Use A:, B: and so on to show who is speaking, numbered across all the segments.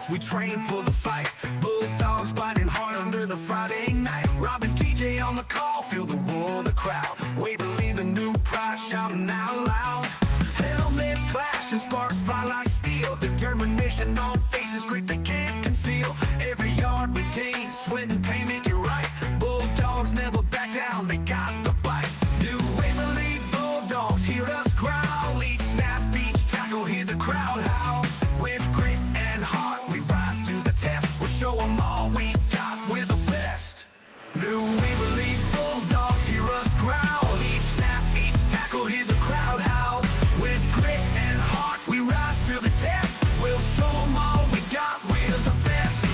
A: shoutouts, we train for the fight. Bulldogs fighting hard under the Friday night. Rob and TJ on the call, feel the roar of the crowd. Waverly, the new pride, shouting out loud. Helmets clash and sparks fly like steel. Determination on faces, great they can't conceal. Every yard we gain, sweat and pain make it right. Bulldogs never back down, they got the bite. New Waverly Bulldogs, hear us growl. Each snap, each tackle, hear the crowd howl. With grit and heart, we rise to the test. We'll show them all we got, we're the best. New Waverly Bulldogs, hear us growl. Each snap, each tackle, hear the crowd howl. With grit and heart, we rise to the test. We'll show them all we got, we're the best.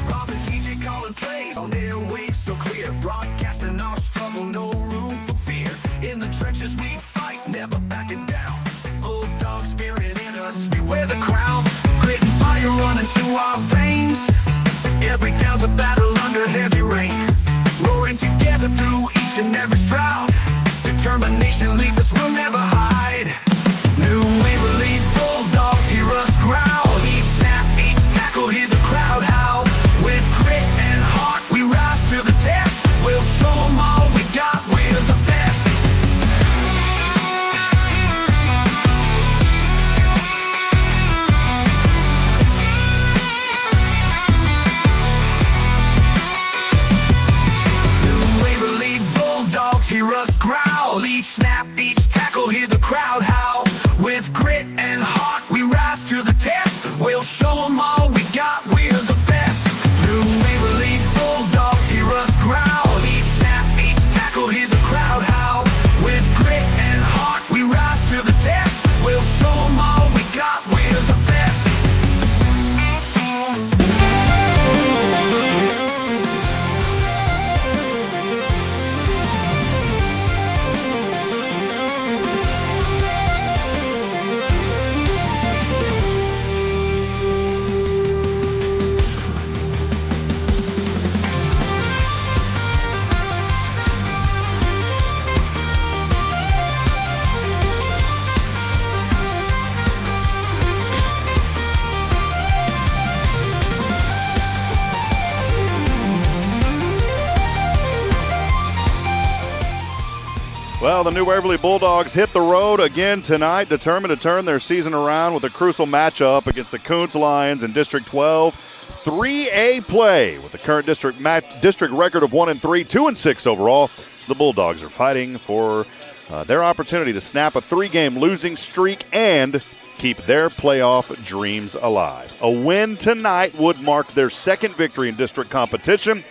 A: Rob and TJ calling plays on their waves so clear. Broadcasting our struggle, no room for fear. In the trenches we fight, never backing down. Bulldog spirit in us, we wear the crown. Grit and fire running through our veins. Every down's a battle under heavy rain. Roaring together through each and every shroud. Determination leads us, we'll never hide. New Waverly Bulldogs, hear us growl. Each snap, each tackle, hear the crowd howl. With grit and heart, we rise to the test. We'll show them all we got, we're the best. New Waverly Bulldogs, hear us growl. Each snap, each tackle, hear the crowd howl. With grit and heart, we rise to the test. We'll show them all we got, we're the best. New Waverly Bulldogs, hear us growl. Each snap, each tackle, hear the crowd howl. With grit and heart, we rise to the test. We'll show them all we got, we're the best.
B: Well, the new Waverly Bulldogs hit the road again tonight, determined to turn their season around with a crucial matchup against the Kountze Lions in District 12. 3A play with the current district record of 1-3, 2-6 overall. The Bulldogs are fighting for their opportunity to snap a 3-game losing streak and keep their playoff dreams alive. A win tonight would mark their second victory in district competition,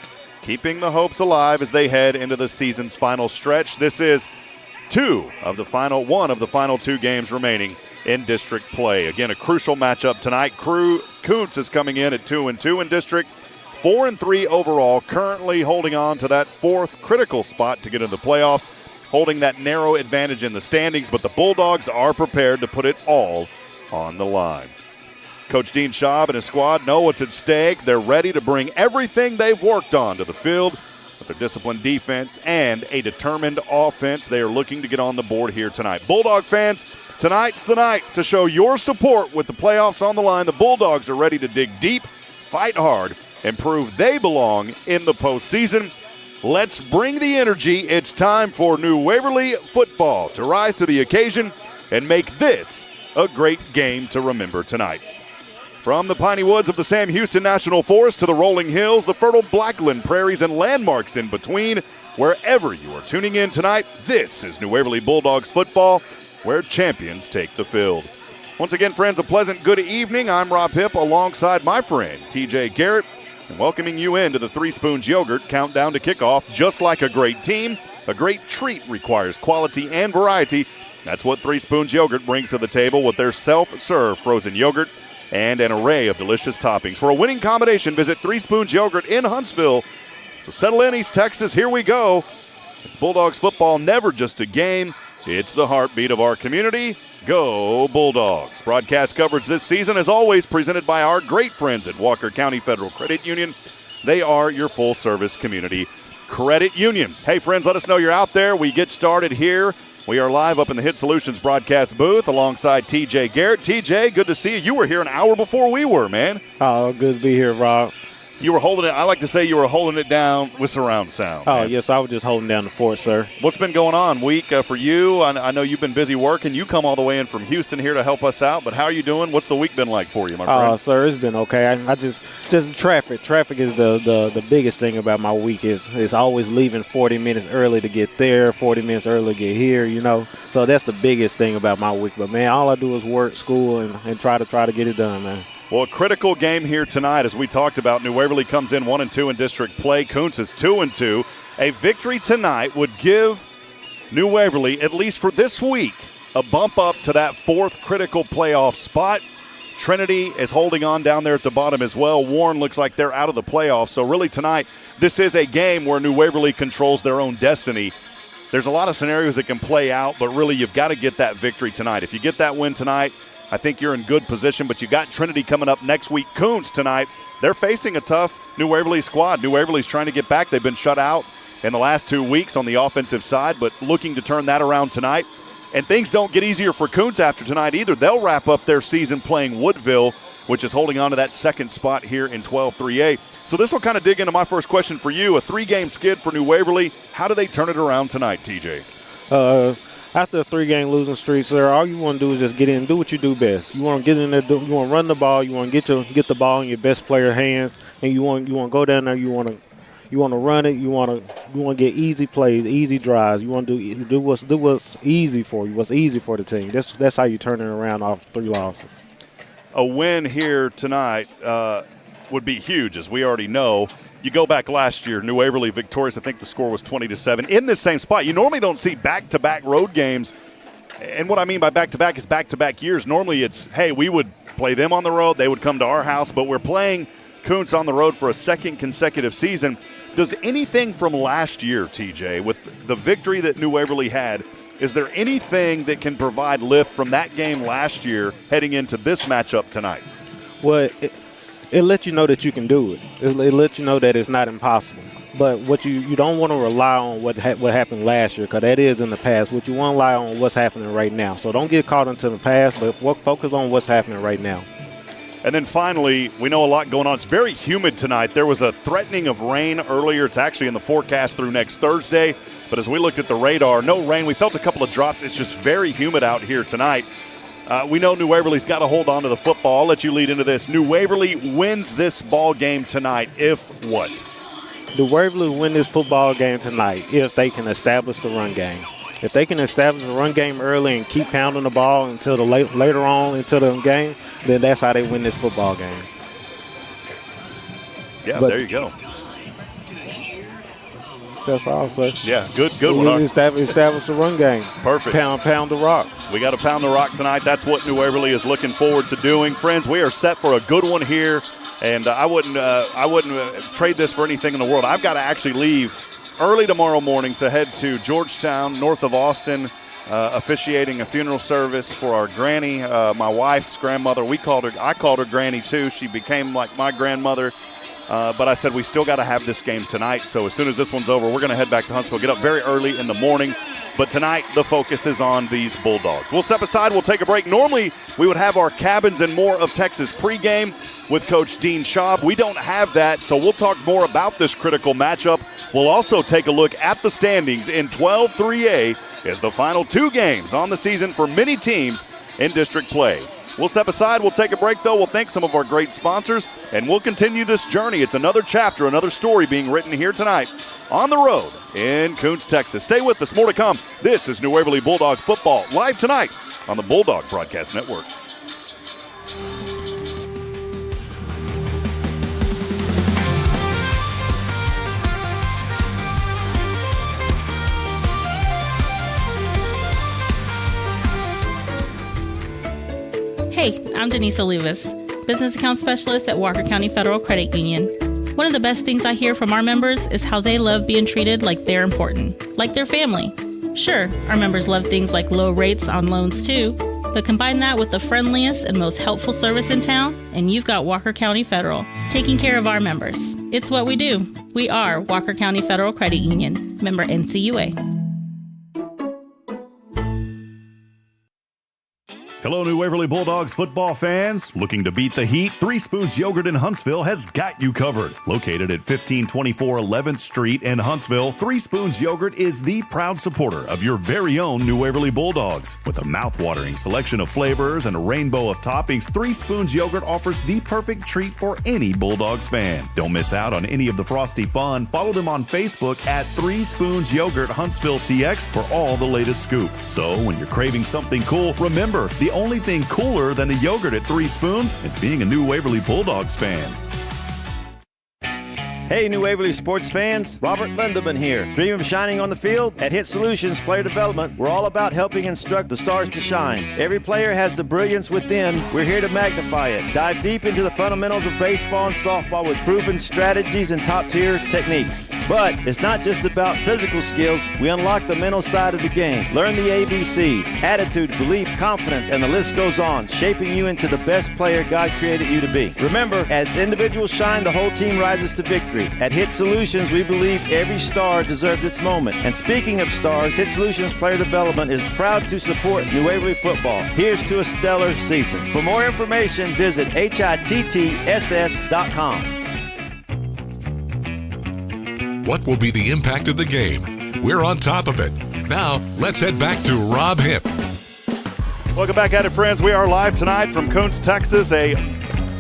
B: keeping the hopes alive as they head into the season's final stretch. This is one of the final 2 games remaining in district play. Again, a crucial matchup tonight. Kountze is coming in at 2-2 in district, 4-3 overall, currently holding on to that 4th critical spot to get into the playoffs, holding that narrow advantage in the standings, but the Bulldogs are prepared to put it all on the line. Coach Dean Schaub and his squad know what's at stake. They're ready to bring everything they've worked on to the field. With their disciplined defense and a determined offense, they are looking to get on the board here tonight. Bulldog fans, tonight's the night to show your support with the playoffs on the line. The Bulldogs are ready to dig deep, fight hard, and prove they belong in the postseason. Let's bring the energy. It's time for New Waverly football to rise to the occasion and make this a great game to remember tonight. From the piney woods of the Sam Houston National Forest to the rolling hills, the fertile Blackland prairies, and landmarks in between, wherever you are tuning in tonight, this is New Waverly Bulldogs football, where champions take the field. Once again, friends, a pleasant good evening. I'm Rob Hipp alongside my friend TJ Garrett, and welcoming you into the 3 Spoons Yogurt countdown to kickoff. Just like a great team, a great treat requires quality and variety. That's what 3 Spoons Yogurt brings to the table with their self-serve frozen yogurt and an array of delicious toppings. For a winning combination, visit 3 Spoons Yogurt in Huntsville. So settle in, East Texas. Here we go. It's Bulldogs football, never just a game. It's the heartbeat of our community. Go Bulldogs. Broadcast coverage this season, as always, presented by our great friends at Walker County Federal Credit Union. They are your full-service community credit union. Hey, friends, let us know you're out there. We get started here We are live up in the Hit Solutions broadcast booth alongside TJ Garrett. TJ, good to see you. You were here an hour before we were, man.
C: Oh, good to be here, Rob.
B: You were holding it, I like to say you were holding it down with surround sound.
C: Oh,
B: man.
C: yes, I was just holding down the fort, sir.
B: What's been going on week for you? I know you've been busy working. You come all the way in from Houston here to help us out, but how are you doing? What's the week been like for you, my friend?
C: Sir, it's been okay. I just traffic. Traffic is the biggest thing about my week. Is always leaving 40 minutes early to get there, 40 minutes early to get here, you know. So that's the biggest thing about my week. But, man, all I do is work, school, and try to get it done, man.
B: Well, a critical game here tonight, as we talked about. New Waverly comes in 1-2 in district play. Kountze is 2-2. A victory tonight would give New Waverly, at least for this week, a bump up to that fourth critical playoff spot. Trinity is holding on down there at the bottom as well. Warren looks like they're out of the playoffs. So really tonight, this is a game where New Waverly controls their own destiny. There's a lot of scenarios that can play out, but really you've got to get that victory tonight. If you get that win tonight, I think you're in good position, but you got Trinity coming up next week. Kountze tonight, they're facing a tough New Waverly squad. New Waverly's trying to get back. They've been shut out in the last 2 weeks on the offensive side, but looking to turn that around tonight. And things don't get easier for Kountze after tonight either. They'll wrap up their season playing Woodville, which is holding on to that second spot here in 12-3A. So this will kind of dig into my first question for you. A 3-game skid for New Waverly. How do they turn it around tonight, TJ?
C: After a 3-game losing streak, sir, all you want to do is just get in and do what you do best. You want to get in there, you want to run the ball, you want to get the ball in your best player's hands, and you want to go down there, you want to run it, you want to get easy plays, easy drives. You want to do what's easy for you, what's easy for the team. That's how you turn it around off 3 losses.
B: A win here tonight would be huge, as we already know. You go back last year, New Waverly victorious. I think the score was 20-7 in this same spot. You normally don't see back-to-back road games. And what I mean by back-to-back is back-to-back years. Normally it's, hey, we would play them on the road. They would come to our house. But we're playing Kountze on the road for a second consecutive season. Does anything from last year, TJ, with the victory that New Waverly had, is there anything that can provide lift from that game last year heading into this matchup tonight?
C: Well, it lets you know that you can do it. It lets you know that it's not impossible. But what you don't want to rely on what happened last year, because that is in the past. What you want to rely on what's happening right now. So don't get caught into the past, but focus on what's happening right now.
B: And then finally, we know a lot going on. It's very humid tonight. There was a threatening of rain earlier. It's actually in the forecast through next Thursday. But as we looked at the radar, no rain. We felt a couple of drops. It's just very humid out here tonight. We know New Waverly's got to hold on to the football. I'll let you lead into this. New Waverly wins this ball game tonight if what?
C: New Waverly win this football game tonight if they can establish the run game. If they can establish the run game early and keep pounding the ball until later on into the game, then that's how they win this football game.
B: Yeah, there you go.
C: That's all, sir.
B: Yeah, good one.
C: Establish the run game.
B: Perfect.
C: Pound the rock.
B: We got to pound the rock tonight. That's what New Waverly is looking forward to doing. Friends, we are set for a good one here, and I wouldn't trade this for anything in the world. I've got to actually leave early tomorrow morning to head to Georgetown, north of Austin, officiating a funeral service for our granny, my wife's grandmother. I called her granny too. She became like my grandmother. But I said we still got to have this game tonight. So as soon as this one's over, we're going to head back to Huntsville, get up very early in the morning. But tonight, the focus is on these Bulldogs. We'll step aside. We'll take a break. Normally, we would have our Cabins and More of Texas pregame with Coach Dean Schaub. We don't have that, so we'll talk more about this critical matchup. We'll also take a look at the standings in 12-3A as the final 2 games on the season for many teams in district play. We'll step aside. We'll take a break, though. We'll thank some of our great sponsors, and we'll continue this journey. It's another chapter, another story being written here tonight on the road in Kountze, Texas. Stay with us. More to come. This is New Waverly Bulldog football live tonight on the Bulldog Broadcast Network.
D: Hey, I'm Denise Olivas, Business Account Specialist at Walker County Federal Credit Union. One of the best things I hear from our members is how they love being treated like they're important, like their family. Sure, our members love things like low rates on loans too, but combine that with the friendliest and most helpful service in town, and you've got Walker County Federal, taking care of our members. It's what we do. We are Walker County Federal Credit Union, member NCUA.
E: Hello, New Waverly Bulldogs football fans. Looking to beat the heat? Three Spoons Yogurt in Huntsville has got you covered. Located at 1524 11th Street in Huntsville, Three Spoons Yogurt is the proud supporter of your very own New Waverly Bulldogs. With a mouth-watering selection of flavors and a rainbow of toppings, Three Spoons Yogurt offers the perfect treat for any Bulldogs fan. Don't miss out on any of the frosty fun. Follow them on Facebook at Three Spoons Yogurt Huntsville TX for all the latest scoop. So when you're craving something cool, remember, the only thing cooler than the yogurt at Three Spoons is being a New Waverly Bulldogs fan.
F: Hey, New Waverly sports fans, Robert Lindeman here. Dream of shining on the field? At Hit Solutions Player Development, we're all about helping instruct the stars to shine. Every player has the brilliance within. We're here to magnify it. Dive deep into the fundamentals of baseball and softball with proven strategies and top-tier techniques. But it's not just about physical skills. We unlock the mental side of the game. Learn the ABCs, attitude, belief, confidence, and the list goes on, shaping you into the best player God created you to be. Remember, as individuals shine, the whole team rises to victory. At Hit Solutions, we believe every star deserves its moment. And speaking of stars, Hit Solutions Player Development is proud to support New Waverly football. Here's to a stellar season. For more information, visit hitts.ss.com.
G: What will be the impact of the game? We're on top of it. Now, let's head back to Rob Hipp.
B: Welcome back at it, friends. We are live tonight from Kountze, Texas. A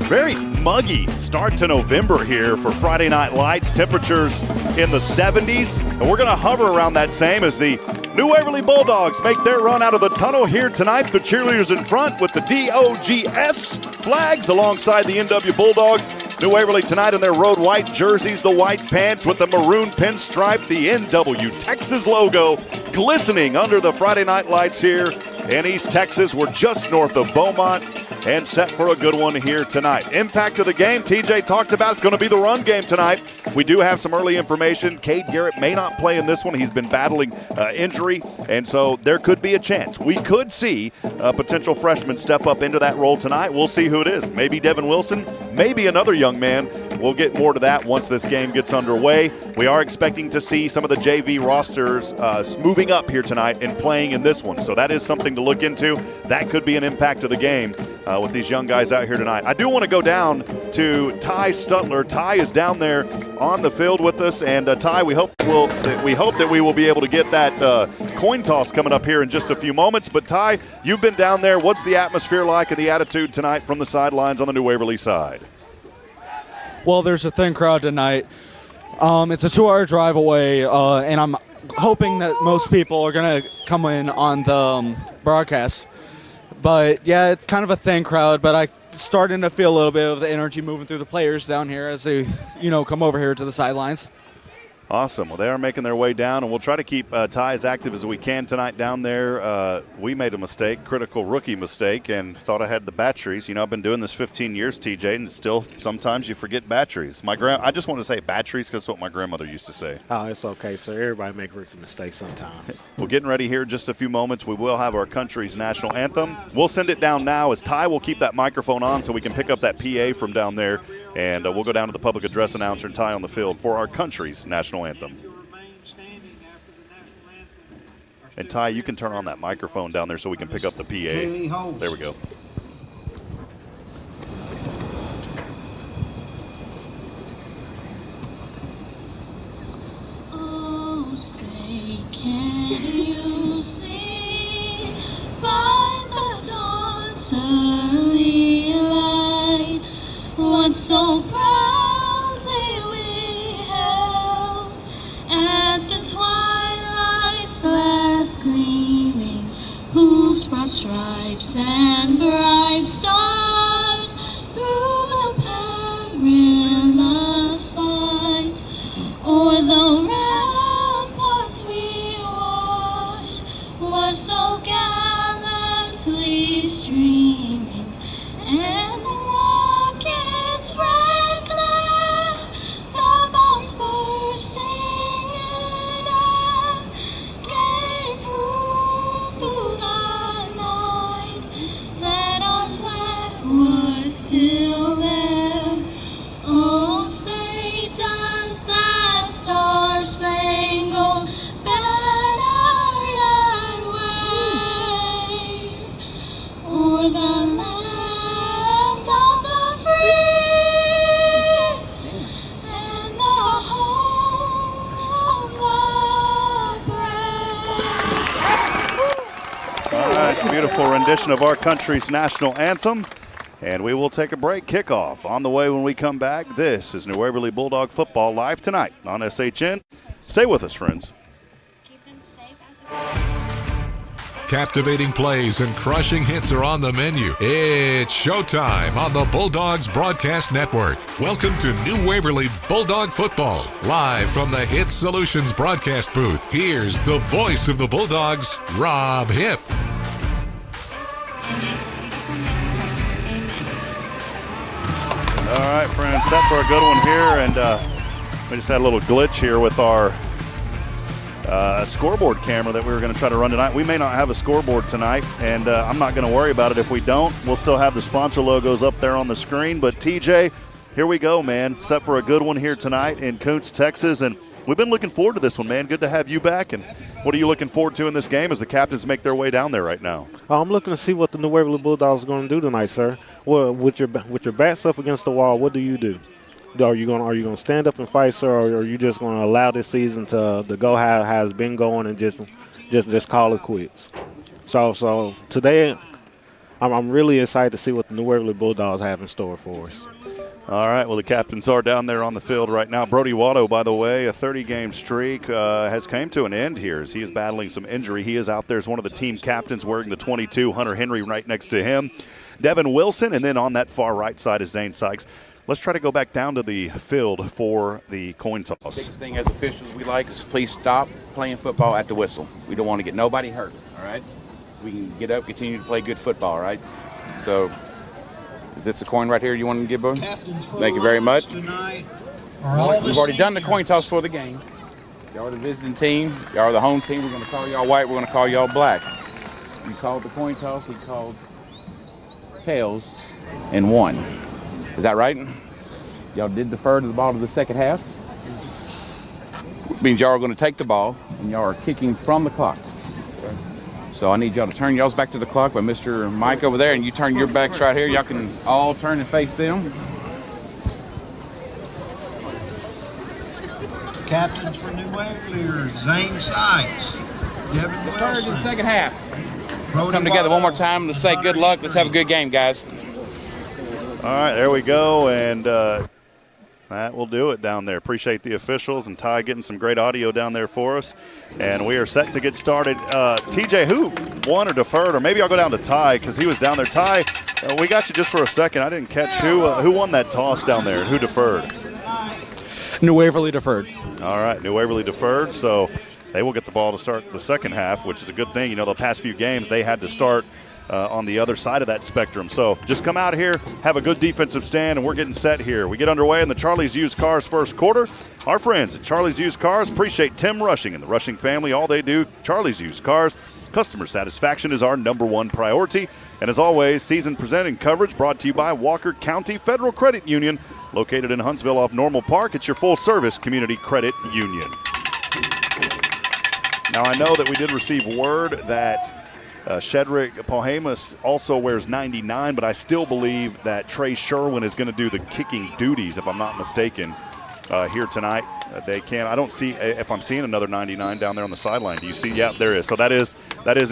B: very muggy start to November here for Friday Night Lights. Temperatures in the 70s, and we're going to hover around that same as the New Waverly Bulldogs make their run out of the tunnel here tonight. The cheerleaders in front with the DOGS flags alongside the NW Bulldogs. New Waverly tonight in their road white jerseys, the white pants with the maroon pinstripe, the NW Texas logo glistening under the Friday Night Lights here in East Texas. We're just north of Beaumont and set for a good one here tonight. Impact of the game, TJ talked about, it's going to be the run game tonight. We do have some early information. Cade Garrett may not play in this one. He's been battling injury, and so there could be a chance. We could see a potential freshman step up into that role tonight. We'll see who it is. Maybe Devin Wilson, maybe another young man. We'll get more to that once this game gets underway. We are expecting to see some of the JV rosters moving up here tonight and playing in this one, so that is something to look into. That could be an impact of the game with these young guys out here tonight. I do want to go down to Ty Stutler. Ty is down there on the field with us, and Ty, we hope that we will be able to get that coin toss coming up here in just a few moments. But Ty, you've been down there. What's the atmosphere like and the attitude tonight from the sidelines on the New Waverly side?
H: Well, there's a thin crowd tonight. It's a 2-hour drive away, and I'm hoping that most people are going to come in on the broadcast. But, yeah, it's kind of a thin crowd, but I'm starting to feel a little bit of the energy moving through the players down here as they, come over here to the sidelines.
B: Awesome. Well, they are making their way down, and we'll try to keep Ty as active as we can tonight down there. We made a mistake, critical rookie mistake, and thought I had the batteries. I've been doing this 15 years, TJ, and still sometimes you forget batteries. I just want to say batteries because that's what my grandmother used to say.
C: Oh, it's okay, sir. Everybody make rookie mistakes sometimes.
B: We're getting ready here in just a few moments. We will have our country's national anthem. We'll send it down now as Ty will keep that microphone on so we can pick up that PA from down there, and we'll go down to the public address announcer and Ty on the field for our country's national anthem. And Ty, you can turn on that microphone down there so we can pick up the PA. There we go.
I: Oh, say, can you see by the dawn's early light what so proudly we held at the twilight's last gleaming, whose broad stripes and bright
B: beautiful rendition of our country's national anthem. And we will take a break. Kickoff on the way when we come back. This is New Waverly Bulldog football live tonight on SHN. Stay with us, friends.
G: Captivating plays and crushing hits are on the menu. It's showtime on the Bulldogs Broadcast Network. Welcome to New Waverly Bulldog football. Live from the Hit Solutions broadcast booth, here's the voice of the Bulldogs, Rob Hipp.
B: All right, friends, set for a good one here. And we just had a little glitch here with our scoreboard camera that we were going to try to run tonight. We may not have a scoreboard tonight, and I'm not going to worry about it if we don't. We'll still have the sponsor logos up there on the screen. But TJ, here we go, man. Set for a good one here tonight in Kountze, Texas, and we've been looking forward to this one, man. Good to have you back. And what are you looking forward to in this game as the captains make their way down there right now?
C: I'm looking to see what the New Waverly Bulldogs are going to do tonight, sir. Well, with your backs up against the wall, what do you do? Are you going to stand up and fight, sir, or are you just going to allow this season to go how it has been going and just call it quits? So today, I'm really excited to see what the New Waverly Bulldogs have in store for us.
B: All right, well, the captains are down there on the field right now. Brody Watto, by the way, a 30-game streak has came to an end here as he is battling some injury. He is out there as one of the team captains wearing the 22. Hunter Henry right next to him. Devin Wilson, and then on that far right side is Zane Sykes. Let's try to go back down to the field for the coin toss.
J: The biggest thing as officials we like is please stop playing football at the whistle. We don't want to get nobody hurt, all right? We can get up, continue to play good football, all right? So, is this the coin right here you want to give them? Thank you very much. We've already done the coin toss for the game. Y'all are the visiting team. Y'all are the home team. We're going to call y'all white. We're going to call y'all black. You called the coin toss. We called tails and won. Is that right? Y'all did defer to the ball to the second half. Which means y'all are going to take the ball and y'all are kicking from the clock. So I need y'all to turn y'all's back to the clock by Mr. Mike over there, and you turn your backs right here. Y'all can all turn and face them.
K: Captains for New Waverly are Zane Sykes, Devin
J: Third
K: Wilson.
J: and second half. Come together one more time to say good luck. Let's have a good game, guys.
B: All right, there we go, and that will do it down there. Appreciate the officials and Ty getting some great audio down there for us. And we are set to get started. TJ, who won or deferred? Or maybe I'll go down to Ty because he was down there. Ty, we got you just for a second. I didn't catch who won that toss down there. Who deferred?
H: New Waverly deferred.
B: All right, New Waverly deferred, so they will get the ball to start the second half, which is a good thing. You know, the past few games they had to start on the other side of that spectrum. So just come out here, have a good defensive stand, and we're getting set here. We get underway in the Charlie's Used Cars first quarter. Our friends at Charlie's Used Cars appreciate Tim Rushing and the Rushing family. All they do, Charlie's Used Cars. Customer satisfaction is our #1 priority. And as always, season presenting coverage brought to you by Walker County Federal Credit Union, located in Huntsville off Normal Park. It's your full-service community credit union. Now, I know that we did receive word that Shedrick Polhamus also wears 99, but I still believe that Trey Sherwin is going to do the kicking duties, if I'm not mistaken, here tonight. They can. I don't see if I'm seeing another 99 down there on the sideline. Do you see? Yeah, there is. So that is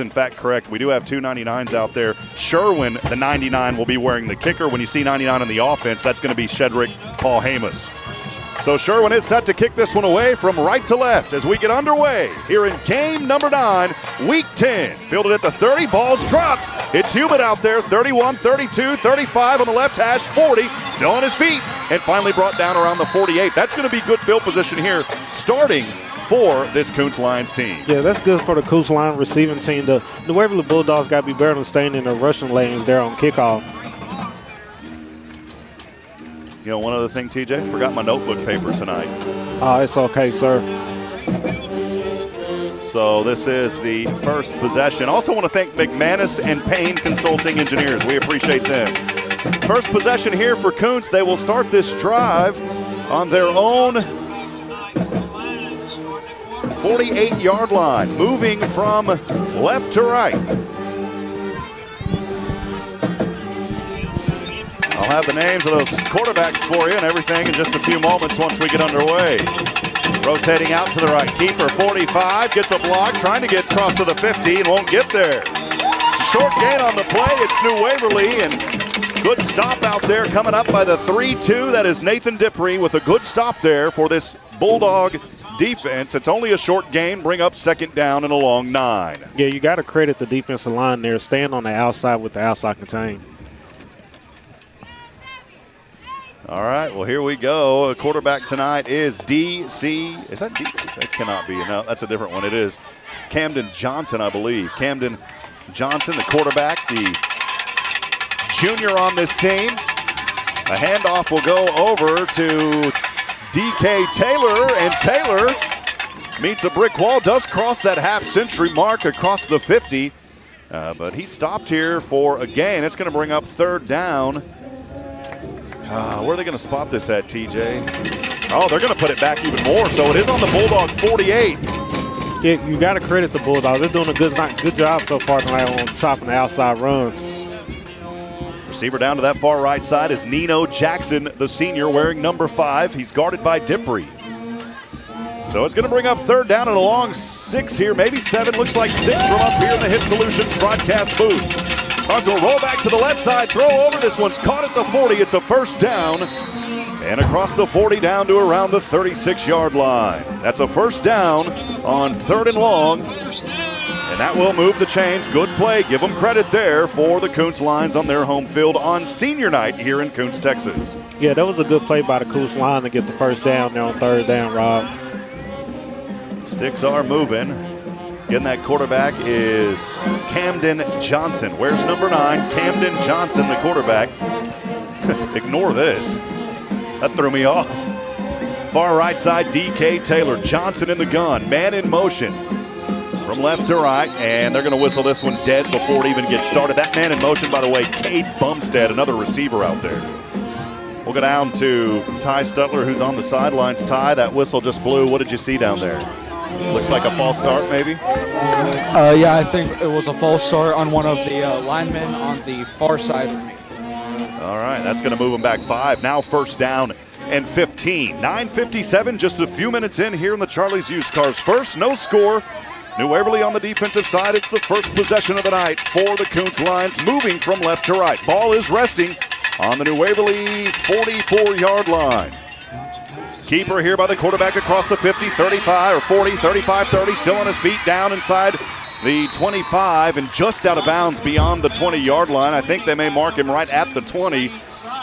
B: in fact correct. We do have two 99s out there. Sherwin, the 99, will be wearing the kicker. When you see 99 on the offense, that's going to be Shedrick Polhamus. So Sherwin is set to kick this one away from right to left as we get underway here in game number 9, week 10. Fielded at the 30, ball's dropped. It's humid out there, 31, 32, 35 on the left hash, 40, still on his feet, and finally brought down around the 48. That's going to be good field position here, starting for this Kountze Lions team.
C: Yeah, that's good for the Kountze Lions receiving team. The Waverly Bulldogs got to be better than staying in the rushing lanes there on kickoff.
B: You know, one other thing, TJ, forgot my notebook paper tonight.
C: It's okay, sir.
B: So this is the first possession. Also want to thank McManus and Payne Consulting Engineers. We appreciate them. First possession here for Kountze. They will start this drive on their own 48-yard line, moving from left to right. I'll have the names of those quarterbacks for you and everything in just a few moments once we get underway. Rotating out to the right. Keeper 45 gets a block, trying to get across to the 50 and won't get there. short gain on the play. It's New Waverly, and good stop out there coming up by the 3-2. That is Nathan Diprey with a good stop there for this Bulldog defense. It's only a short gain, bring up second down and a long 9.
C: Yeah, you got to credit the defensive line there, staying on the outside with the outside contain.
B: All right, well, here we go. A quarterback tonight is D.C. Is that D.C.? That cannot be. No, that's a different one. It is Camden Johnson, I believe. Camden Johnson, the quarterback, the junior on this team. A handoff will go over to D.K. Taylor, and Taylor meets a brick wall, does cross that half-century mark across the 50, but he stopped here for a gain. It's going to bring up third down. Where are they going to spot this at, TJ? Oh, they're going to put it back even more, so it is on the Bulldog 48.
C: Yeah, you got to credit the Bulldogs. They're doing a good job so far tonight on chopping the outside runs.
B: Receiver down to that far right side is Nino Jackson, the senior, wearing number 5. He's guarded by Diprey. So it's going to bring up third down and a long 6 here, maybe 7. Looks like 6 from up here in the Hit Solutions broadcast booth. Kountze will roll back to the left side, throw over. This one's caught at the 40. It's a first down. And across the 40 down to around the 36-yard line. That's a first down on third and long. And that will move the chains. Good play. Give them credit there for the Kountze Lions on their home field on senior night here in Kountze, Texas.
C: Yeah, that was a good play by the Kountze line to get the first down there on third down, Rob.
B: Sticks are moving. Again, that quarterback is Camden Johnson. Where's number 9? Camden Johnson, the quarterback. Ignore this. That threw me off. Far right side, D.K. Taylor. Johnson in the gun. Man in motion. From left to right, and they're going to whistle this one dead before it even gets started. That man in motion, by the way, Cade Bumstead, another receiver out there. We'll go down to Ty Stutler, who's on the sidelines. Ty, that whistle just blew. What did you see down there? Looks like a false start, maybe?
H: Yeah, I think it was a false start on one of the linemen on the far side.
B: All right, that's going to move them back 5. Now first down and 15. 9:57, just a few minutes in here in the Charlie's Used Cars. First, no score. New Waverly on the defensive side. It's the first possession of the night for the Kountze Lions, moving from left to right. Ball is resting on the New Waverly 44-yard line. Keeper here by the quarterback across the 50, 35 or 40, 35, 30, still on his feet, down inside the 25 and just out of bounds beyond the 20-yard line. I think they may mark him right at the 20.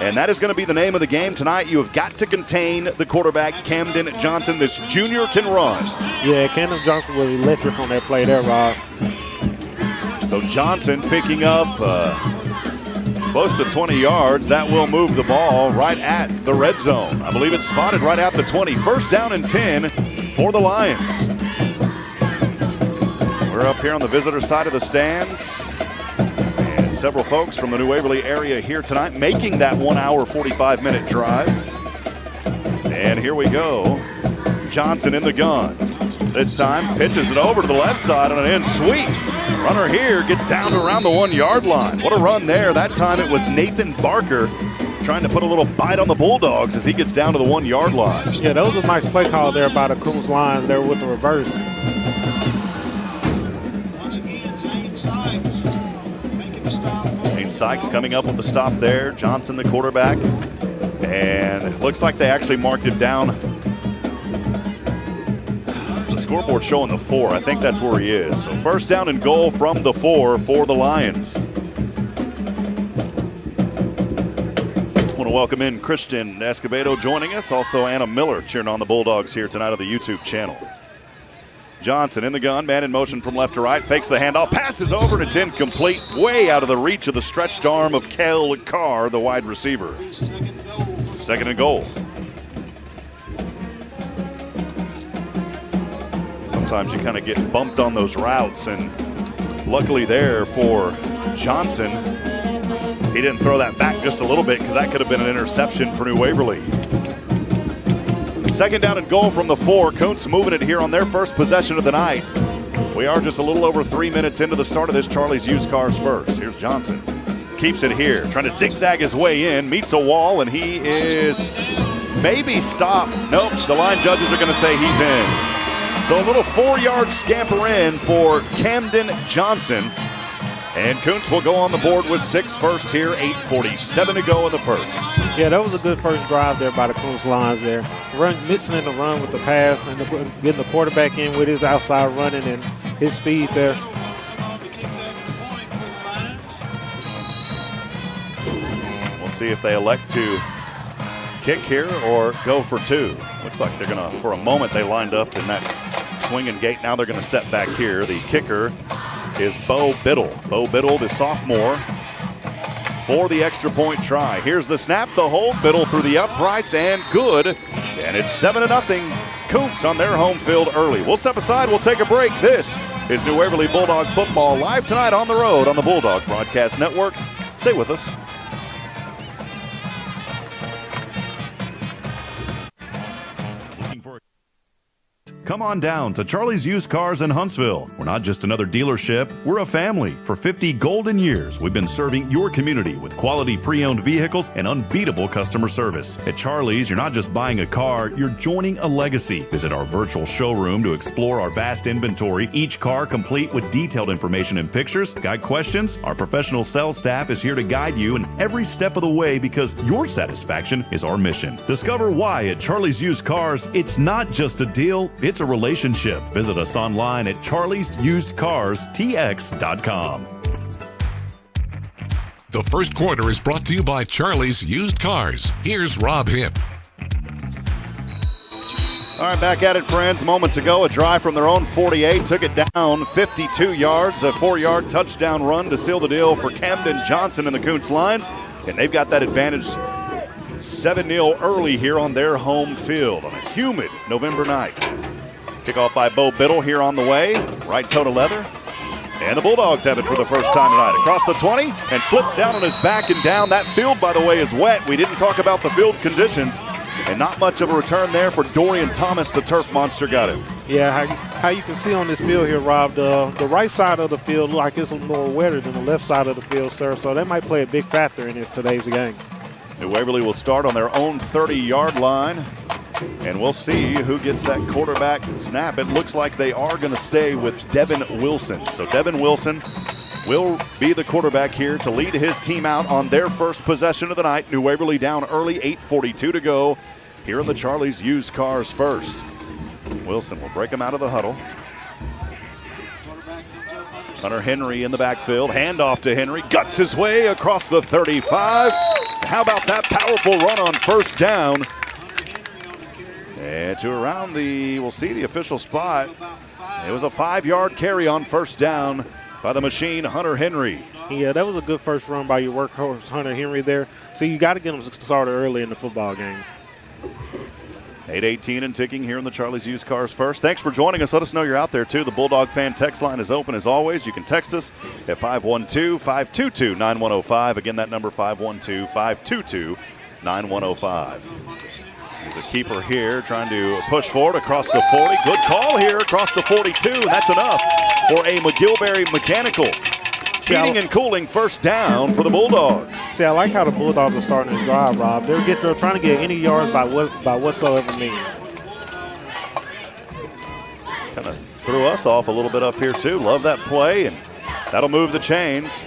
B: And that is going to be the name of the game tonight. You have got to contain the quarterback, Camden Johnson. This junior can run.
C: Yeah, Camden Johnson was electric on that play there, Rob.
B: So Johnson picking up close to 20 yards. That will move the ball right at the red zone. I believe it's spotted right at the 20. First down and 10 for the Lions. We're up here on the visitor side of the stands. And several folks from the New Waverly area here tonight making that 1 hour, 45-minute drive. And here we go. Johnson in the gun. This time pitches it over to the left side on an in sweep. Runner here gets down to around the 1-yard line. What a run there. That time it was Nathan Barker trying to put a little bite on the Bulldogs as he gets down to the 1-yard line.
C: Yeah, that was a nice play call there by the Kountze Lions there with the reverse.
B: Sykes coming up with the stop there. Johnson, the quarterback. And it looks like they actually marked it down. The scoreboard showing the 4. I think that's where he is. So first down and goal from the 4 for the Lions. I want to welcome in Christian Escobedo joining us. Also Anna Miller cheering on the Bulldogs here tonight on the YouTube channel. Johnson in the gun, man in motion from left to right, fakes the handoff, passes over, and it's incomplete, way out of the reach of the stretched arm of Kel Carr, the wide receiver. Second and goal. Sometimes you kind of get bumped on those routes, and luckily there for Johnson, he didn't throw that back just a little bit because that could have been an interception for New Waverly. Second down and goal from the 4. Kountze moving it here on their first possession of the night. We are just a little over 3 minutes into the start of this Charlie's Used Cars First. Here's Johnson. Keeps it here, trying to zigzag his way in, meets a wall, and he is maybe stopped. Nope, the line judges are going to say he's in. So a little 4-yard scamper in for Camden Johnson. And Kountze will go on the board with 6 first here, 8:47 to go in the first.
C: Yeah, that was a good first drive there by the Kountze Lions there. Mixing in the run with the pass and getting the quarterback in with his outside running and his speed there.
B: We'll see if they elect to kick here or go for 2. Looks like they're going to, for a moment, they lined up in that swinging gate. Now they're going to step back here. The kicker is Bo Biddle. Bo Biddle, the sophomore, for the extra point try. Here's the snap, the hold, Biddle through the uprights, and good. And it's 7-0. Kountze on their home field early. We'll step aside, we'll take a break. This is New Waverly Bulldog football live tonight on the road on the Bulldog Broadcast Network. Stay with us.
E: Come on down to Charlie's Used Cars in Huntsville. We're not just another dealership, we're a family. For 50 golden years, we've been serving your community with quality pre-owned vehicles and unbeatable customer service. At Charlie's, you're not just buying a car, you're joining a legacy. Visit our virtual showroom to explore our vast inventory, each car complete with detailed information and pictures. Got questions? Our professional sales staff is here to guide you in every step of the way because your satisfaction is our mission. Discover why at Charlie's Used Cars, it's not just a deal, it's a relationship. Visit us online at charliesusedcarstx.com.
G: The first quarter is brought to you by Charlie's Used Cars. Here's Rob Hipp.
B: All right, back at it, friends. Moments ago, a drive from their own 48 took it down 52 yards, a 4-yard touchdown run to seal the deal for Camden Johnson and the Kountze Lions. And they've got that advantage 7-0 early here on their home field on a humid November night. Kickoff by Bo Biddle here on the way. Right toe to leather. And the Bulldogs have it for the first time tonight. Across the 20 and slips down on his back and down. That field, by the way, is wet. We didn't talk about the field conditions. And not much of a return there for Dorian Thomas. The turf monster got it.
C: Yeah, how you can see on this field here, Rob, the right side of the field like it's more wetter than the left side of the field, sir. So that might play a big factor in today's game.
B: New Waverly will start on their own 30-yard line. And we'll see who gets that quarterback snap. It looks like they are going to stay with Devin Wilson. So Devin Wilson will be the quarterback here to lead his team out on their first possession of the night. New Waverly down early, 8:42 to go here in the Charlie's Used Cars first. Wilson will break him out of the huddle. Hunter Henry in the backfield. Handoff to Henry. Guts his way across the 35. How about that powerful run on first down? And to around we'll see the official spot. It was a 5-yard carry on first down by the machine, Hunter Henry.
C: Yeah, that was a good first run by your workhorse, Hunter Henry there. So you got to get him started early in the football game.
B: 8:18 and ticking here in the Charlie's Used Cars first. Thanks for joining us. Let us know you're out there, too. The Bulldog fan text line is open as always. You can text us at 512-522-9105. Again, that number, 512-522-9105. There's a keeper here trying to push forward across the 40. Good call here across the 42, and that's enough for a McGillberry Mechanical. Heating and cooling first down for the Bulldogs.
C: See, I like how the Bulldogs are starting this drive, Rob. They're trying to get any yards by whatsoever means.
B: Kind of threw us off a little bit up here, too. Love that play, and that'll move the chains.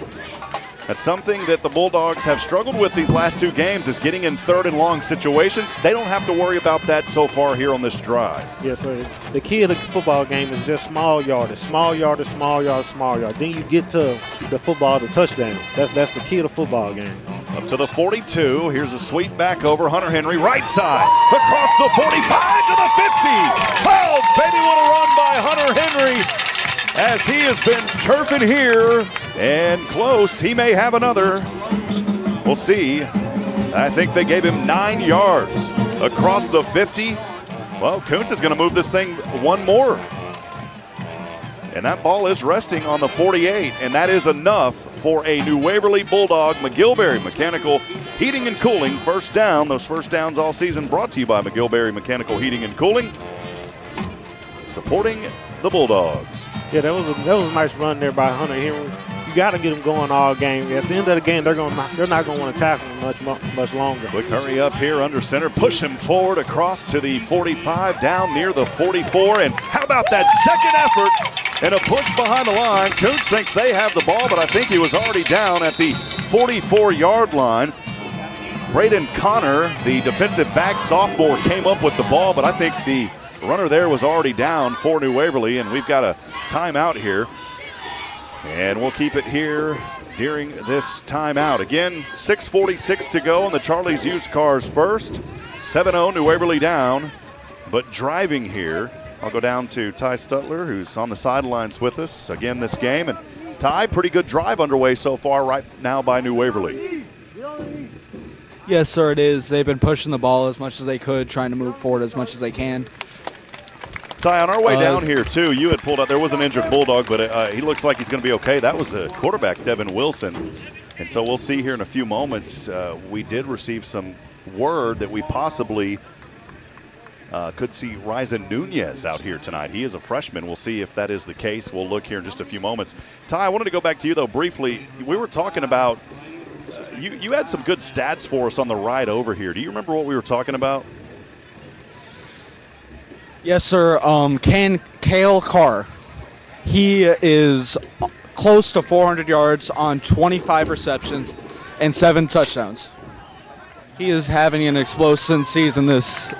B: That's something that the Bulldogs have struggled with these last 2 games is getting in third and long situations. They don't have to worry about that so far here on this drive.
C: Yes, sir. The key of the football game is just small yardage, small yardage, small yardage, small yardage. Then you get to the football to touchdown. That's the key of the football game.
B: Up to the 42. Here's a sweep back over Hunter Henry. Right side. Across the 45 to the 50. Oh, baby, what a run by Hunter Henry. As he has been turfing here and close. He may have another. We'll see. I think they gave him 9 yards across the 50. Well, Kountze is going to move this thing one more. And that ball is resting on the 48, and that is enough for a New Waverly Bulldog McGillberry Mechanical Heating and Cooling first down. Those first downs all season brought to you by McGillberry Mechanical Heating and Cooling, supporting the Bulldogs.
C: Yeah, that was a nice run there by Hunter Henry. You got to get them going all game. At the end of the game, they're not going to want to tackle him much longer.
B: Quick hurry up here under center. Push him forward across to the 45, down near the 44. And how about that second effort And a push behind the line. Kountze thinks they have the ball, but I think he was already down at the 44-yard line. Braden Connor, the defensive back sophomore, came up with the ball, but I think the runner there was already down for New Waverly, and we've got a timeout here. And we'll keep it here during this timeout. Again, 6:46 to go, and the Charlie's Used Cars first. 7-0, New Waverly down, but driving here. I'll go down to Ty Stutler, who's on the sidelines with us again this game. And Ty, pretty good drive underway so far right now by New Waverly.
H: Yes, sir, it is. They've been pushing the ball as much as they could, trying to move forward as much as they can.
B: Ty, on our way down here, too, you had pulled out. There was an injured Bulldog, but he looks like he's going to be okay. That was the quarterback, Devin Wilson. And so we'll see here in a few moments. We did receive some word that we possibly could see Ryzen Nunez out here tonight. He is a freshman. We'll see if that is the case. We'll look here in just a few moments. Ty, I wanted to go back to you, though, briefly. We were talking about you had some good stats for us on the ride over here. Do you remember what we were talking about?
H: Yes, sir. Cale Carr. He is close to 400 yards on 25 receptions and 7 touchdowns. He is having an explosive season this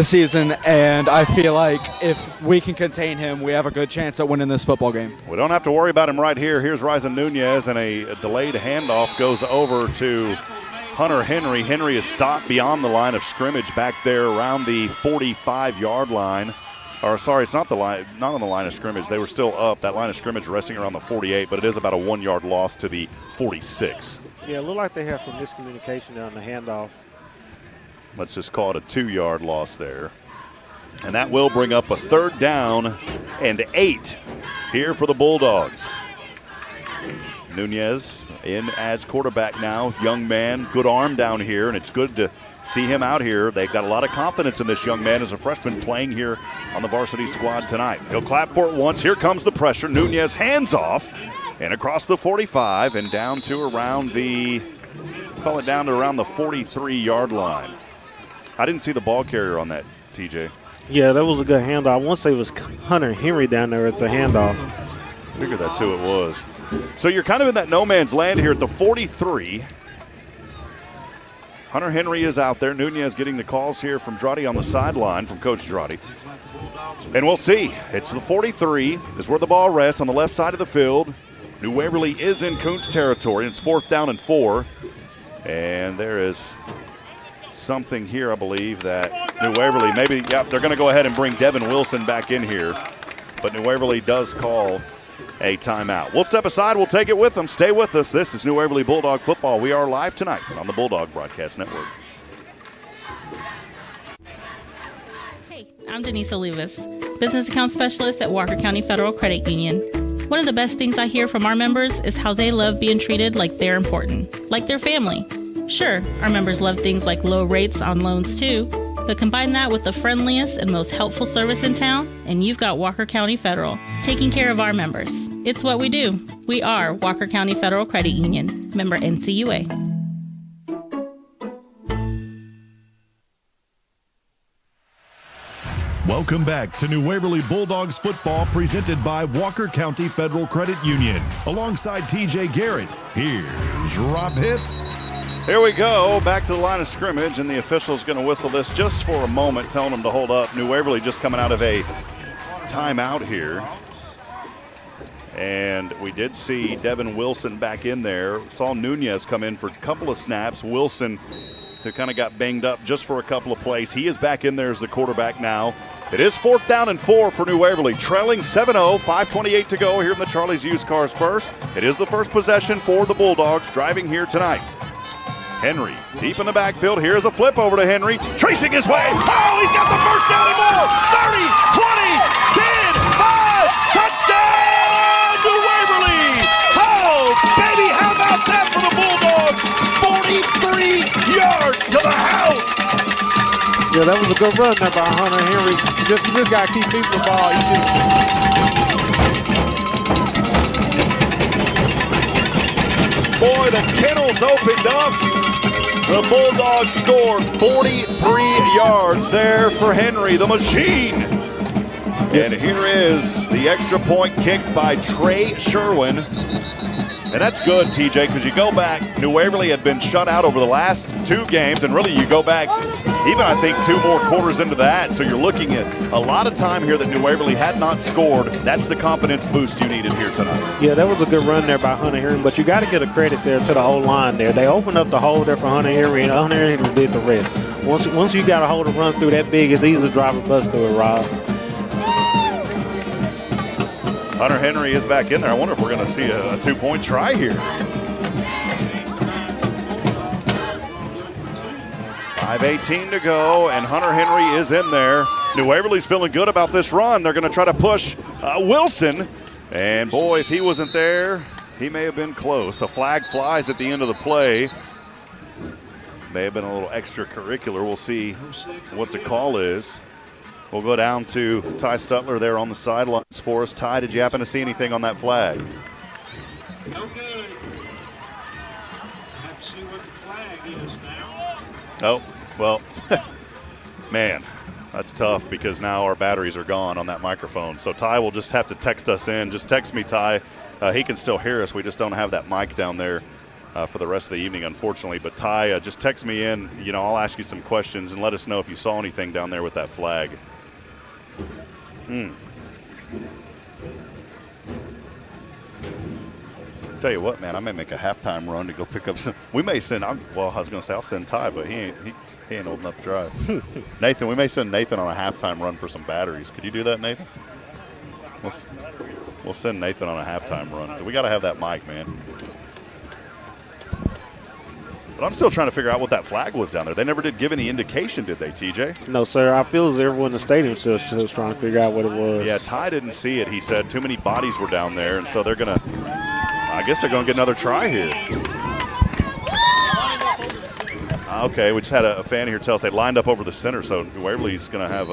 H: season, and I feel like if we can contain him, we have a good chance at winning this football game.
B: We don't have to worry about him right here. Here's Ryzen Nunez, and a delayed handoff goes over to Hunter Henry. Henry is stopped beyond the line of scrimmage back there around the 45-yard line. Or sorry, it's not on the line of scrimmage. They were still up. That line of scrimmage resting around the 48, but it is about a 1-yard loss to the 46.
C: Yeah, it looked like they had some miscommunication on the handoff.
B: Let's just call it a 2-yard loss there. And that will bring up a 3rd down and 8 here for the Bulldogs. Nunez in as quarterback now. Young man, good arm down here, and it's good to see him out here. They've got a lot of confidence in this young man as a freshman playing here on the varsity squad tonight. He'll clap for it once. Here comes the pressure. Nunez hands off and across the 45 and down to around the 43-yard line. I didn't see the ball carrier on that, TJ.
C: Yeah, that was a good handoff. I want to say it was Hunter Henry down there at the handoff.
B: I figured that's who it was. So you're kind of in that no man's land here at the 43. Hunter Henry is out there. Nunez getting the calls here from Droddy on the sideline, from Coach Droddy. And we'll see. It's the 43 is where the ball rests on the left side of the field. New Waverly is in Kountze territory. It's 4th down and 4. And there is something here, I believe, that New Waverly they're going to go ahead and bring Devin Wilson back in here. But New Waverly does call a timeout. We'll step aside. We'll take it with them. Stay with us. This is New Waverly Bulldog football. We are live tonight on the Bulldog Broadcast Network.
D: Hey, I'm Denise Olivas, Business Account Specialist at Walker County Federal Credit Union. One of the best things I hear from our members is how they love being treated like they're important, like their family. Sure, our members love things like low rates on loans too, but combine that with the friendliest and most helpful service in town, and you've got Walker County Federal, taking care of our members. It's what we do. We are Walker County Federal Credit Union, member NCUA.
E: Welcome back to New Waverly Bulldogs football, presented by Walker County Federal Credit Union. Alongside TJ Garrett, here's Rob Hitt.
B: Here we go, back to the line of scrimmage, and the official's going to whistle this just for a moment, telling them to hold up. New Waverly just coming out of a timeout here. And we did see Devin Wilson back in there. Saw Nunez come in for a couple of snaps. Wilson, who kind of got banged up just for a couple of plays. He is back in there as the quarterback now. It is 4th down and 4 for New Waverly, trailing 7-0, 5:28 to go here in the Charlie's Used Cars first. It is the first possession for the Bulldogs driving here tonight. Henry deep in the backfield. Here's a flip over to Henry, tracing his way. Oh, he's got the first down and more. 30, 20, 10, 5, touchdown to Waverly. Oh, baby, how about that for the Bulldogs? 43 yards to the house.
C: Yeah, that was a good run there by Hunter Henry. You just got to keep keeping the ball.
B: Boy, the kennels opened up. The Bulldogs scored 43 yards there for Henry, the machine. And here is the extra point kicked by Trey Sherwin. And that's good, TJ, because you go back, New Waverly had been shut out over the last 2 games, and really you go back even, I think, 2 more quarters into that. So you're looking at a lot of time here that New Waverly had not scored. That's the confidence boost you needed here tonight.
C: Yeah, that was a good run there by Hunter Henry, but you got to get a credit there to the whole line there. They opened up the hole there for Hunter Henry, and Hunter Henry did the rest. Once you got a hole to run through that big, it's easy to drive a bus through it, Rob.
B: Hunter Henry is back in there. I wonder if we're going to see a 2-point try here. 5:18 to go, and Hunter Henry is in there. New Waverly's feeling good about this run. They're going to try to push Wilson. And, boy, if he wasn't there, he may have been close. A flag flies at the end of the play. May have been a little extracurricular. We'll see what the call is. We'll go down to Ty Stutler there on the sidelines for us. Ty, did you happen to see anything on that flag?
K: No good. Have to see what the flag is now.
B: Oh, well, man, that's tough because now our batteries are gone on that microphone. So Ty will just have to text us in. Just text me, Ty. He can still hear us. We just don't have that mic down there for the rest of the evening, unfortunately. But Ty, just text me in. You know, I'll ask you some questions and let us know if you saw anything down there with that flag. Tell you what, man, I may make a halftime run to go pick up some. We may send. Well, I was going to say I'll send Ty, but he ain't old enough to drive. Nathan, we may send Nathan on a halftime run for some batteries. Could you do that, Nathan? We'll send Nathan on a halftime run. We got to have that mic, man. But I'm still trying to figure out what that flag was down there. They never did give any indication, did they, TJ?
C: No, sir. I feel as everyone in the stadium still was trying to figure out what it was.
B: Yeah, Ty didn't see it. He said too many bodies were down there, and so they're going to – I guess they're going to get another try here. Okay, we just had a fan here tell us they lined up over the center, so Waverly's going to have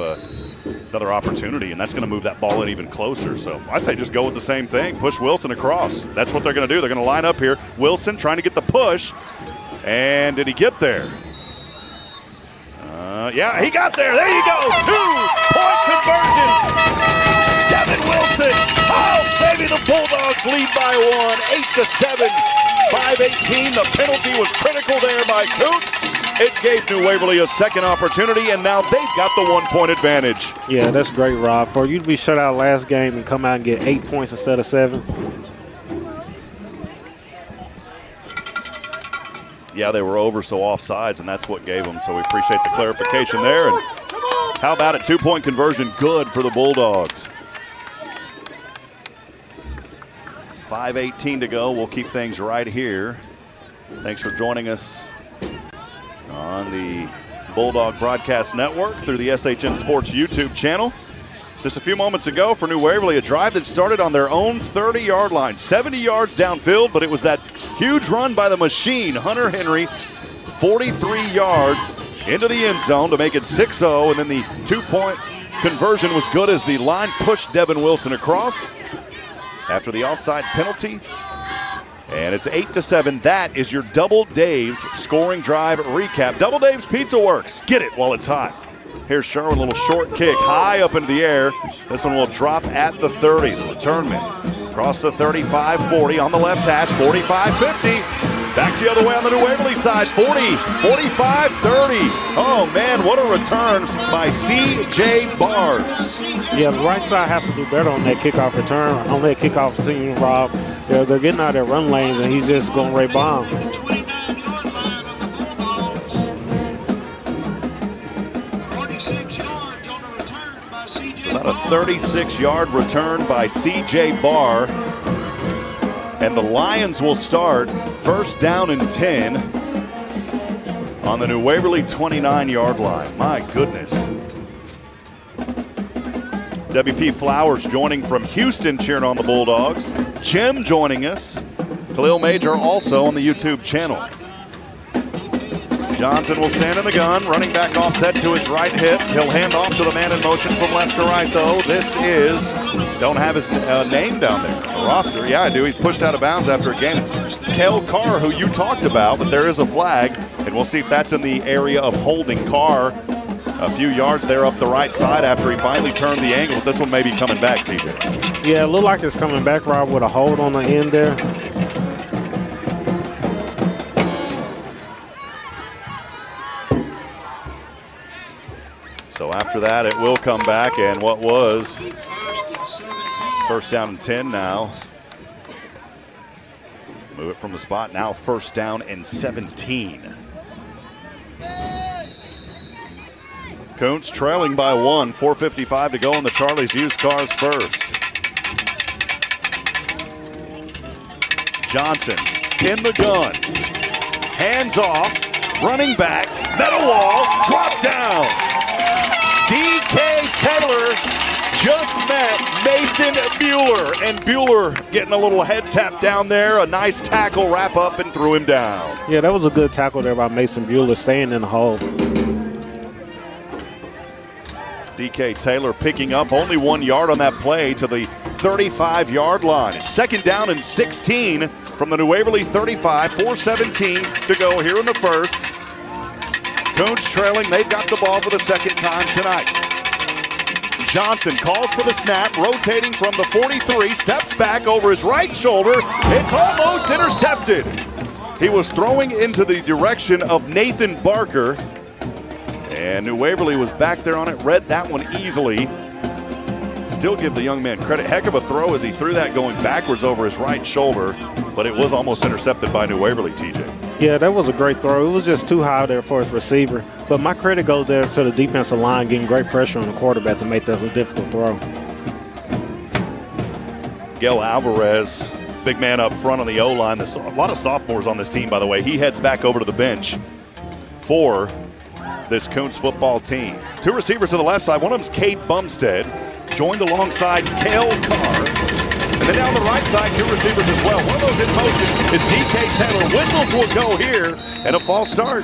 B: another opportunity, and that's going to move that ball in even closer. So I say just go with the same thing. Push Wilson across. That's what they're going to do. They're going to line up here. Wilson trying to get the push. And did he get there? Yeah, he got there. There you go. 2-point conversion. Devin Wilson. Oh, baby, the Bulldogs lead by 1, 8-7. 5:18. The penalty was critical there by Kountze. It gave New Waverly a second opportunity, and now they've got the 1-point advantage.
C: Yeah, that's great, Rob. For you to be shut out last game and come out and get 8 points instead of 7.
B: Yeah, they were over, so offsides, and that's what gave them. So we appreciate the clarification there. And how about it? 2-point conversion, good for the Bulldogs. 5:18 to go. We'll keep things right here. Thanks for joining us on the Bulldog Broadcast Network through the SHN Sports YouTube channel. Just a few moments ago for New Waverly, a drive that started on their own 30-yard line, 70 yards downfield, but it was that huge run by the machine, Hunter Henry, 43 yards into the end zone to make it 6-0, and then the 2-point conversion was good as the line pushed Devin Wilson across after the offside penalty. And it's 8-7. That is your Double Dave's scoring drive recap. Double Dave's Pizza Works. Get it while it's hot. Here's Sherwin, a little short kick, high up into the air. This one will drop at the 30. The return man across the 35-40 on the left hash, 45-50. Back the other way on the New Waverly side, 40, 45-30. Oh, man, what a return by C.J. Bars.
C: Yeah, the right side have to do better on that kickoff return, on that kickoff team, Rob. They're getting out of their run lanes, and he's just going right by them.
B: About a 36-yard return by C.J. Barr. And the Lions will start first down and 10 on the New Waverly 29-yard line. My goodness. WP Flowers joining from Houston, cheering on the Bulldogs. Jim joining us. Khalil Major also on the YouTube channel. Johnson will stand in the gun, running back offset to his right hip. He'll hand off to the man in motion from left to right, though. This is, don't have his name down there. The roster, yeah, I do. He's pushed out of bounds after a game. It's Kel Carr, who you talked about, but there is a flag, and we'll see if that's in the area of holding. Carr A few yards there up the right side after he finally turned the angle. This one may be coming back, TJ.
C: Yeah, it looked like it's coming back, Rob, with a hold on the end there.
B: So after that, it will come back, and what was first down and 10 now. Move it from the spot. Now first down and 17. Kountze trailing by 1, 4:55 to go in the Charlie's Used Cars first. Johnson in the gun. Hands off, running back, metal wall, drop down. D.K. Taylor just met Mason Bueller, and Bueller getting a little head tap down there. A nice tackle, wrap up, and threw him down.
C: Yeah, that was a good tackle there by Mason Bueller, staying in the hole.
B: D.K. Taylor picking up only 1 yard on that play to the 35-yard line. It's second down and 16 from the New Waverly 35, 4:17 to go here in the first. Kountze trailing. They've got the ball for the second time tonight. Johnson calls for the snap, rotating from the 43, steps back over his right shoulder. It's almost intercepted. He was throwing into the direction of Nathan Barker, and New Waverly was back there on it, read that one easily. Still give the young man credit. Heck of a throw as he threw that going backwards over his right shoulder, but it was almost intercepted by New Waverly, TJ.
C: Yeah, that was a great throw. It was just too high there for his receiver. But my credit goes there to the defensive line, getting great pressure on the quarterback to make that a difficult throw.
B: Gil Alvarez, big man up front on the O-line. A lot of sophomores on this team, by the way. He heads back over to the bench for this Kountze football team. Two receivers to the left side. One of them's Cade Bumstead, joined alongside Kale Carr. And then down the right side, two receivers as well. One of those in motion is D.K. Taylor. Whistles will go here, and a false start.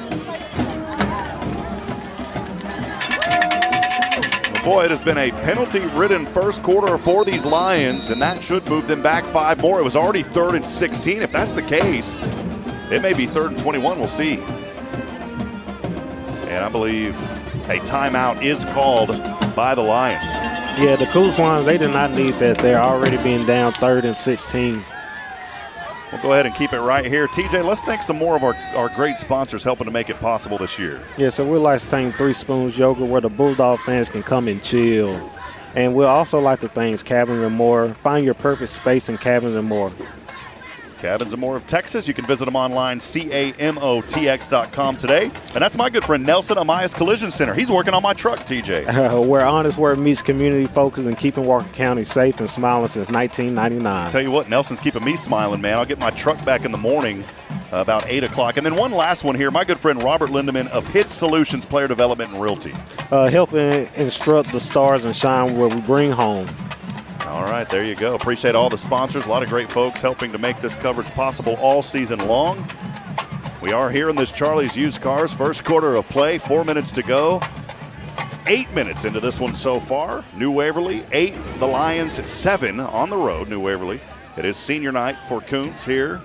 B: Boy, it has been a penalty-ridden first quarter for these Lions, and that should move them back 5 more. It was already 3rd and 16. If that's the case, it may be 3rd and 21. We'll see. And I believe a timeout is called by the Lions.
C: Yeah, the Kountze Lions, they did not need that. They're already being down 3rd and 16.
B: We'll go ahead and keep it right here. TJ, let's thank some more of our great sponsors helping to make it possible this year.
C: Yeah, so we'd like to thank 3 Spoons Yogurt, where the Bulldog fans can come and chill. And we'd also like to thank Cabins and More. Find your perfect space in Cabins and More.
B: Cabins and More of Texas. You can visit them online, CAMOTX.com today. And that's my good friend Nelson Amias Collision Center. He's working on my truck, TJ.
C: Where honest work meets community focus and keeping Walker County safe and smiling since 1999.
B: Tell you what, Nelson's keeping me smiling, man. I'll get my truck back in the morning about 8 o'clock. And then one last one here, my good friend Robert Lindeman of Hits Solutions Player Development and Realty.
C: Helping instruct the stars and shine where we bring home.
B: All right, there you go. Appreciate all the sponsors. A lot of great folks helping to make this coverage possible all season long. We are here in this Charlie's Used Cars. First quarter of play, 4 minutes to go. 8 minutes into this one so far. New Waverly, 8. The Lions, 7 on the road, New Waverly. It is senior night for Kountze here.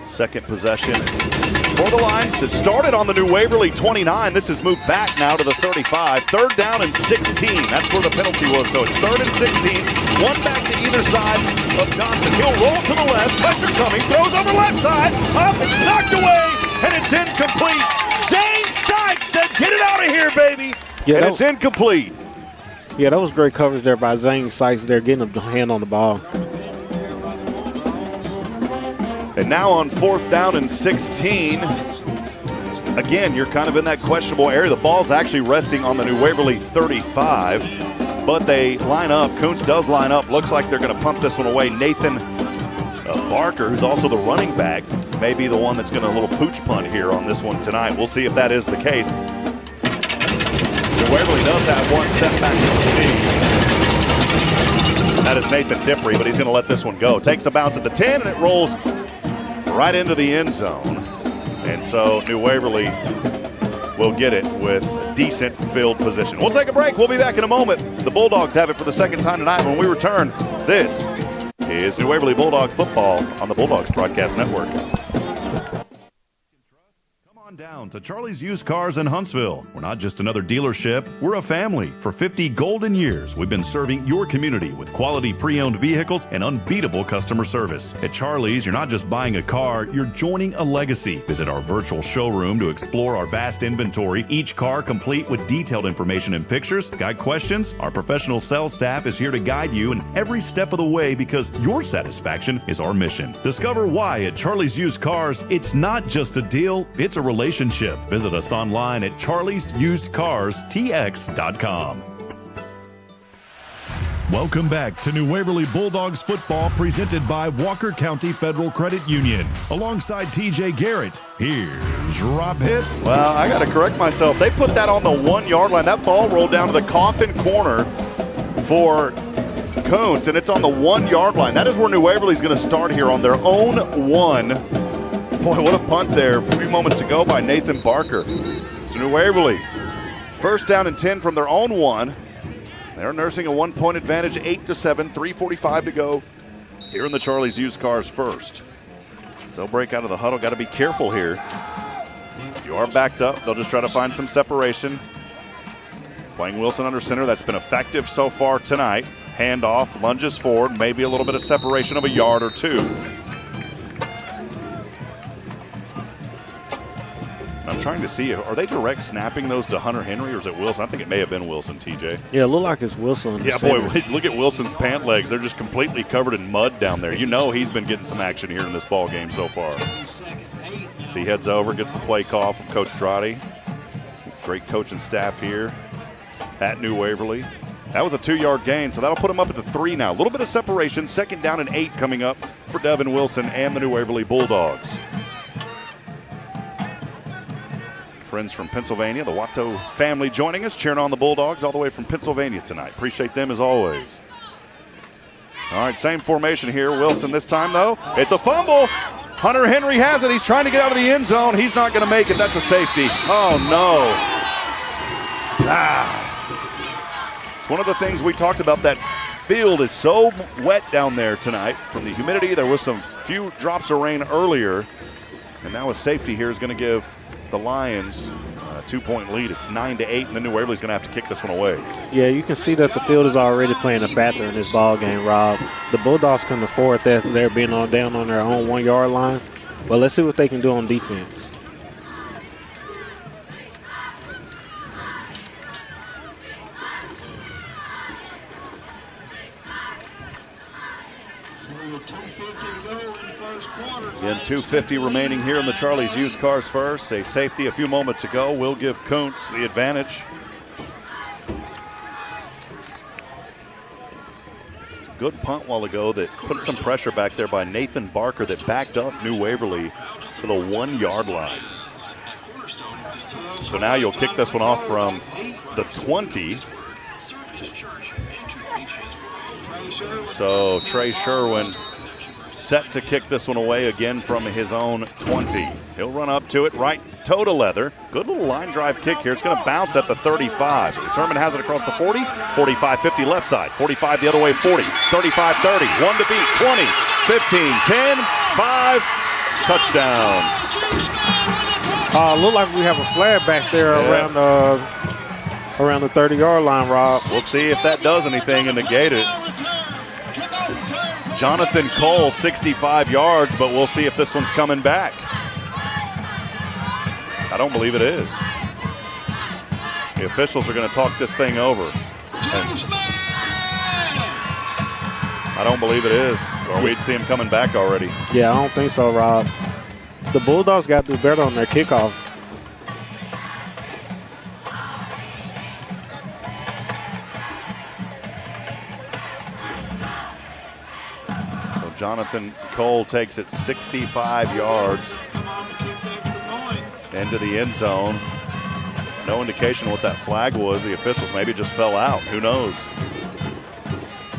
B: Second possession for the Lions. It started on the New Waverly 29. This has moved back now to the 35. 3rd down and 16. That's where the penalty was. So it's 3rd and 16. One back to either side of Johnson. He'll roll to the left. Pressure coming. Throws over left side. Up. It's knocked away. And it's incomplete. Zane Sykes said, get it out of here, baby.
C: Yeah,
B: and it's incomplete.
C: Yeah, that was great coverage there by Zane Sykes there, getting a hand on the ball.
B: And now on 4th down and 16, again, you're kind of in that questionable area. The ball's actually resting on the New Waverly 35, but they line up. Kountze does line up. Looks like they're going to pump this one away. Nathan Barker, who's also the running back, may be the one that's going to a little pooch punt here on this one tonight. We'll see if that is the case. New Waverly does have one setback in the speed. That is Nathan Diffrey, but he's going to let this one go. Takes a bounce at the 10, and it rolls right into the end zone. And so New Waverly will get it with decent field position. We'll take a break. We'll be back in a moment. The Bulldogs have it for the second time tonight. When we return, this is New Waverly Bulldog football on the Bulldogs Broadcast Network.
E: On down to Charlie's Used Cars in Huntsville. We're not just another dealership, we're a family. For 50 golden years, we've been serving your community with quality pre-owned vehicles and unbeatable customer service. At Charlie's, you're not just buying a car, you're joining a legacy. Visit our virtual showroom to explore our vast inventory, each car complete with detailed information and pictures. Got questions? Our professional sales staff is here to guide you in every step of the way because your satisfaction is our mission. Discover why at Charlie's Used Cars, it's not just a deal, it's a relationship. Visit us online at charliesusedcarstx.com. Welcome back to New Waverly Bulldogs football presented by Walker County Federal Credit Union. Alongside TJ Garrett, here's Rob Hitt.
B: Well, I got to correct myself. They put that on the 1 yard line. That ball rolled down to the coffin corner for Kountze, and it's on the 1 yard line. That is where New Waverly's going to start here on their own 1. Boy, what a punt there a few moments ago by Nathan Barker. So New Waverly, first down and 10 from their own 1. They're nursing a 1-point advantage, 8-7, 3:45 to go here in the Charlie's Used Cars first. So they'll break out of the huddle. Got to be careful here. You are backed up. They'll just try to find some separation. Playing Wilson under center. That's been effective so far tonight. Handoff, lunges forward, maybe a little bit of separation of a yard or two. I'm trying to see, are they direct snapping those to Hunter Henry or is it Wilson? I think it may have been Wilson, TJ.
C: Yeah, it looked like it's Wilson.
B: Yeah, boy, look at Wilson's pant legs. They're just completely covered in mud down there. You know he's been getting some action here in this ball game so far. So he heads over, gets the play call from Coach Trotty. Great coaching staff here at New Waverly. That was a 2-yard gain, so that'll put him up at the 3 now. A little bit of separation, 2nd down and 8 coming up for Devin Wilson and the New Waverly Bulldogs. Friends from Pennsylvania, the Watto family joining us, cheering on the Bulldogs all the way from Pennsylvania tonight. Appreciate them as always. All right, same formation here. Wilson this time, though. It's a fumble. Hunter Henry has it. He's trying to get out of the end zone. He's not going to make it. That's a safety. Oh, no. It's one of the things we talked about. That field is so wet down there tonight from the humidity. There was some few drops of rain earlier. And now a safety here is going to give the Lions a 2-point lead. It's 9-8, and then New Waverly's going to have to kick this one away.
C: Yeah, you can see that the field is already playing a factor in this ball game, Rob. The Bulldogs can afford that they're being down on their own 1 yard line. But let's see what they can do on defense.
B: Again, 2:50 remaining here in the Charlie's Used Cars first. A safety a few moments ago will give Kountze the advantage. Good punt while ago that put some pressure back there by Nathan Barker that backed up New Waverly to the 1 yard line. So now you'll kick this one off from the 20. So Trey Sherwin set to kick this one away again from his own 20. He'll run up to it, right toe to leather. Good little line drive kick here. It's going to bounce at the 35. Determined has it across the 40, 45, 50 left side, 45 the other way, 40, 35, 30, 1 to beat, 20, 15, 10, 5, touchdown.
C: Look like we have a flag back there around the 30-yard line, Rob.
B: We'll see if that does anything and negate it. Jonathan Cole, 65 yards, but we'll see if this one's coming back. I don't believe it is. The officials are going to talk this thing over. I don't believe it is, or we'd see him coming back already.
C: Yeah, I don't think so, Rob. The Bulldogs got to do better on their kickoff.
B: Jonathan Cole takes it 65 yards into the end zone. No indication what that flag was. The officials maybe just fell out. Who knows?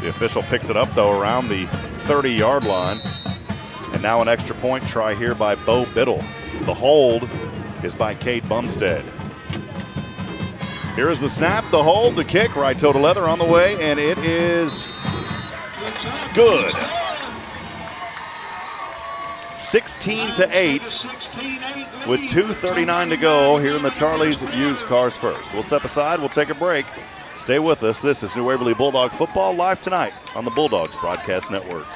B: The official picks it up, though, around the 30-yard line. And now an extra point try here by Bo Biddle. The hold is by Cade Bumstead. Here is the snap, the hold, the kick, right toe to leather on the way, and it is good. 16-8 with 2:39 to go here in the Charlie's Used Cars First. We'll step aside. We'll take a break. Stay with us. This is New Waverly Bulldog football live tonight on the Bulldogs Broadcast Network.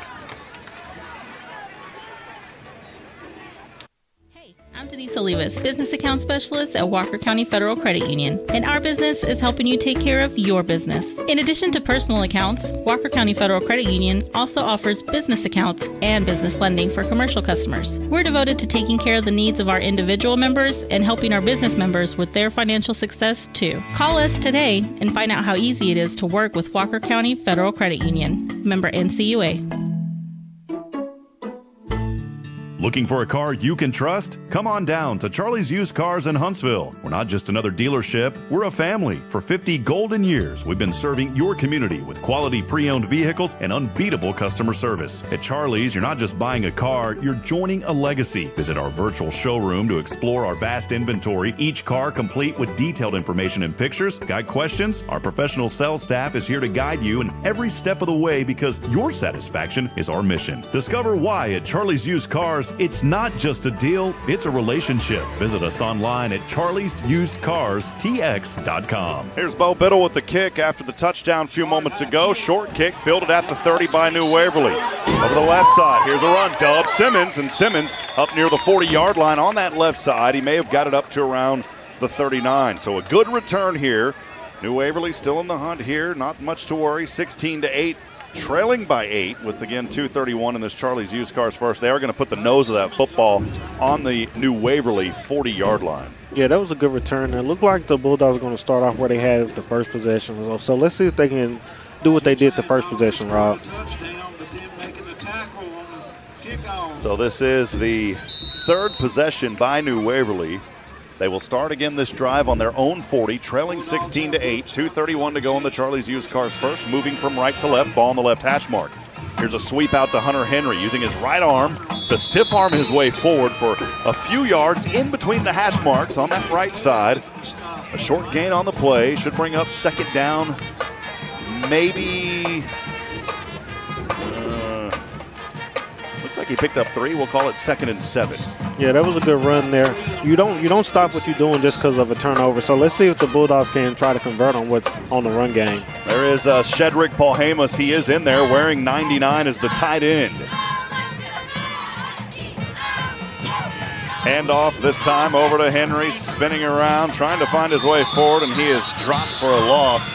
D: I'm Denise Olivas, Business Account Specialist at Walker County Federal Credit Union, and our business is helping you take care of your business. In addition to personal accounts, Walker County Federal Credit Union also offers business accounts and business lending for commercial customers. We're devoted to taking care of the needs of our individual members and helping our business members with their financial success too. Call us today and find out how easy it is to work with Walker County Federal Credit Union. Member NCUA.
E: Looking for a car you can trust? Come on down to Charlie's Used Cars in Huntsville. We're not just another dealership, we're a family. For 50 golden years, we've been serving your community with quality pre-owned vehicles and unbeatable customer service. At Charlie's, you're not just buying a car, you're joining a legacy. Visit our virtual showroom to explore our vast inventory, each car complete with detailed information and pictures. Got questions? Our professional sales staff is here to guide you in every step of the way because your satisfaction is our mission. Discover why at Charlie's Used Cars, it's not just a deal, it's a relationship. Visit us online at charliesusedcarstx.com.
B: Here's Bo Biddle with the kick after the touchdown a few moments ago. Short kick fielded at the 30 by New Waverly. Over the left side, here's a run. Dub Simmons, and Simmons up near the 40-yard line on that left side. He may have got it up to around the 39. So a good return here. New Waverly still in the hunt here. Not much to worry. 16-8. Trailing by 8 with, again, 2:31 in this Charlie's Used Cars First. They are going to put the nose of that football on the New Waverly 40-yard line.
C: Yeah, that was a good return. It looked like the Bulldogs are going to start off where they had the first possession. So let's see if they can do what they did the first possession, Rob.
B: So this is the third possession by New Waverly. They will start again this drive on their own 40, trailing 16-8. 2:31 to go in the Charlie's Used Cars First, moving from right to left, ball on the left hash mark. Here's a sweep out to Hunter Henry, using his right arm to stiff arm his way forward for a few yards in between the hash marks on that right side. A short gain on the play, should bring up second down, maybe. Looks like he picked up 3. We'll call it 2nd and 7.
C: Yeah, that was a good run there. You don't stop what you're doing just because of a turnover. So let's see if the Bulldogs can try to convert on the run game.
B: There is Shedrick Paulhamus. He is in there wearing 99 as the tight end. Handoff this time over to Henry, spinning around, trying to find his way forward, and he is dropped for a loss.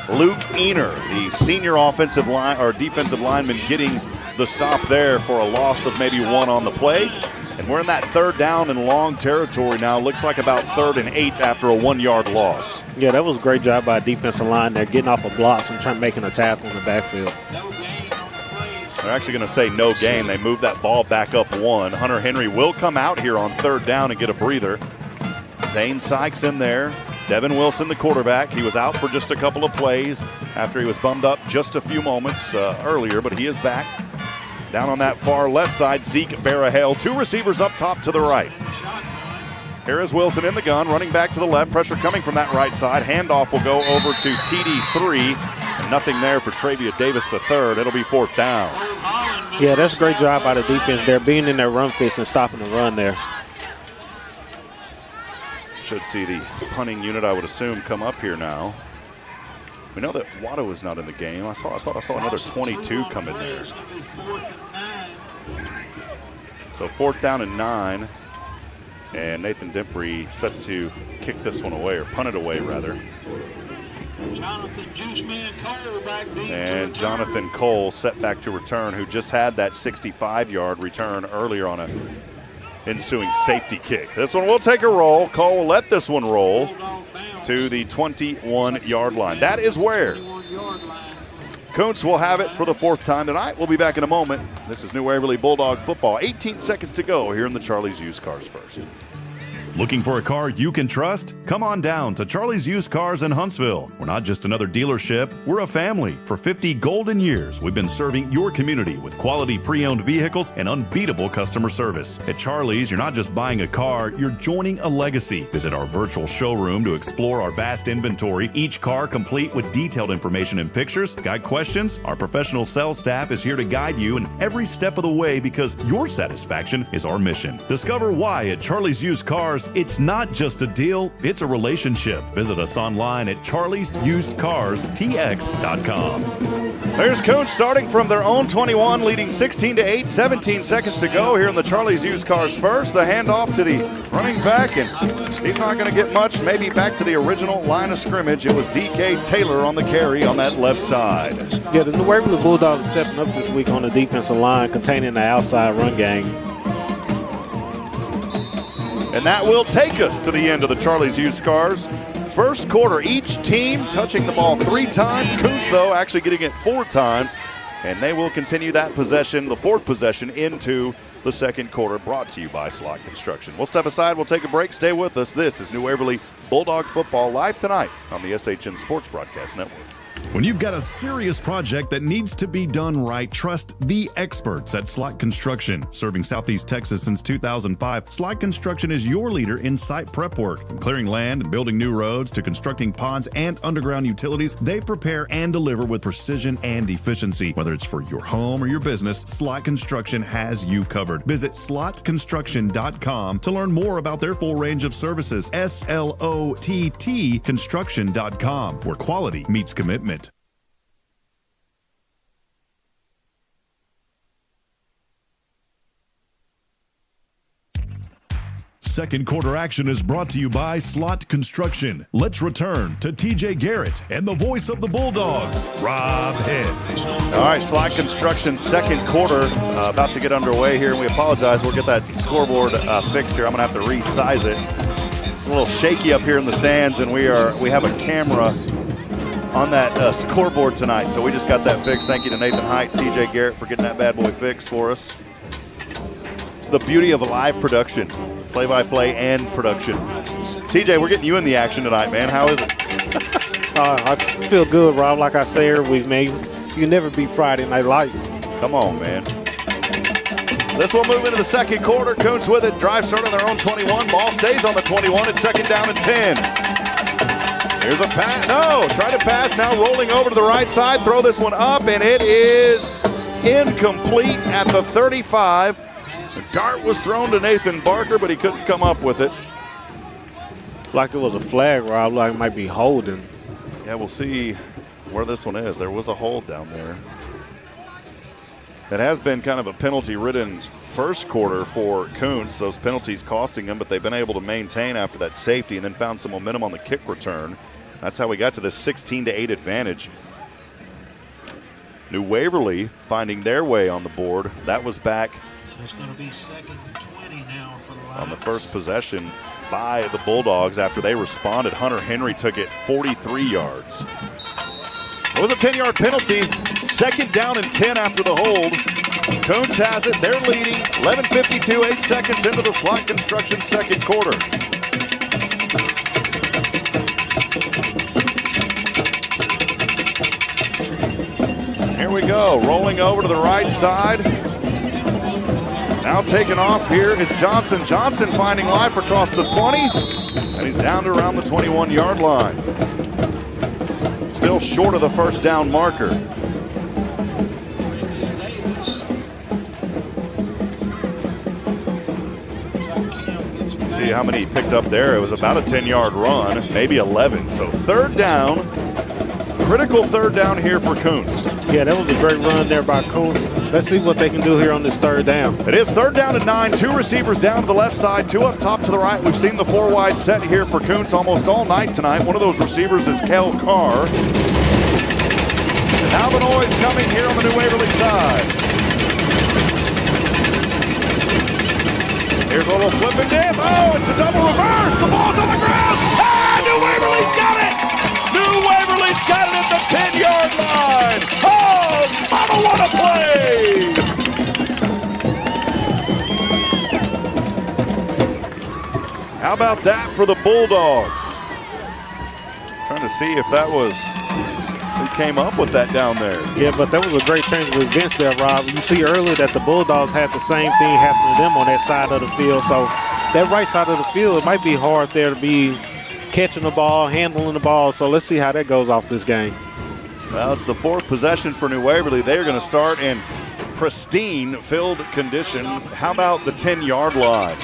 B: Luke Ener, the senior offensive line or defensive lineman, getting the stop there for a loss of maybe 1 on the play. And we're in that third down and long territory now. Looks like about 3rd and 8 after a 1-yard loss.
C: Yeah, that was a great job by a defensive line there, getting off of blocks and making a tackle in the backfield.
B: They're actually going to say no gain. They move that ball back up 1. Hunter Henry will come out here on 3rd down and get a breather. Zane Sykes in there. Devin Wilson, the quarterback. He was out for just a couple of plays after he was bummed up just a few moments earlier, but he is back. Down on that far left side, Zeke Barahale. 2 receivers up top to the right. Here is Wilson in the gun, running back to the left. Pressure coming from that right side. Handoff will go over to TD3. And nothing there for Travia Davis III. It'll be 4th down.
C: Yeah, that's a great job by the defense there, being in their run fist and stopping the run there.
B: Should see the punting unit, I would assume, come up here now. We know that Watto is not in the game. I thought I saw another 22 come in there. So 4th down and 9. And Nathan Dimpry set to kick this one away, or punt it away, rather. And Jonathan Cole set back to return, who just had that 65-yard return earlier on a ensuing safety kick. This one will take a roll. Cole will let this one roll to the 21-yard line. That is where Kountze will have it for the 4th time tonight. We'll be back in a moment. This is New Waverly Bulldog football. 18 seconds to go here in the Charlie's Used Cars First.
E: Looking for a car you can trust? Come on down to Charlie's Used Cars in Huntsville. We're not just another dealership, we're a family. For 50 golden years, we've been serving your community with quality pre-owned vehicles and unbeatable customer service. At Charlie's, you're not just buying a car, you're joining a legacy. Visit our virtual showroom to explore our vast inventory, each car complete with detailed information and pictures. Got questions? Our professional sales staff is here to guide you in every step of the way because your satisfaction is our mission. Discover why at Charlie's Used Cars, it's not just a deal, it's a relationship. Visit us online at charliesusedcarstx.com.
B: There's Kountze starting from their own 21, leading 16-8, 17 seconds to go here in the Charlie's Used Cars first. The handoff to the running back, and he's not going to get much, maybe back to the original line of scrimmage. It was D.K. Taylor on the carry on that left side.
C: Yeah, the Waverly Bulldogs are stepping up this week on the defensive line, containing the outside run game.
B: And that will take us to the end of the Charlie's Used Cars. First quarter, each team touching the ball 3 times. Kountze, though, actually getting it 4 times. And they will continue that possession, the 4th possession, into the second quarter, brought to you by Slot Construction. We'll step aside. We'll take a break. Stay with us. This is New Waverly Bulldog Football live tonight on the SHN Sports Broadcast Network.
E: When you've got a serious project that needs to be done right, trust the experts at Slot Construction. Serving Southeast Texas since 2005, Slot Construction is your leader in site prep work. From clearing land and building new roads to constructing ponds and underground utilities, they prepare and deliver with precision and efficiency. Whether it's for your home or your business, Slot Construction has you covered. Visit slotconstruction.com to learn more about their full range of services. SLOTT construction.com, where quality meets commitment. Second quarter action is brought to you by Slot Construction. Let's return to TJ Garrett and the voice of the Bulldogs, Rob Head.
B: All right, Slot Construction second quarter about to get underway here. We apologize. We'll get that scoreboard fixed here. I'm going to have to resize it. It's a little shaky up here in the stands, and we have a camera on that scoreboard tonight, so we just got that fixed. Thank you to Nathan Height, TJ Garrett for getting that bad boy fixed for us. It's the beauty of a live production, play-by-play and production. TJ, we're getting you in the action tonight, man. How is it?
C: I feel good, Rob. Like I say every week, man, you can never beat Friday Night Lights.
B: Come on, man. This will move into the second quarter. Kountze with it. Drive start on their own 21. Ball stays on the 21. It's second down and 10. Here's a pass. No, try to pass now, rolling over to the right side. Throw this one up, and it is incomplete at the 35. The dart was thrown to Nathan Barker, but he couldn't come up with it.
C: Like it was a flag, Rob, like it might be holding.
B: Yeah, we'll see where this one is. There was a hold down there. It has been kind of a penalty-ridden first quarter for Kountze. Those penalties costing them, but they've been able to maintain after that safety and then found some momentum on the kick return. That's how we got to this 16-8 advantage. New Waverly finding their way on the board. That was back
K: It's going to be second and 20 now for the line.
B: on the first possession by the Bulldogs after they responded. Hunter Henry took it 43 yards. It was a 10-yard penalty. Second down and 10 after the hold. Kountze has it. They're leading. 11:52, 8 seconds into the Slot Construction second quarter. Here we go. Rolling over to the right side. Now taking off here is Johnson. Johnson finding life across the 20. And he's down to around the 21-yard line. Still short of the first down marker. See how many he picked up there. It was about a 10-yard run, maybe 11. So third down, critical third down here for Kountze.
C: Yeah, that was a great run there by Kountze. Let's see what they can do here on this third down.
B: It is third down and 9. 2 receivers down to the left side, 2 up top to the right. We've seen the 4 wide set here for Kountze almost all night tonight. One of those receivers is Kel Carr. And now the noise coming here on the New Waverly side. Here's a little flip and dip. Oh, it's a double reverse. The ball's on the ground. Ah, New Waverly's got it. New Waverly's got it at the 10-yard line. Oh, mama, what a play. How about that for the Bulldogs? Trying to see if that was who came up with that down there.
C: Yeah, but that was a great change of events there, Rob. You see earlier that the Bulldogs had the same thing happen to them on that side of the field. So that right side of the field, it might be hard there to be catching the ball, handling the ball. So let's see how that goes off this game.
B: Well, it's the 4th possession for New Waverly. They are going to start in pristine field condition. How about the 10-yard line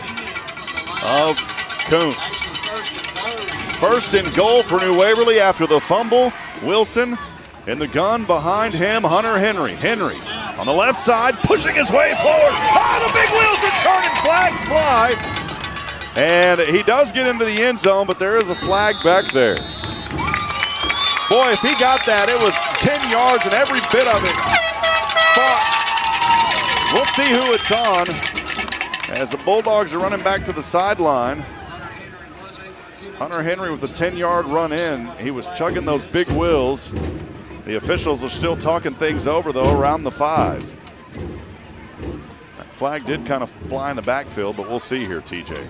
B: of Kountze? First and goal for New Waverly after the fumble. Wilson in the gun behind him, Hunter Henry. Henry on the left side, pushing his way forward. Ah, the big wheels are turning, flags fly. And he does get into the end zone, but there is a flag back there. Boy, if he got that, it was 10 yards and every bit of it. But we'll see who it's on as the Bulldogs are running back to the sideline. Hunter Henry with a 10-yard run in. He was chugging those big wheels. The officials are still talking things over, though, around the 5. That flag did kind of fly in the backfield, but we'll see here, TJ.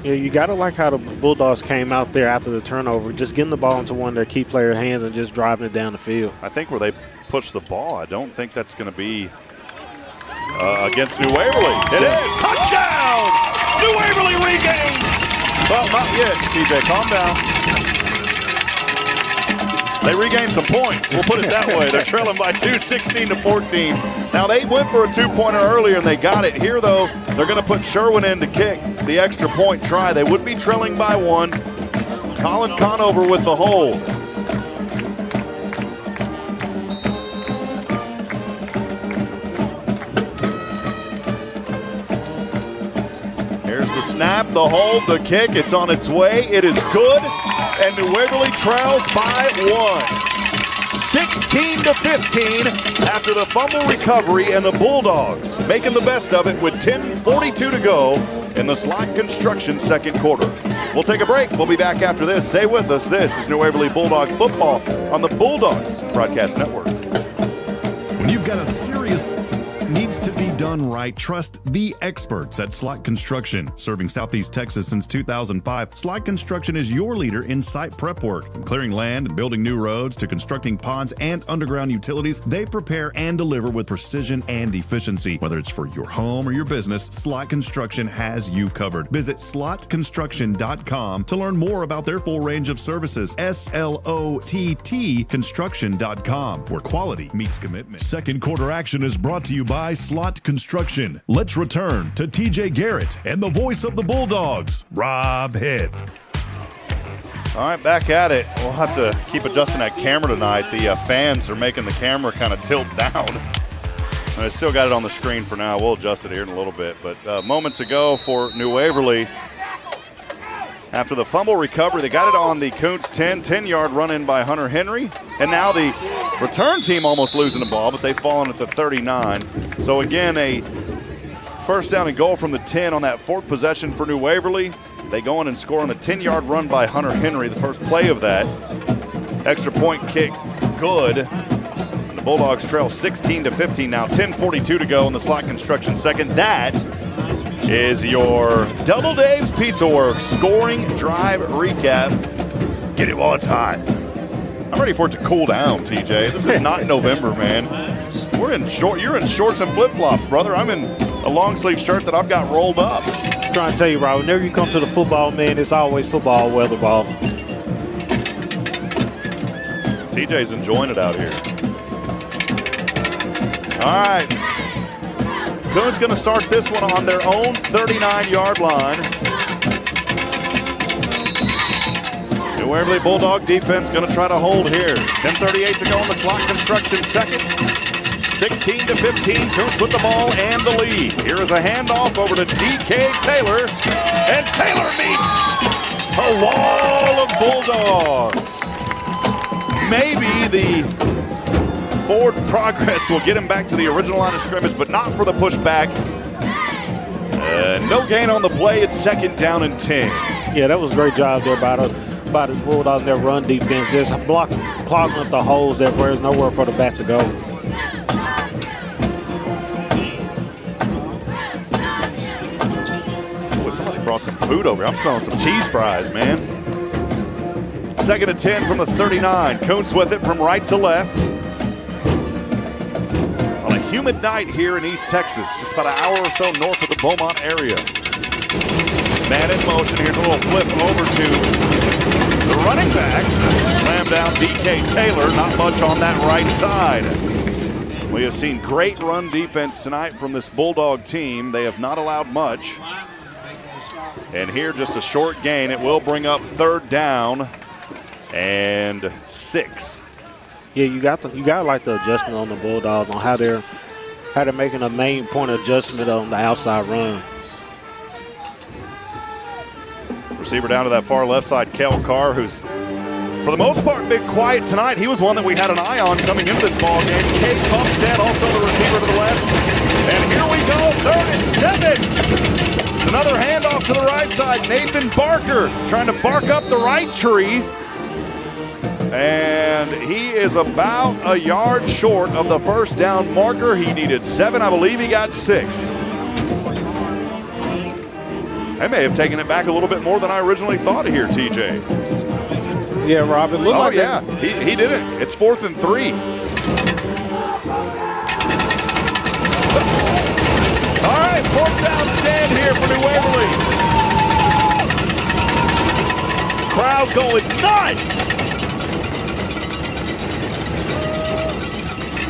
C: Yeah, you got to like how the Bulldogs came out there after the turnover, just getting the ball into one of their key player hands and just driving it down the field.
B: I think where they push the ball, I don't think that's going to be against New Waverly. It is. Touchdown! New Waverly regains. Well, not yet, TJ. Calm down. They regained some points. We'll put it that way. They're trailing by 2, 16-14. Now, they went for a 2-pointer earlier, and they got it. Here, though, they're going to put Sherwin in to kick the extra point try. They would be trailing by 1. Colin Conover with the hold. Here's the snap, the hold, the kick. It's on its way. It is good. And New Waverly trails by 1. 16-15 after the fumble recovery, and the Bulldogs making the best of it with 10:42 to go in the Slot Construction second quarter. We'll take a break. We'll be back after this. Stay with us. This is New Waverly Bulldog football on the Bulldogs Broadcast Network.
E: When you've got a serious needs to be done right, trust the experts at Slot Construction. Serving Southeast Texas since 2005, Slot Construction is your leader in site prep work. From clearing land and building new roads to constructing ponds and underground utilities, they prepare and deliver with precision and efficiency. Whether it's for your home or your business, Slot Construction has you covered. Visit slotconstruction.com to learn more about their full range of services. SLOTT construction.com, where quality meets commitment. Second quarter action is brought to you by Slot Construction. Let's return to TJ Garrett and the voice of the Bulldogs, Rob Hitt.
B: All right, back at it. We'll have to keep adjusting that camera tonight. The fans are making the camera kind of tilt down. I still got it on the screen for now. We'll adjust it here in a little bit. But moments ago for New Waverly, after the fumble recovery, they got it on the Kountze 10-yard run in by Hunter Henry. And now the return team almost losing the ball, but they've fallen at the 39. So again, a first down and goal from the 10 on that 4th possession for New Waverly. They go in and score on the 10-yard run by Hunter Henry, the first play of that. Extra point kick, good. And the Bulldogs trail 16-15 now, 10:42 to go in the Slot Construction second. That is your Double Dave's Pizza Works scoring drive recap. Get it while it's hot. I'm ready for it to cool down, TJ. This is not November, man. You're in shorts and flip-flops, brother. I'm in a long-sleeve shirt that I've got rolled up.
C: I'm trying to tell you, Rob, whenever you come to the football, man, it's always football weather balls.
B: TJ's enjoying it out here. All right. Kountze going to start this one on their own 39-yard line. New Waverly Bulldog defense going to try to hold here. 10:38 to go in the Slot Construction second. 16-15, Kountze with the ball and the lead. Here is a handoff over to DK Taylor, and Taylor meets a wall of Bulldogs. Maybe the forward progress will get him back to the original line of scrimmage, but not for the pushback. No gain on the play. It's 2nd down and 10.
C: Yeah, that was a great job there by the Bulldogs in their run defense, just clogging up the holes there where there's nowhere for the back to go.
B: Boy, somebody brought some food over. I'm smelling some cheese fries, man. 2nd and 10 from the 39. Kountze with it from right to left. On a humid night here in East Texas, just about an hour or so north of the Beaumont area. Man in motion. Here's a little flip over to the running back. Slam down DK Taylor. Not much on that right side. We have seen great run defense tonight from this Bulldog team. They have not allowed much. And here just a short gain. It will bring up 3rd down and 6.
C: Yeah, you got like the adjustment on the Bulldogs on how they're making a main point adjustment on the outside run.
B: Receiver down to that far left side, Kel Carr, who's for the most part been quiet tonight. He was one that we had an eye on coming into this ball game. Kate Bumstead, also the receiver to the left. And here we go, 3rd and 7. It's another handoff to the right side. Nathan Barker trying to bark up the right tree. And he is about a yard short of the 1st down marker. He needed 7. I believe he got 6. I may have taken it back a little bit more than I originally thought here, TJ.
C: Yeah, Rob, it looked like
B: yeah, he did it. It's 4th and 3. All right, 4th down stand here for New Waverly. Crowd going nuts.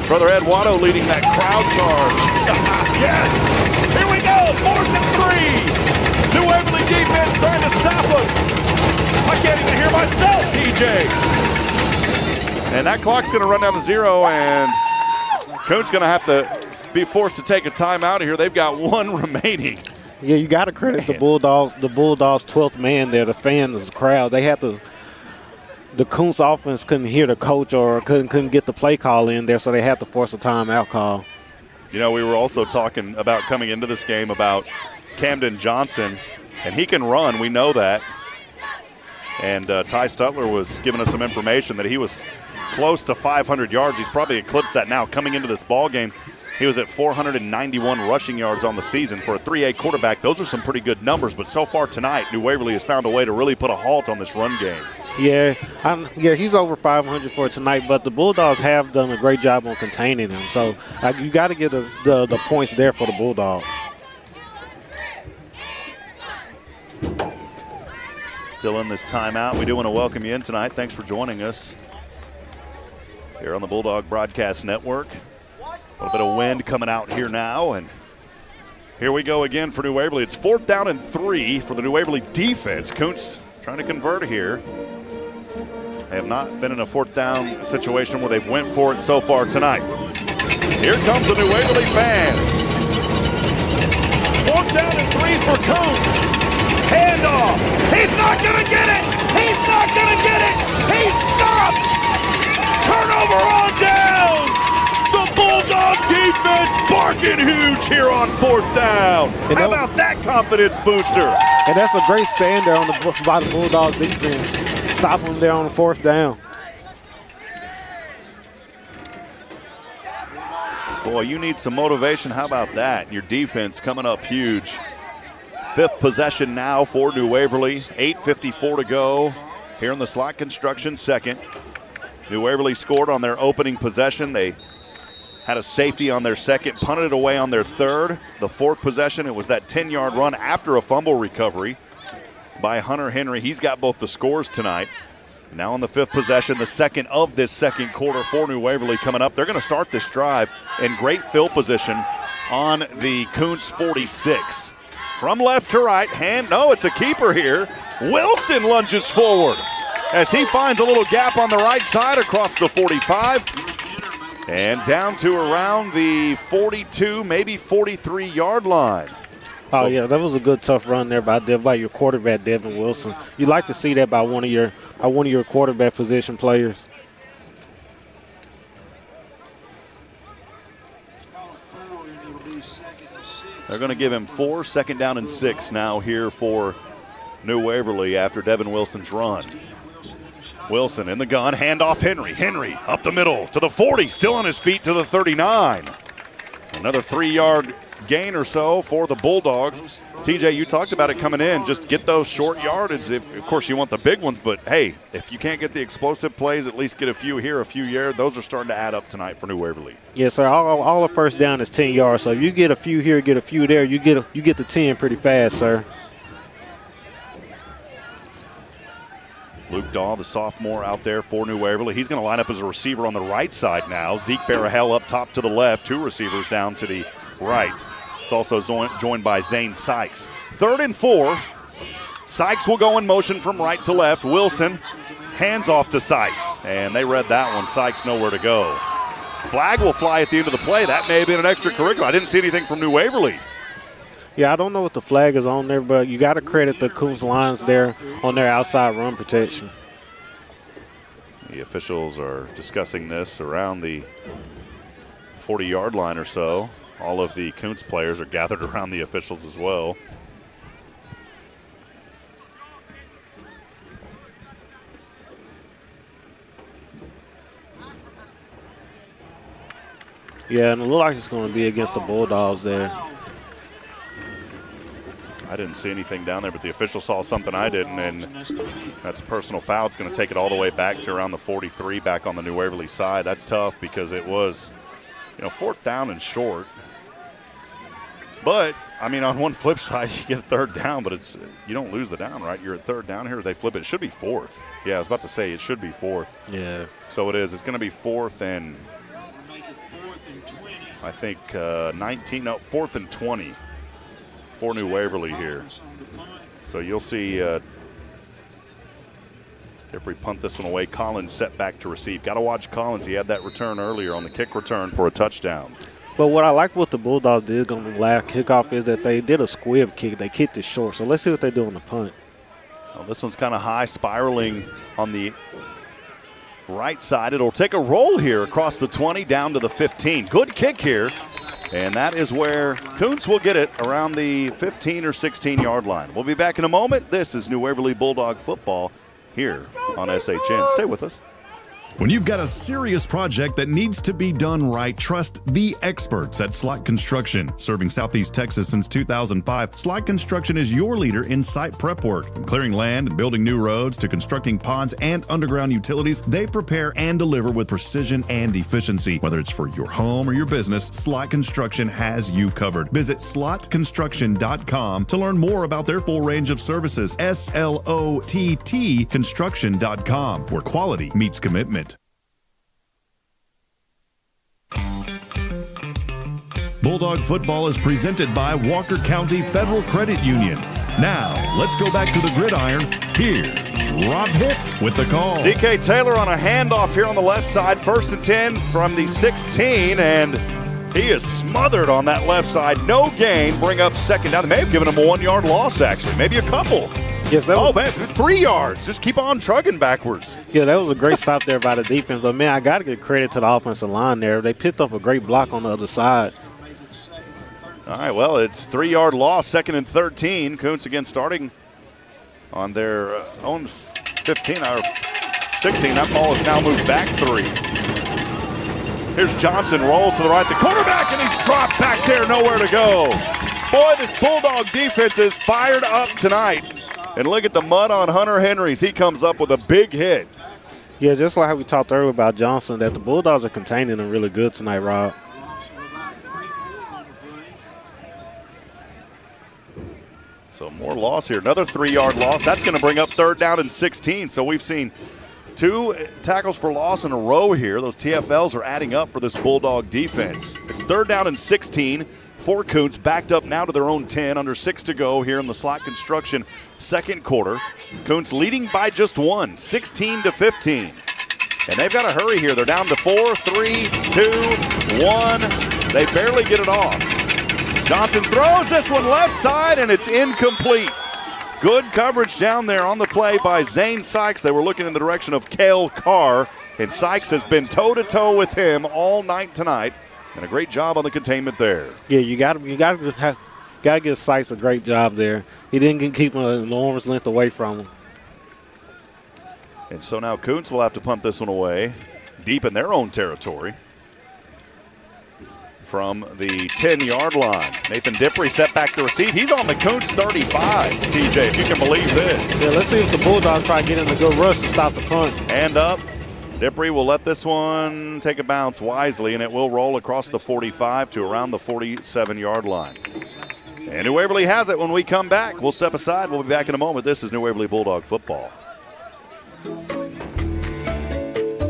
B: Brother Ed Watto leading that crowd charge. Yes! Here we go, 4th and 3. New Waverly defense trying to stop him. I can't even hear myself, TJ. And that clock's going to run down to 0, and Coach's going to have to be forced to take a timeout here. They've got 1 remaining.
C: Yeah, you got to credit the Bulldogs. The Bulldogs' 12th man there, the fans, the crowd. They had to. The Kountze offense couldn't hear the coach or couldn't get the play call in there, so they had to force a timeout call.
B: You know, we were also talking about coming into this game about Camden Johnson, and he can run. We know that. And Ty Stutler was giving us some information that he was close to 500 yards. He's probably eclipsed that now. Coming into this ball game, he was at 491 rushing yards on the season. For a 3A quarterback, those are some pretty good numbers. But so far tonight, New Waverly has found a way to really put a halt on this run game.
C: Yeah, he's over 500 for tonight, but the Bulldogs have done a great job on containing him. So you got to get the points there for the Bulldogs.
B: Still in this timeout. We do want to welcome you in tonight. Thanks for joining us here on the Bulldog Broadcast Network. A little bit of wind coming out here now, and here we go again for New Waverly. It's 4th down and 3 for the New Waverly defense. Kountze trying to convert here. They have not been in a 4th down situation where they've went for it so far tonight. Here comes the New Waverly fans. 4th down and 3 for Kountze. Handoff. He's not going to get it. He's not going to get it. He's stopped. Turnover on downs. The Bulldog defense barking huge here on 4th down. How about that confidence booster?
C: And that's a great stand there by the Bulldogs defense. Stop them there on the 4th down.
B: Boy, you need some motivation. How about that? Your defense coming up huge. 5th possession now for New Waverly. 8:54 to go here in the slot construction 2nd. New Waverly scored on their opening possession. They had a safety on their 2nd, punted it away on their 3rd. The 4th possession, it was that 10-yard run after a fumble recovery by Hunter Henry. He's got both the scores tonight. Now on the 5th possession, the 2nd of this 2nd quarter for New Waverly coming up. They're going to start this drive in great field position on the Kountze 46. From left to right, it's a keeper here. Wilson lunges forward as he finds a little gap on the right side across the 45. And down to around the 42, maybe 43-yard line.
C: Oh, yeah, that was a good, tough run there by your quarterback, Devin Wilson. You like to see that by one of your quarterback position players.
B: They're going to give him 4, 2nd down and 6 now here for New Waverly after Devin Wilson's run. Wilson in the gun, handoff Henry. Henry up the middle to the 40, still on his feet to the 39. Another 3-yard gain or so for the Bulldogs. TJ, you talked about it coming in. Just get those short yardage. Of course, you want the big ones, but, hey, if you can't get the explosive plays, at least get a few here, a few here. Those are starting to add up tonight for New Waverly.
C: Yes, sir. All the first down is 10 yards. So if you get a few here, get a few there, you get the 10 pretty fast, sir.
B: Luke Daw, the sophomore out there for New Waverly. He's going to line up as a receiver on the right side now. Zeke Barahel up top to the left. 2 receivers down to the right. It's also joined by Zane Sykes. 3rd and 4. Sykes will go in motion from right to left. Wilson hands off to Sykes. And they read that one. Sykes nowhere to go. Flag will fly at the end of the play. That may have been an extracurricular. I didn't see anything from New Waverly.
C: Yeah, I don't know what the flag is on there, but you got to credit the Kountze Lions there on their outside run protection.
B: The officials are discussing this around the 40-yard line or so. All of the Kountze players are gathered around the officials as well.
C: Yeah, and it looks like it's going to be against the Bulldogs there.
B: I didn't see anything down there, but the official saw something I didn't, and that's a personal foul. It's going to take it all the way back to around the 43, back on the New Waverly side. That's tough because it was, 4th down and short. But, I mean, on one flip side, you get a 3rd down, but you don't lose the down, right? You're at 3rd down here. They flip it. It should be 4th. Yeah, I was about to say it should be 4th.
C: Yeah.
B: So it is. It's going to be 4th and, I think, 4th and 20 for New Waverly here. So you'll see Dippery punt this one away. Collins set back to receive. Got to watch Collins. He had that return earlier on the kick return for a touchdown.
C: But what I like what the Bulldogs did on the last kickoff is that they did a squib kick. They kicked it short. So let's see what they do on the punt.
B: Well, this one's kind of high, spiraling on the right side. It'll take a roll here across the 20 down to the 15. Good kick here. And that is where Kountze will get it around the 15 or 16-yard line. We'll be back in a moment. This is New Waverly Bulldog football here on SHN. Stay with us.
E: When you've got a serious project that needs to be done right, trust the experts at Slot Construction. Serving Southeast Texas since 2005, Slot Construction is your leader in site prep work. From clearing land and building new roads to constructing ponds and underground utilities, they prepare and deliver with precision and efficiency. Whether it's for your home or your business, Slot Construction has you covered. Visit slotconstruction.com to learn more about their full range of services. SLOTT construction.com, where quality meets commitment. Bulldog football is presented by Walker County Federal Credit Union. Now, let's go back to the gridiron. Here's Rob Hitt with the call.
B: DK Taylor on a handoff here on the left side. 1st and 10 from the 16, and he is smothered on that left side. No gain. Bring up 2nd down. They may have given him a 1-yard loss, actually. Maybe a couple.
C: Yes,
B: oh, man, 3 yards. Just keep on trucking backwards.
C: Yeah, that was a great stop there by the defense. But, man, I got to give credit to the offensive line there. They picked up a great block on the other side.
B: All right, well, it's 3-yard loss, 2nd and 13. Kountze again starting on their own 15 or 16. That ball has now moved back 3. Here's Johnson, rolls to the right. The quarterback, and he's dropped back there, nowhere to go. Boy, this Bulldog defense is fired up tonight. And look at the mud on Hunter Henrys. He comes up with a big hit.
C: Yeah, just like how we talked earlier about Johnson, that the Bulldogs are containing him really good tonight, Rob.
B: So more loss here. Another 3-yard loss. That's going to bring up 3rd down and 16. So we've seen 2 tackles for loss in a row here. Those TFLs are adding up for this Bulldog defense. It's 3rd down and 16 for Kountze, backed up now to their own 10, under 6 to go here in the Slot Construction 2nd quarter. Kountze leading by just 1, 16 to 15. And they've got to hurry here. They're down to 4, 3, 2, 1. They barely get it off. Johnson throws this one left side, and it's incomplete. Good coverage down there on the play by Zane Sykes. They were looking in the direction of Cale Carr, and Sykes has been toe-to-toe with him all night tonight, and a great job on the containment there.
C: Yeah, you got to give Sykes a great job there. He didn't keep an enormous length away from him.
B: And so now Kountze will have to punt this one away, deep in their own territory. from the 10-yard line. Nathan Dippery set back to receive. He's on the Kountze 35, TJ, if you can believe this.
C: Yeah, let's see if the Bulldogs try to get in a good rush to stop the punt.
B: Hand up. Dippery will let this one take a bounce wisely, and it will roll across the 45 to around the 47-yard line. And New Waverly has it when we come back. We'll step aside. We'll be back in a moment. This is New Waverly Bulldog football.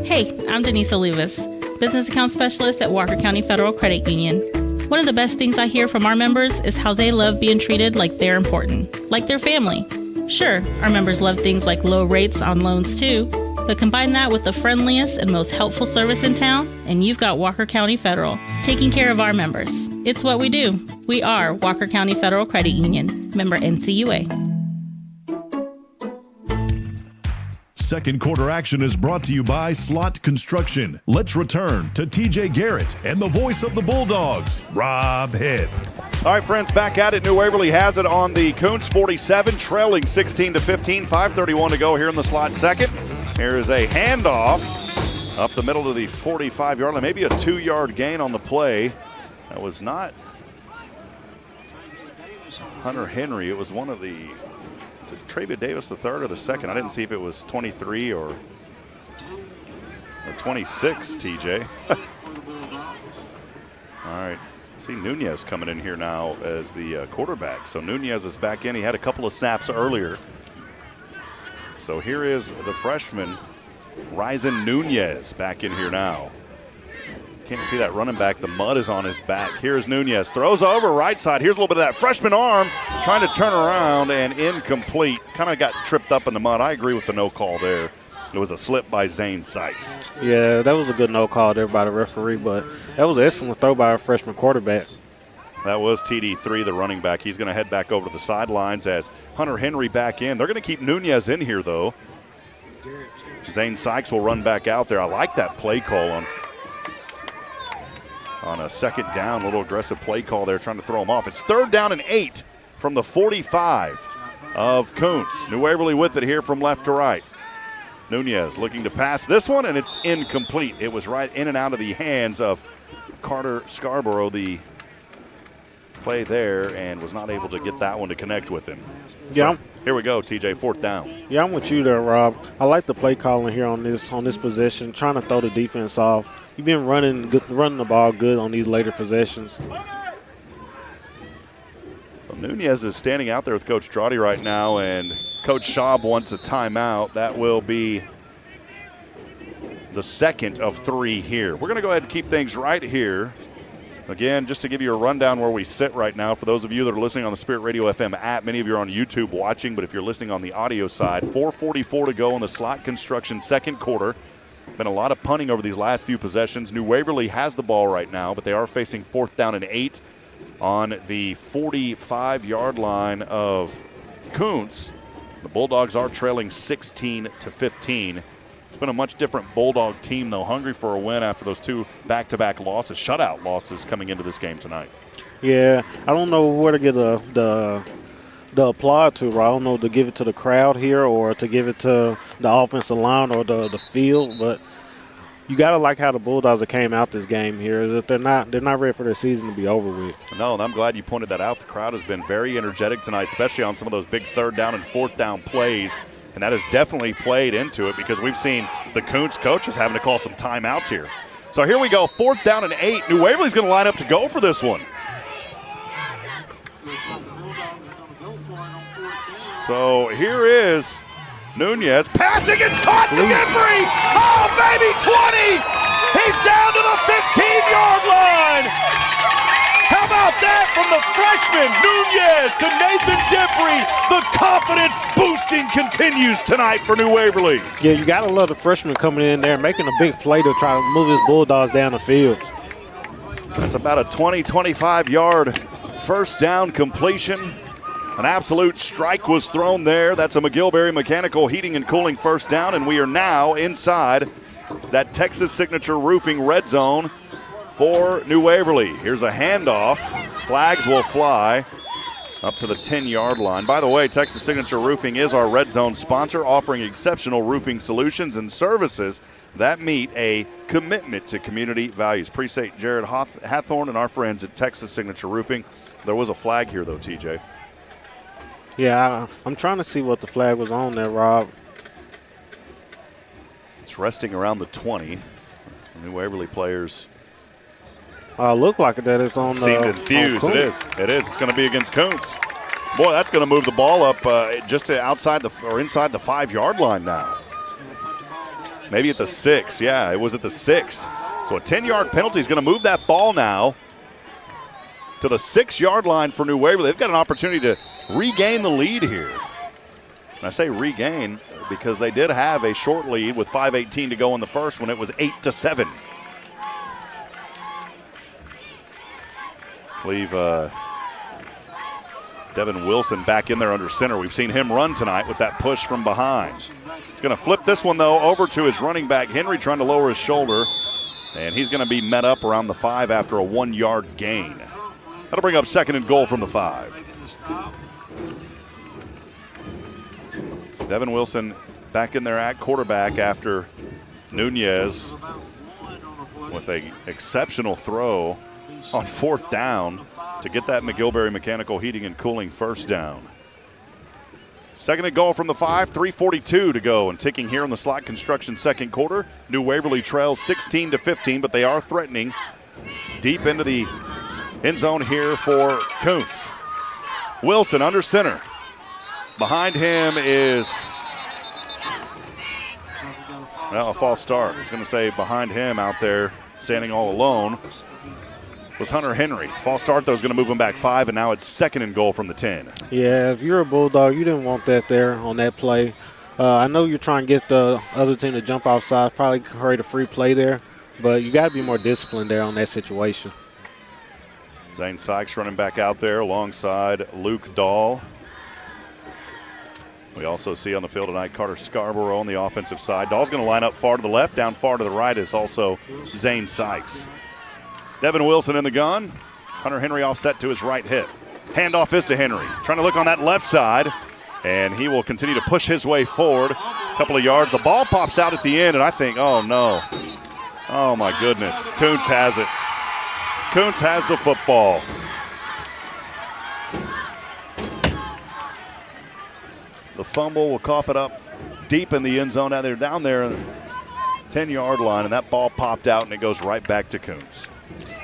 D: Hey, I'm Denise Olivas, Business Account Specialist at Walker County Federal Credit Union. One of the best things I hear from our members is how they love being treated like they're important, like their family. Sure, our members love things like low rates on loans too, but combine that with the friendliest and most helpful service in town, and you've got Walker County Federal, taking care of our members. It's what we do. We are Walker County Federal Credit Union, member NCUA.
E: Second quarter action is brought to you by Slot Construction. Let's return to TJ Garrett and the voice of the Bulldogs, Rob Hitt.
B: All right, friends, back at it. New Waverly has it on the Kountze 47, trailing 16-15. 5:31 to go here in the slot second. Here is a handoff up the middle to the 45-yard line. Maybe a 2-yard gain on the play. That was not Hunter Henry. It was one of the, is it Travion Davis the third or the second? I didn't see if it was 23 or 26, TJ. All right. See Nunez coming in here now as the quarterback. So Nunez is back in. He had a couple of snaps earlier. So here is the freshman, Ryzen Nunez, back in here now. Can't see that running back. The mud is on his back. Here's Nunez. Throws over right side. Here's a little bit of that freshman arm trying to turn around and incomplete. Kind of got tripped up in the mud. I agree with the no call there. It was a slip by Zane Sykes.
C: Yeah, that was a good no call there by the referee, but that was an excellent throw by our freshman quarterback.
B: That was TD3, the running back. He's going to head back over to the sidelines as Hunter Henry back in. They're going to keep Nunez in here, though. Zane Sykes will run back out there. I like that play call on a second down. A little aggressive play call there, trying to throw him off. It's 3rd down and 8 from the 45 of Kountze. New Waverly with it here from left to right. Nunez looking to pass this one, and it's incomplete. It was right in and out of the hands of Carter Scarborough, the play there, and was not able to get that one to connect with him.
C: Yeah.
B: So here we go, TJ, 4th down.
C: Yeah, I'm with you there, Rob. I like the play calling here on this possession, trying to throw the defense off. You've been running the ball good on these later possessions.
B: Well, Nunez is standing out there with Coach Trotty right now, and Coach Schaub wants a timeout. That will be the second of 3 here. We're going to go ahead and keep things right here. Again, just to give you a rundown where we sit right now, for those of you that are listening on the Spirit Radio FM app, many of you are on YouTube watching, but if you're listening on the audio side, 4:44 to go in the slot construction second quarter. Been a lot of punting over these last few possessions. New Waverly has the ball right now, but they are facing 4th down and 8 on the 45-yard line of Kountze. The Bulldogs are trailing 16-15. It's been a much different Bulldog team, though, hungry for a win after those 2 back-to-back losses, shutout losses coming into this game tonight.
C: Yeah, I don't know where to get the applaud to. I don't know to give it to the crowd here or to give it to the offensive line or the field, but you got to like how the Bulldogs came out this game here. Is that they're not ready for their season to be over with.
B: No, and I'm glad you pointed that out. The crowd has been very energetic tonight, especially on some of those big 3rd down and 4th down plays. And that has definitely played into it because we've seen the Kountze coaches having to call some timeouts here. So here we go, 4th down and 8. New Waverly's going to line up to go for this one. So here is Nunez passing. It's caught to Dippery. Oh, baby, 20. He's down to the 15-yard line. How about that from the freshman Nunez to Nathan Dippery? The confidence boosting continues tonight for New Waverly.
C: Yeah, you got to love the freshman coming in there making a big play to try to move his Bulldogs down the field.
B: That's about a 25-yard 1st down completion. An absolute strike was thrown there. That's a McGillberry Mechanical Heating and Cooling 1st down, and we are now inside that Texas Signature Roofing red zone for New Waverly. Here's a handoff. Flags will fly. up to the 10-yard line. By the way, Texas Signature Roofing is our Red Zone sponsor, offering exceptional roofing solutions and services that meet a commitment to community values. Appreciate Jared Hathorn and our friends at Texas Signature Roofing. There was a flag here, though, TJ.
C: Yeah, I'm trying to see what the flag was on there, Rob.
B: It's resting around the 20. The New Waverly players
C: Look like that it's on the.
B: seemed infused. It is. It is. It's going to be against Kountze. Boy, that's going to move the ball up just to outside inside the 5-yard line now. Maybe at the 6. Yeah, it was at the 6. So a 10-yard penalty is going to move that ball now to the 6-yard line for New Waverly. They've got an opportunity to regain the lead here. And I say regain because they did have a short lead with 5:18 to go in the first when it was 8-7. I believe Devin Wilson back in there under center. We've seen him run tonight with that push from behind. He's going to flip this one, though, over to his running back, Henry, trying to lower his shoulder. And he's going to be met up around the 5 after a 1-yard gain. That'll bring up 2nd and goal from the 5. So Devin Wilson back in there at quarterback after Nunez with an exceptional throw on 4th down to get that McGilberry Mechanical Heating and Cooling first down. 2nd and goal from the 5, 3:42 to go, and ticking here in the Slot Construction second quarter. New Waverly trails 16-15, but they are threatening deep into the end zone here for Kountze. Wilson under center. Behind him is a false start. I was going to say behind him out there, standing all alone, was Hunter Henry. False start, though, is going to move him back 5, and now it's 2nd and goal from the 10.
C: Yeah, if you're a Bulldog, you didn't want that there on that play. I know you're trying to get the other team to jump outside, probably create a free play there, but you got to be more disciplined there on that situation.
B: Zane Sykes running back out there alongside Luke Dahl. We also see on the field tonight Carter Scarborough on the offensive side. Dahl's going to line up far to the left. Down far to the right is also Zane Sykes. Devin Wilson in the gun. Hunter Henry offset to his right hip. Handoff is to Henry. Trying to look on that left side, and he will continue to push his way forward. A couple of yards. The ball pops out at the end, and I think, oh, no. Oh, my goodness. Kountze has it. Kountze has the football. The fumble will cough it up deep in the end zone. Now they're down there in the 10-yard line, and that ball popped out, and it goes right back to Kountze.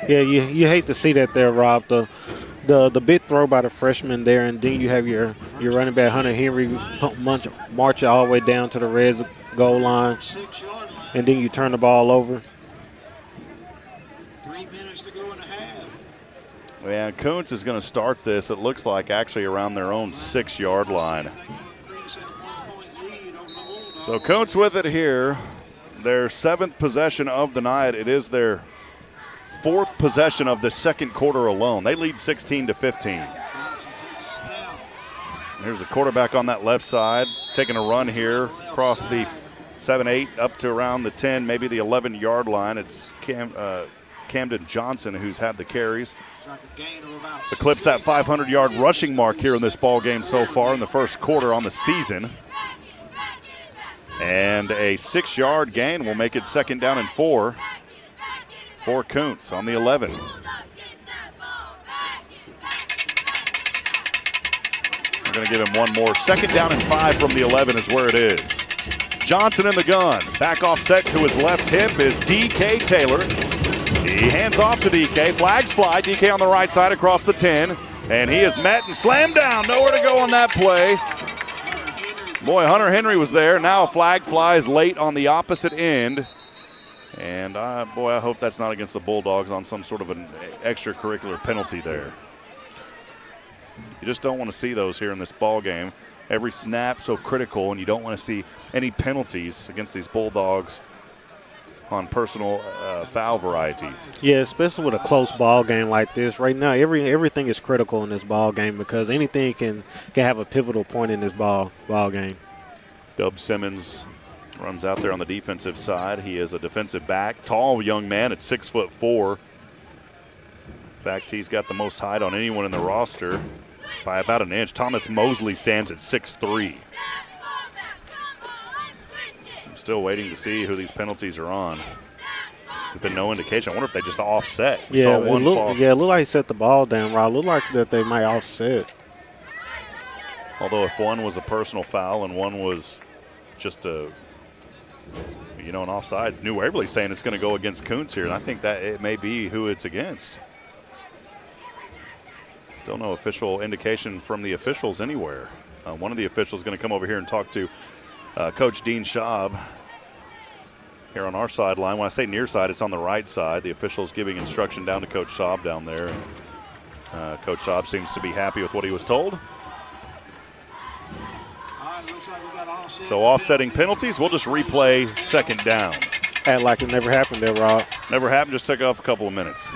C: Yeah, you hate to see that there, Rob. The big throw by the freshman there, and then you have your running back Hunter Henry march all the way down to the red goal line, and then you turn the ball over.
K: 3 minutes to go in the half.
B: Yeah, Kountze is going to start this, it looks like, actually around their own 6-yard line. So Kountze with it here. Their 7th possession of the night. It is their 4th possession of the second quarter alone. They lead 16-15. Here's the quarterback on that left side, taking a run here across the 7-8 up to around the 10, maybe the 11-yard line. It's Camden Johnson who's had the carries. Eclipsed that 500-yard rushing mark here in this ball game so far in the first quarter on the season. And a 6-yard gain will make it 2nd down and 4 for Kountze on the 11. We're going to give him one more. 2nd down and 5 from the 11 is where it is. Johnson in the gun. Back offset to his left hip is DK Taylor. He hands off to DK. Flags fly. DK on the right side across the 10. And he is met and slammed down. Nowhere to go on that play. Boy, Hunter Henry was there. Now a flag flies late on the opposite end. And, boy, I hope that's not against the Bulldogs on some sort of an extracurricular penalty there. You just don't want to see those here in this ball game. Every snap so critical, and you don't want to see any penalties against these Bulldogs on personal foul variety.
C: Yeah, especially with a close ball game like this. Right now, everything is critical in this ball game because anything can have a pivotal point in this ball game.
B: Dub Simmons runs out there on the defensive side. He is a defensive back, tall young man at 6'4". In fact, he's got the most height on anyone in the roster. by about an inch. Thomas Mosley stands at 6'3". I'm still waiting to see who these penalties are on. There's been no indication. I wonder if they just offset. We saw one fall.
C: Yeah, it looked like he set the ball down, Rod. It looked like that they might offset.
B: Although if one was a personal foul and one was just an offside, New Waverly's saying it's going to go against Kountze here, and I think that it may be who it's against. Still no official indication from the officials anywhere. One of the officials is going to come over here and talk to Coach Dean Schaub here on our sideline. When I say near side, it's on the right side. The official's giving instruction down to Coach Schaub down there. Coach Schaub seems to be happy with what he was told. So offsetting penalties, we'll just replay second down.
C: Act like it never happened there, Rob.
B: Never happened, just took up a couple of minutes.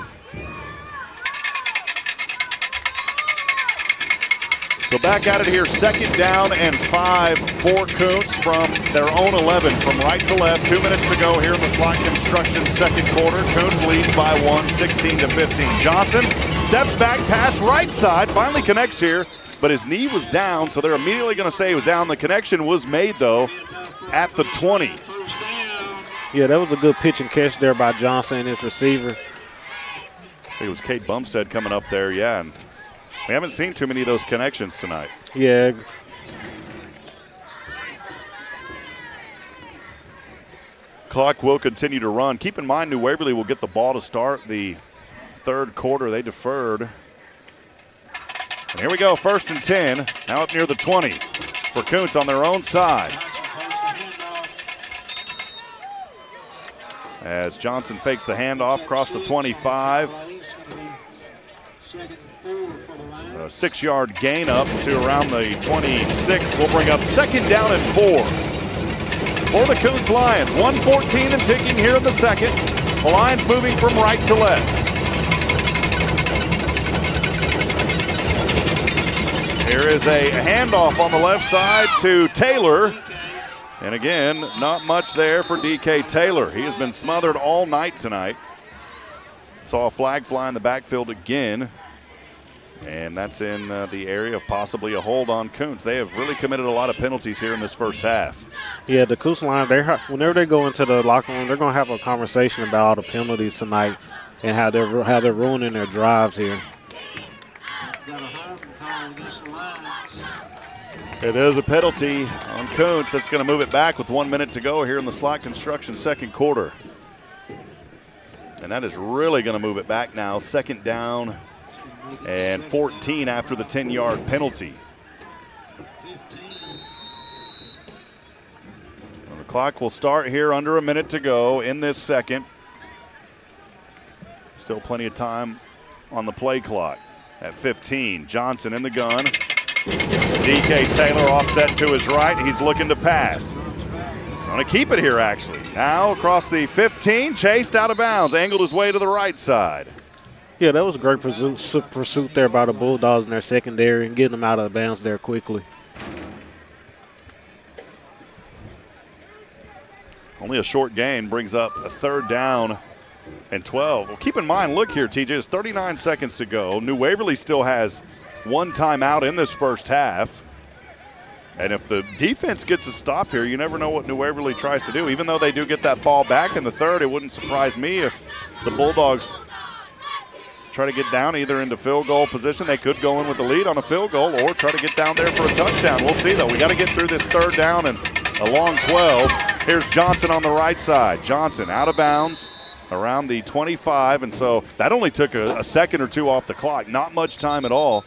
B: So back at it here, second down and 5 for Kountze from their own 11 from right to left. 2 minutes to go here in the slot construction second quarter. Kountze leads by 1, 16-15. Johnson steps back, pass right side, finally connects here, but his knee was down, so they're immediately going to say he was down. The connection was made, though, at the 20.
C: Yeah, that was a good pitch and catch there by Johnson and his receiver.
B: It was Kate Bumstead coming up there, yeah, and we haven't seen too many of those connections tonight.
C: Yeah.
B: Clock will continue to run. Keep in mind, New Waverly will get the ball to start the third quarter. They deferred. And here we go, 1st and 10. Now up near the 20 for Kountze on their own side. As Johnson fakes the handoff across the 25. A 6-yard gain up to around the 26. We'll bring up second down and 4 for the Kountze Lions. 1:14 and ticking here in the second. The Lions moving from right to left. Here is a handoff on the left side to Taylor. And again, not much there for DK Taylor. He has been smothered all night tonight. Saw a flag fly in the backfield again. And that's in the area of possibly a hold on Kountze. They have really committed a lot of penalties here in this first half.
C: Yeah, the Kountze Lions, whenever they go into the locker room, they're going to have a conversation about all the penalties tonight and how they're ruining their drives here.
B: It is a penalty on Kountze. That's going to move it back with 1 minute to go here in the slot construction second quarter. And that is really going to move it back now. Second down and 14 after the 10-yard penalty. Well, the clock will start here under a minute to go in this second. Still plenty of time on the play clock. At 15, Johnson in the gun. DK Taylor offset to his right. He's looking to pass. Going to keep it here, actually. Now across the 15, chased out of bounds, angled his way to the right side.
C: Yeah, that was a great pursuit there by the Bulldogs in their secondary and getting them out of bounds there quickly.
B: Only a short gain brings up a third down and 12. Well, keep in mind, look here, TJ, it's 39 seconds to go. New Waverly still has one timeout in this first half. And if the defense gets a stop here, you never know what New Waverly tries to do. Even though they do get that ball back in the third, it wouldn't surprise me if the Bulldogs try to get down either into field goal position. They could go in with the lead on a field goal or try to get down there for a touchdown. We'll see, though. We got to get through this third down and a long 12. Here's Johnson on the right side. Johnson out of bounds around the 25, and so that only took a second or two off the clock. Not much time at all.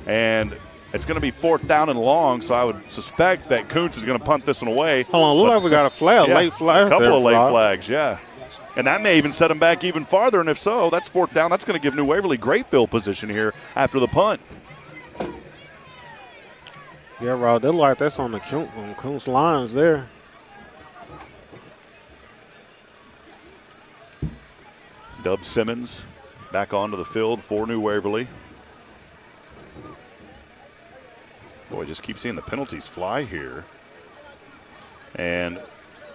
B: And it's going to be 4th down and long, so I would suspect that Kountze is going to punt this one away.
C: Hold on, look like we got a flag, late flag.
B: A couple of late flags, yeah. And that may even set them back even farther, and if so, that's 4th down. That's going to give New Waverly great field position here after the punt.
C: Yeah, Rod, they look like that's on the Kountze Lions there.
B: Dub Simmons back onto the field for New Waverly. Boy, just keep seeing the penalties fly here. And,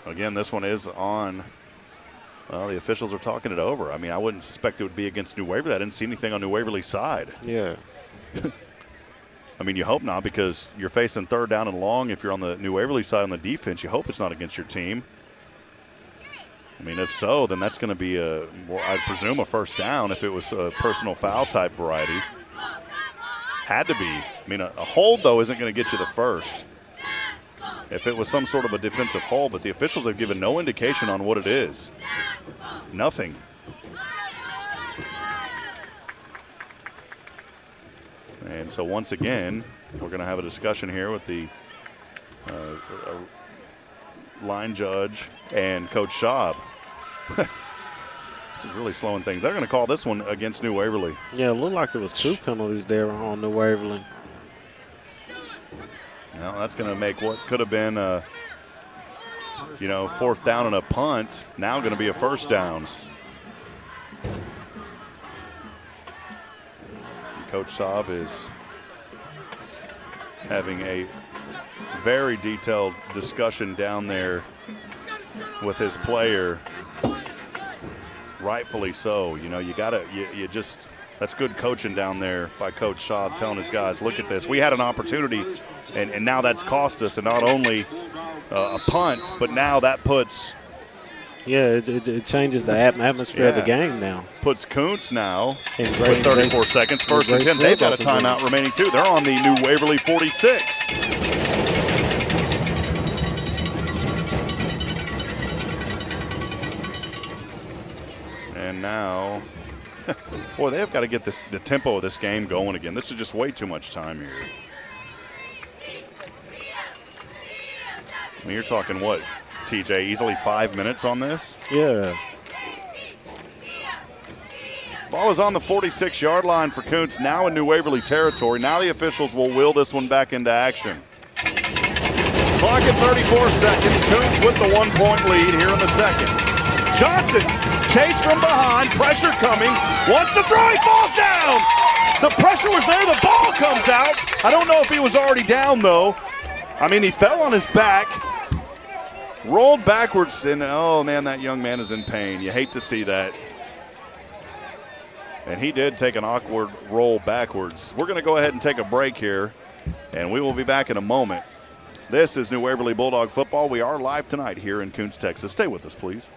B: again, this one is on. Well, the officials are talking it over. I mean, I wouldn't suspect it would be against New Waverly. I didn't see anything on New Waverly's side.
C: Yeah.
B: I mean, you hope not, because you're facing third down and long. If you're on the New Waverly side on the defense, you hope it's not against your team. I mean, if so, then that's going to be I'd presume a first down if it was a personal foul type variety. Had to be. I mean, a hold, though, isn't going to get you the first. If it was some sort of a defensive hold, but the officials have given no indication on what it is. Nothing. And so once again, we're going to have a discussion here with the line judge and Coach Schaub. This is really slowing things. They're going to call this one against New Waverly.
C: Yeah, it looked like there was 2 penalties there on New Waverly.
B: Now that's going to make what could have been fourth down and a punt now going to be a first down. Coach Schaub is having a very detailed discussion down there with his player. Rightfully so. That's good coaching down there by Coach Schaub, telling his guys, look at this. We had an opportunity, and now that's cost us, and not only a punt, but now that puts –
C: yeah, it changes the atmosphere of the game now.
B: Puts Kountze now with 34 seconds, first and 10. They've got a timeout remaining, too. They're on the New Waverly 46. And now, boy, they've got to get the tempo of this game going again. This is just way too much time here. I mean, you're talking what, TJ, easily 5 minutes on this?
C: Yeah.
B: Ball is on the 46-yard line for Kountze, now in New Waverly territory. Now the officials will wheel this one back into action. Clock at 34 seconds. Kountze with the 1-point lead here in the second. Johnson, chase from behind, pressure coming, wants to throw, he falls down. The pressure was there, the ball comes out. I don't know if he was already down, though. I mean, he fell on his back, rolled backwards, and oh, man, that young man is in pain. You hate to see that. And he did take an awkward roll backwards. We're going to go ahead and take a break here, and we will be back in a moment. This is New Waverly Bulldog football. We are live tonight here in Kountze, Texas. Stay with us, please.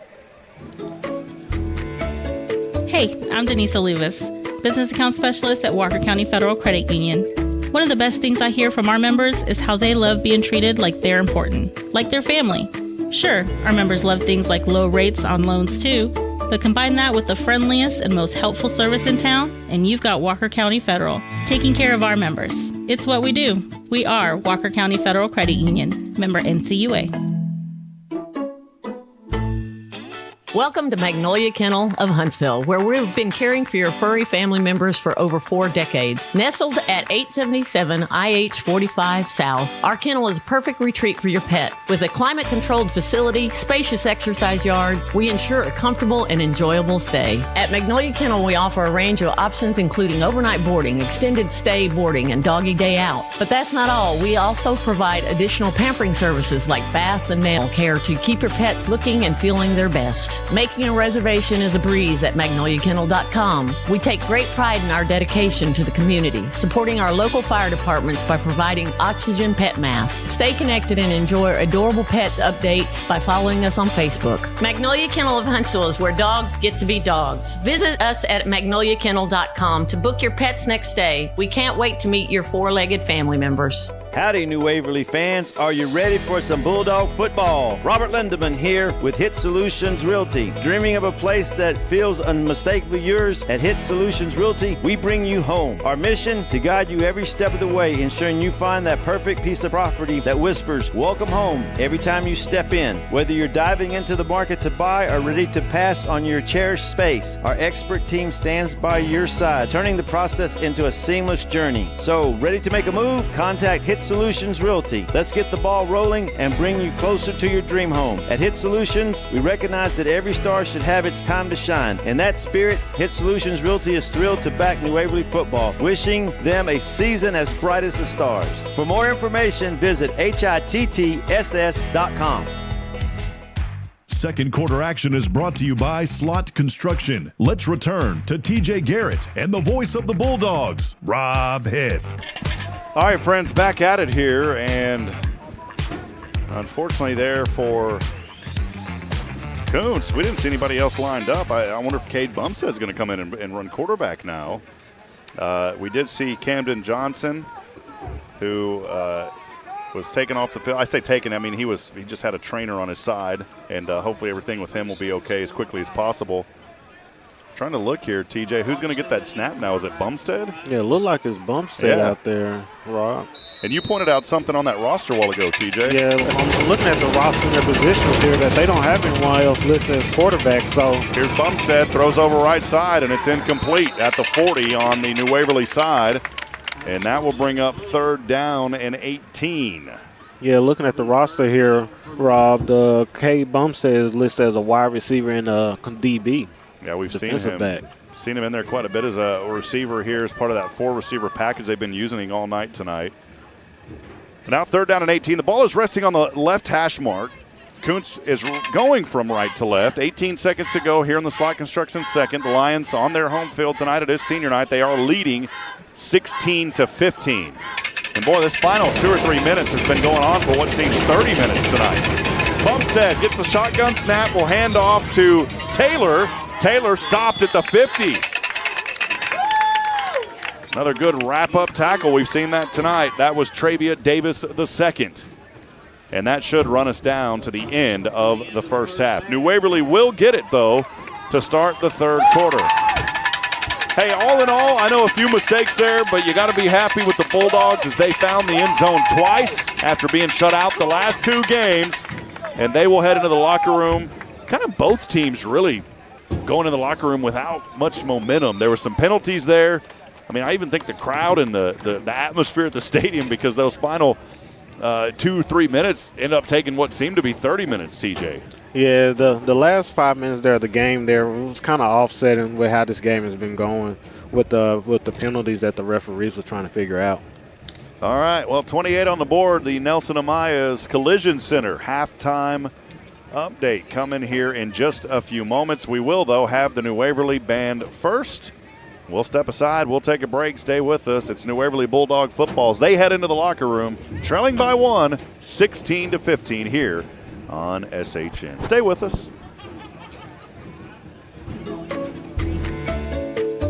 D: Hey, I'm Denise Olivas, Business Account Specialist at Walker County Federal Credit Union. One of the best things I hear from our members is how they love being treated like they're important, like their family. Sure, our members love things like low rates on loans too, but combine that with the friendliest and most helpful service in town, and you've got Walker County Federal, taking care of our members. It's what we do. We are Walker County Federal Credit Union, member NCUA.
L: Welcome to Magnolia Kennel of Huntsville, where we've been caring for your furry family members for over 4 decades. Nestled at 877 IH 45 South, our kennel is a perfect retreat for your pet. With a climate-controlled facility, spacious exercise yards, we ensure a comfortable and enjoyable stay. At Magnolia Kennel, we offer a range of options including overnight boarding, extended stay boarding, and doggy day out. But that's not all. We also provide additional pampering services like baths and nail care to keep your pets looking and feeling their best. Making a reservation is a breeze at magnoliakennel.com. We take great pride in our dedication to the community, supporting our local fire departments by providing oxygen pet masks. Stay connected and enjoy adorable pet updates by following us on Facebook. Magnolia Kennel of Huntsville is where dogs get to be dogs. Visit us at magnoliakennel.com to book your pet's next stay. We can't wait to meet your 4-legged family members.
F: Howdy, New Waverly fans. Are you ready for some Bulldog football? Robert Lindeman here with Hit Solutions Realty. Dreaming of a place that feels unmistakably yours? At Hit Solutions Realty, we bring you home. Our mission, to guide you every step of the way, ensuring you find that perfect piece of property that whispers, welcome home, every time you step in. Whether you're diving into the market to buy or ready to pass on your cherished space, our expert team stands by your side, turning the process into a seamless journey. So, ready to make a move? Contact Hit Solutions Realty. Let's get the ball rolling and bring you closer to your dream home. At Hit Solutions, we recognize that every star should have its time to shine. In that spirit, Hit Solutions Realty is thrilled to back New Waverly football, wishing them a season as bright as the stars. For more information, visit HITTSS.com.
E: Second quarter action is brought to you by Slot Construction. Let's return to TJ Garrett and the voice of the Bulldogs, Rob Head.
B: All right, friends, back at it here, and unfortunately there for Kountze, we didn't see anybody else lined up. I wonder if Cade Bumstead's going to come in and run quarterback now. We did see Camden Johnson, who was taken off the field. I say taken, I mean he just had a trainer on his side, and hopefully everything with him will be okay as quickly as possible. Trying to look here, TJ, who's going to get that snap now? Is it Bumstead?
C: Yeah, it looked like it's Bumstead out there, Rob.
B: And you pointed out something on that roster a while ago, TJ.
C: Yeah, I'm looking at the roster and their positions here that they don't have anyone else listed as quarterback. So
B: here's Bumstead, throws over right side, and it's incomplete at the 40 on the New Waverly side. And that will bring up 3rd down and 18.
C: Yeah, looking at the roster here, Rob, the K. Bumstead is listed as a wide receiver and a DB.
B: Yeah, we've seen him in there quite a bit as a receiver here as part of that 4-receiver package they've been using all night tonight. Now 3rd down and 18. The ball is resting on the left hash mark. Kountze is going from right to left. 18 seconds to go here in the slot construction second. The Lions on their home field tonight. It is senior night. They are leading 16-15. And boy, this final 2 or 3 minutes has been going on for what seems 30 minutes tonight. Bumstead gets the shotgun snap, will hand off to Taylor. Taylor stopped at the 50. Another good wrap-up tackle. We've seen that tonight. That was Travia Davis II. And that should run us down to the end of the first half. New Waverly will get it, though, to start the 3rd quarter. Hey, all in all, I know a few mistakes there, but you got to be happy with the Bulldogs as they found the end zone twice after being shut out the last 2 games. And they will head into the locker room. Kind of both teams really going in the locker room without much momentum. There were some penalties there. I mean, I even think the crowd and the atmosphere at the stadium, because those final 2-3 minutes end up taking what seemed to be 30 minutes, TJ.
C: Yeah, the last 5 minutes there of the game there was kind of offsetting with how this game has been going with the penalties that the referees were trying to figure out.
B: All right, well, 28 on the board, the Nelson Amaya's Collision Center halftime update coming here in just a few moments. We will, though, have the New Waverly band first. We'll step aside. We'll take a break. Stay with us. It's New Waverly Bulldog footballs. They head into the locker room, trailing by 1, 16-15 here on SHN. Stay with us.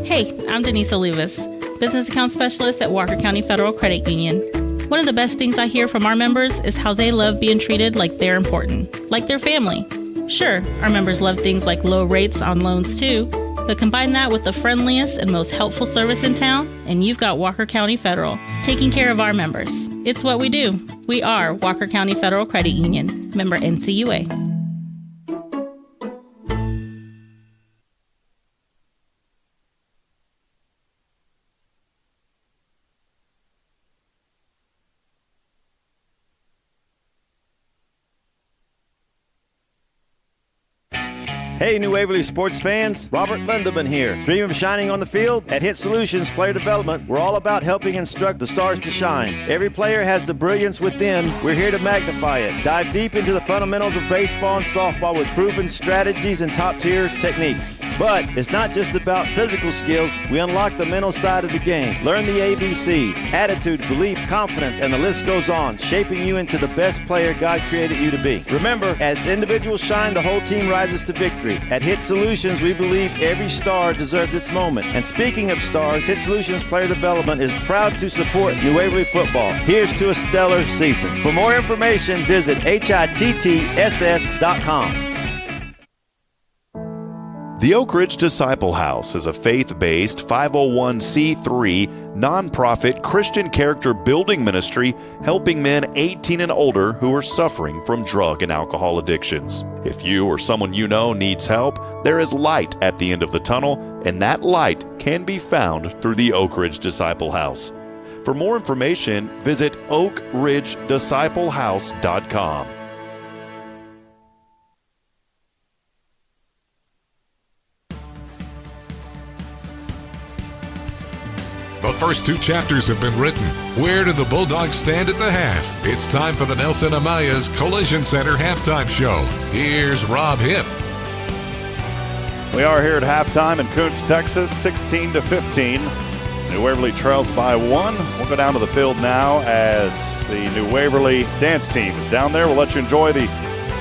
D: Hey, I'm Denise Olivas, Business Account Specialist at Walker County Federal Credit Union. One of the best things I hear from our members is how they love being treated like they're important, like their family. Sure, our members love things like low rates on loans too, but combine that with the friendliest and most helpful service in town, and you've got Walker County Federal, taking care of our members. It's what we do. We are Walker County Federal Credit Union, member NCUA.
F: Hey, New Waverly sports fans, Robert Lindeman here. Dream of shining on the field? At Hit Solutions Player Development, we're all about helping instruct the stars to shine. Every player has the brilliance within. We're here to magnify it. Dive deep into the fundamentals of baseball and softball with proven strategies and top-tier techniques. But it's not just about physical skills. We unlock the mental side of the game. Learn the ABCs, attitude, belief, confidence, and the list goes on, shaping you into the best player God created you to be. Remember, as individuals shine, the whole team rises to victory. At Hit Solutions, we believe every star deserves its moment. And speaking of stars, Hit Solutions Player Development is proud to support New Waverly football. Here's to a stellar season. For more information, visit HITTSS.com.
B: The Oak Ridge Disciple House is a faith-based 501c3 nonprofit Christian character building ministry helping men 18 and older who are suffering from drug and alcohol addictions. If you or someone you know needs help, there is light at the end of the tunnel, and that light can be found through the Oak Ridge Disciple House. For more information, visit oakridgedisciplehouse.com.
G: The first 2 chapters have been written. Where do the Bulldogs stand at the half? It's time for the Nelson Amaya's Collision Center halftime show. Here's Rob Hipp.
B: We are here at halftime in Kountze, Texas, 16-15. New Waverly trails by 1. We'll go down to the field now as the New Waverly dance team is down there. We'll let you enjoy the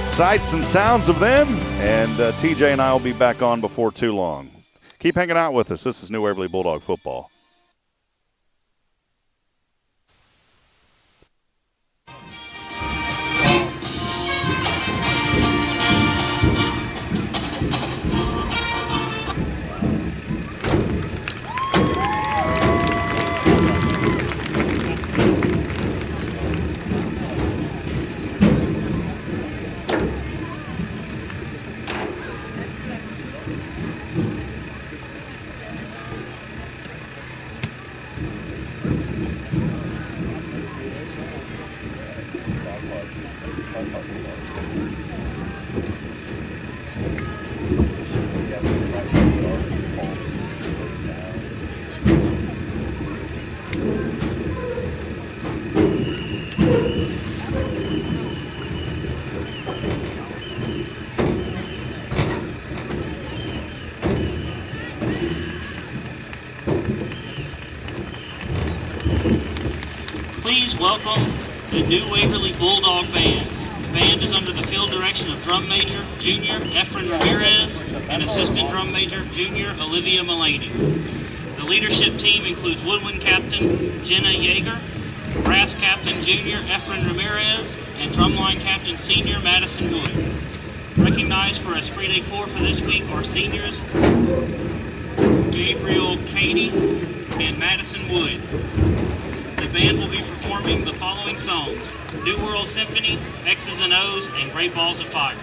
B: sights and sounds of them, and TJ and I will be back on before too long. Keep hanging out with us. This is New Waverly Bulldog football.
M: Please welcome the New Waverly Bulldog Band. The band is under the field direction of Drum Major Junior Efren Ramirez and Assistant Drum Major Junior Olivia Mullaney. The leadership team includes Woodwind Captain Jenna Yeager, Brass Captain Junior Efren Ramirez, and Drumline Captain Senior Madison Wood. Recognized for Esprit de Corps for this week are seniors Gabriel Cady and Madison Wood. The band will be performing the following songs: New World Symphony, X's and O's, and Great Balls of Fire.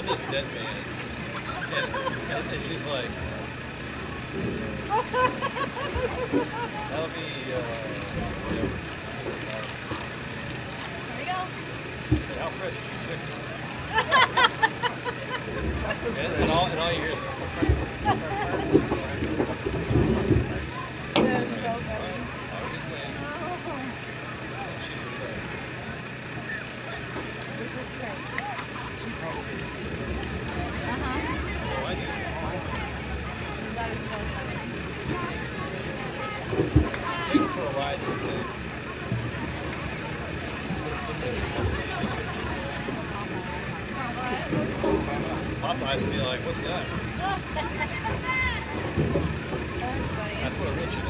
N: I'm this dead man. And she's like, that'll be, whatever.
I: Here we go.
N: How fresh is your chicken? and all you hear is, Popeyes would be like, what's that? That's what a rich is.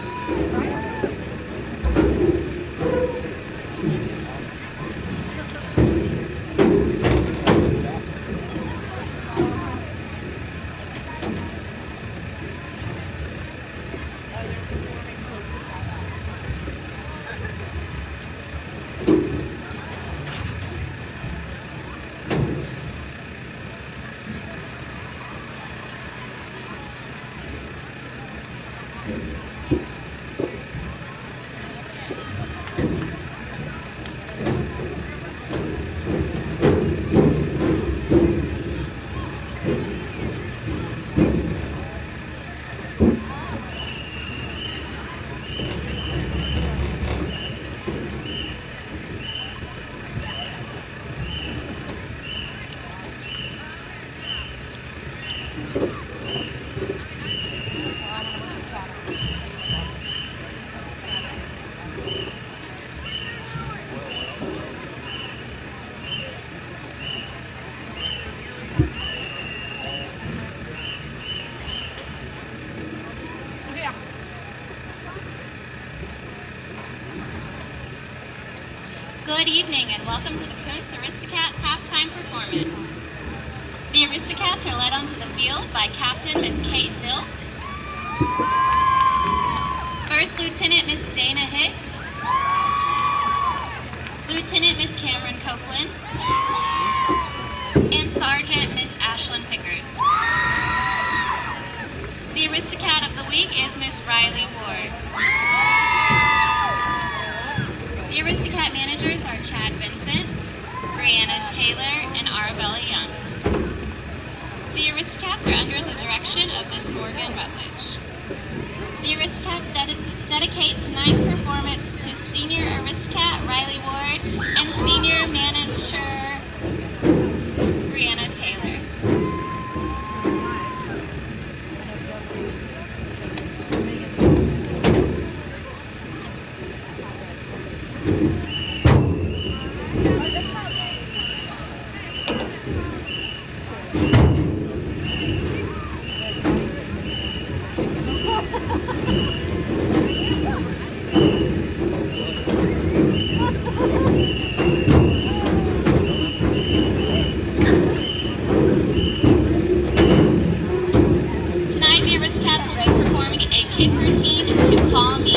I: Good evening and welcome to the Kountze Aristocats halftime performance. The Aristocats are led onto the field by Captain Miss Kate Dilks, First Lieutenant Miss Dana Hicks, Lieutenant Miss Cameron Copeland, and Sergeant Miss Ashlyn Pickard. The Aristocat of the week is Miss Riley Ward. The Aristocat managers are Chad Vincent, Brianna Taylor, and Arabella Young. The Aristocats are under the direction of Miss Morgan Rutledge. The Aristocats dedicate tonight's performance to Senior Aristocat Riley Ward and Senior Manager Brianna Taylor. Tonight, the Aristocats will be performing a kick routine to Call Me.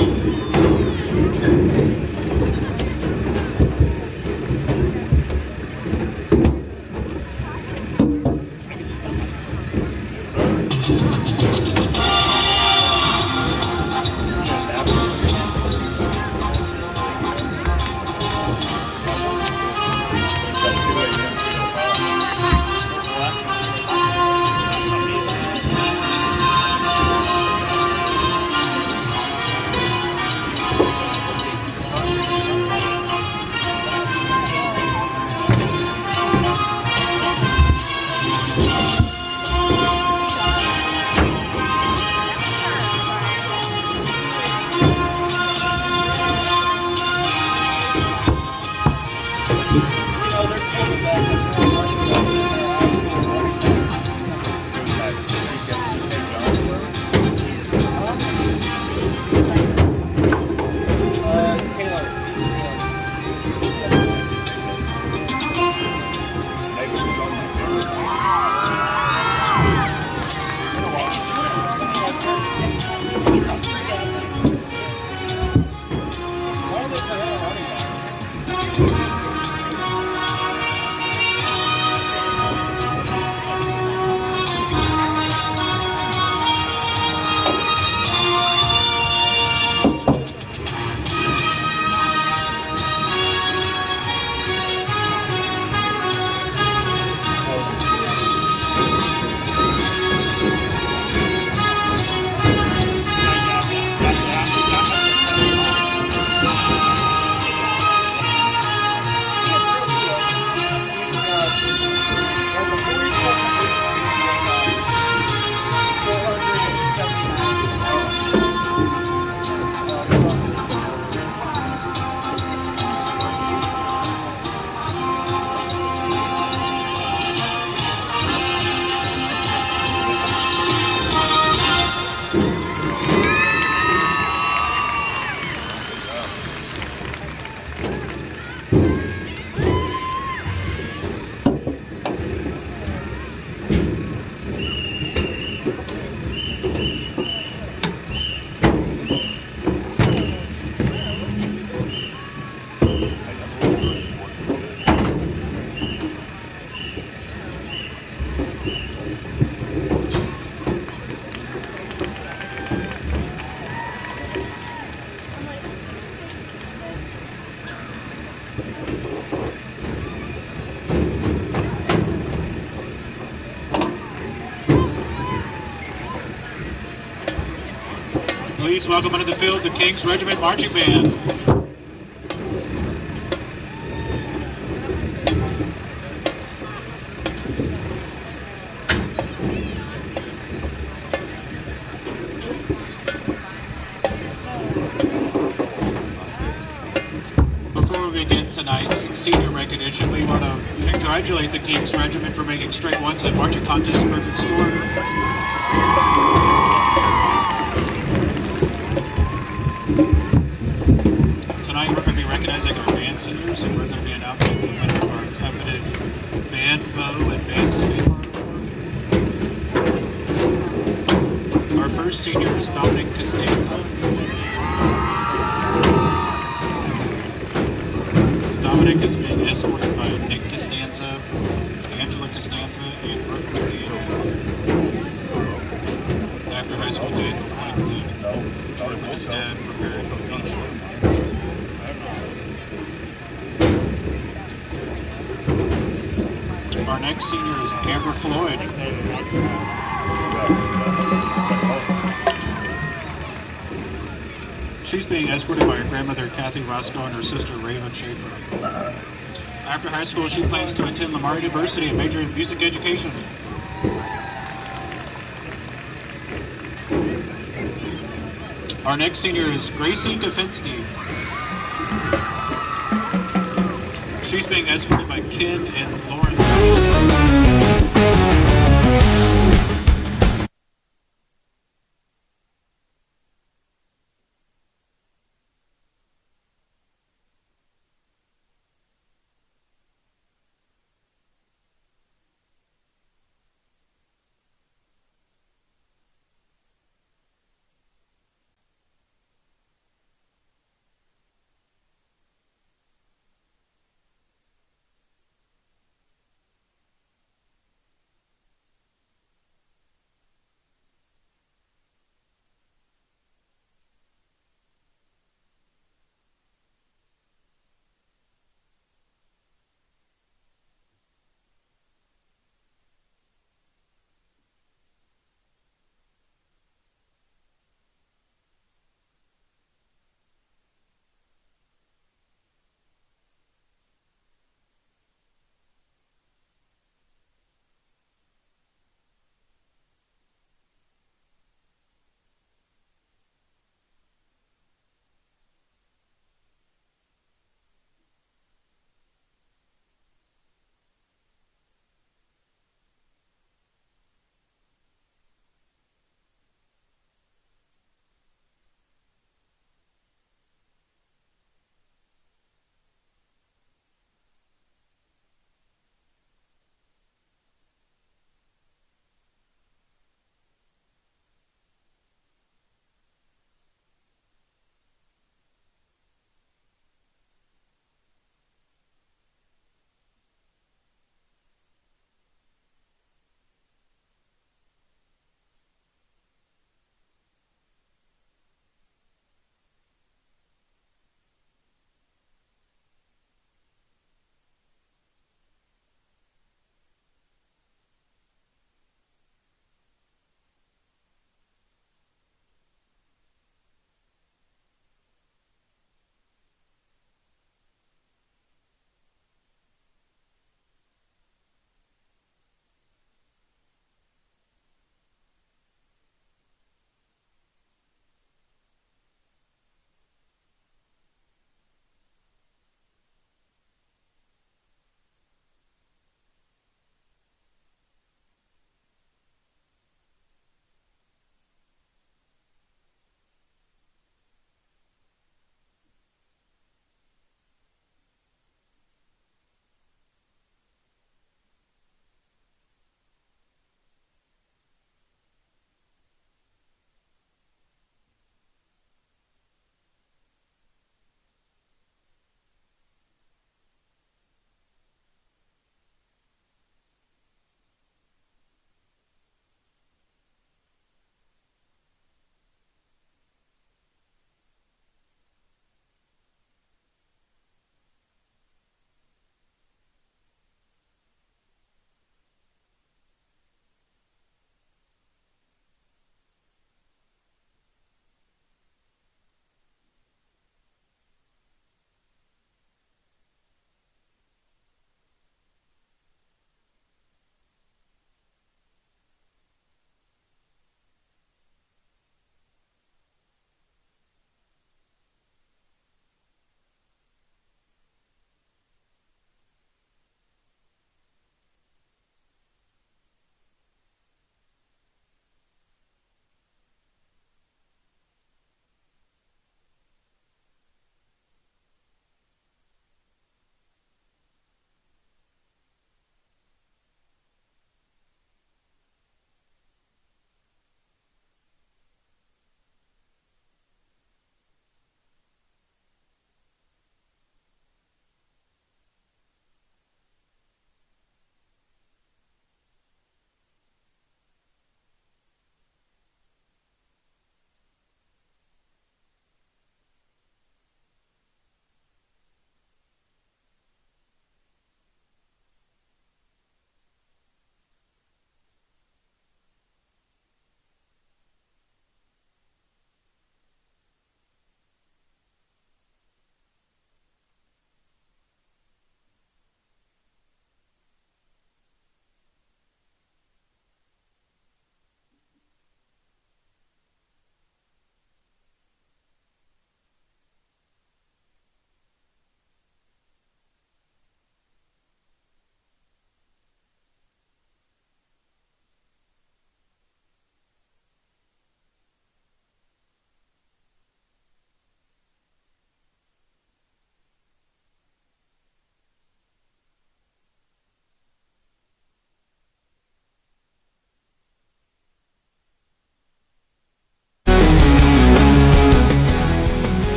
O: Please welcome onto the field the King's Regiment Marching Band. Before we begin tonight's senior recognition, we want to congratulate the King's Regiment for making straight ones at marching contest perfect score. Tonight we're going to be recognizing our band seniors, and we're going to be announcing the winner of our coveted band bow and band sweetheart award. Our first senior is Dominic Costanza. Dominic is being escorted by Nick Costanza, Angela Costanza, and Brooke Murphy. After high school day, likes to talk with his dad, preparing for the beach. Our next senior is Amber Floyd. She's being escorted by her grandmother, Kathy Roscoe, and her sister, Raven Schaefer. After high school, she plans to attend Lamar University and major in music education. Our next senior is Gracie Kafinsky. She's being escorted by Ken and Lauren.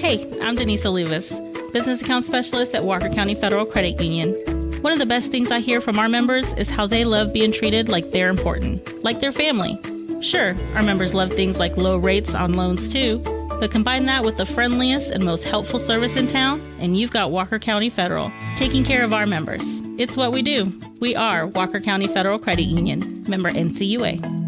D: Hey, I'm Denise Olivas, Business Account Specialist at Walker County Federal Credit Union. One of the best things I hear from our members is how they love being treated like they're important, like their family. Sure, our members love things like low rates on loans too, but combine that with the friendliest and most helpful service in town, and you've got Walker County Federal, taking care of our members. It's what we do. We are Walker County Federal Credit Union, member NCUA.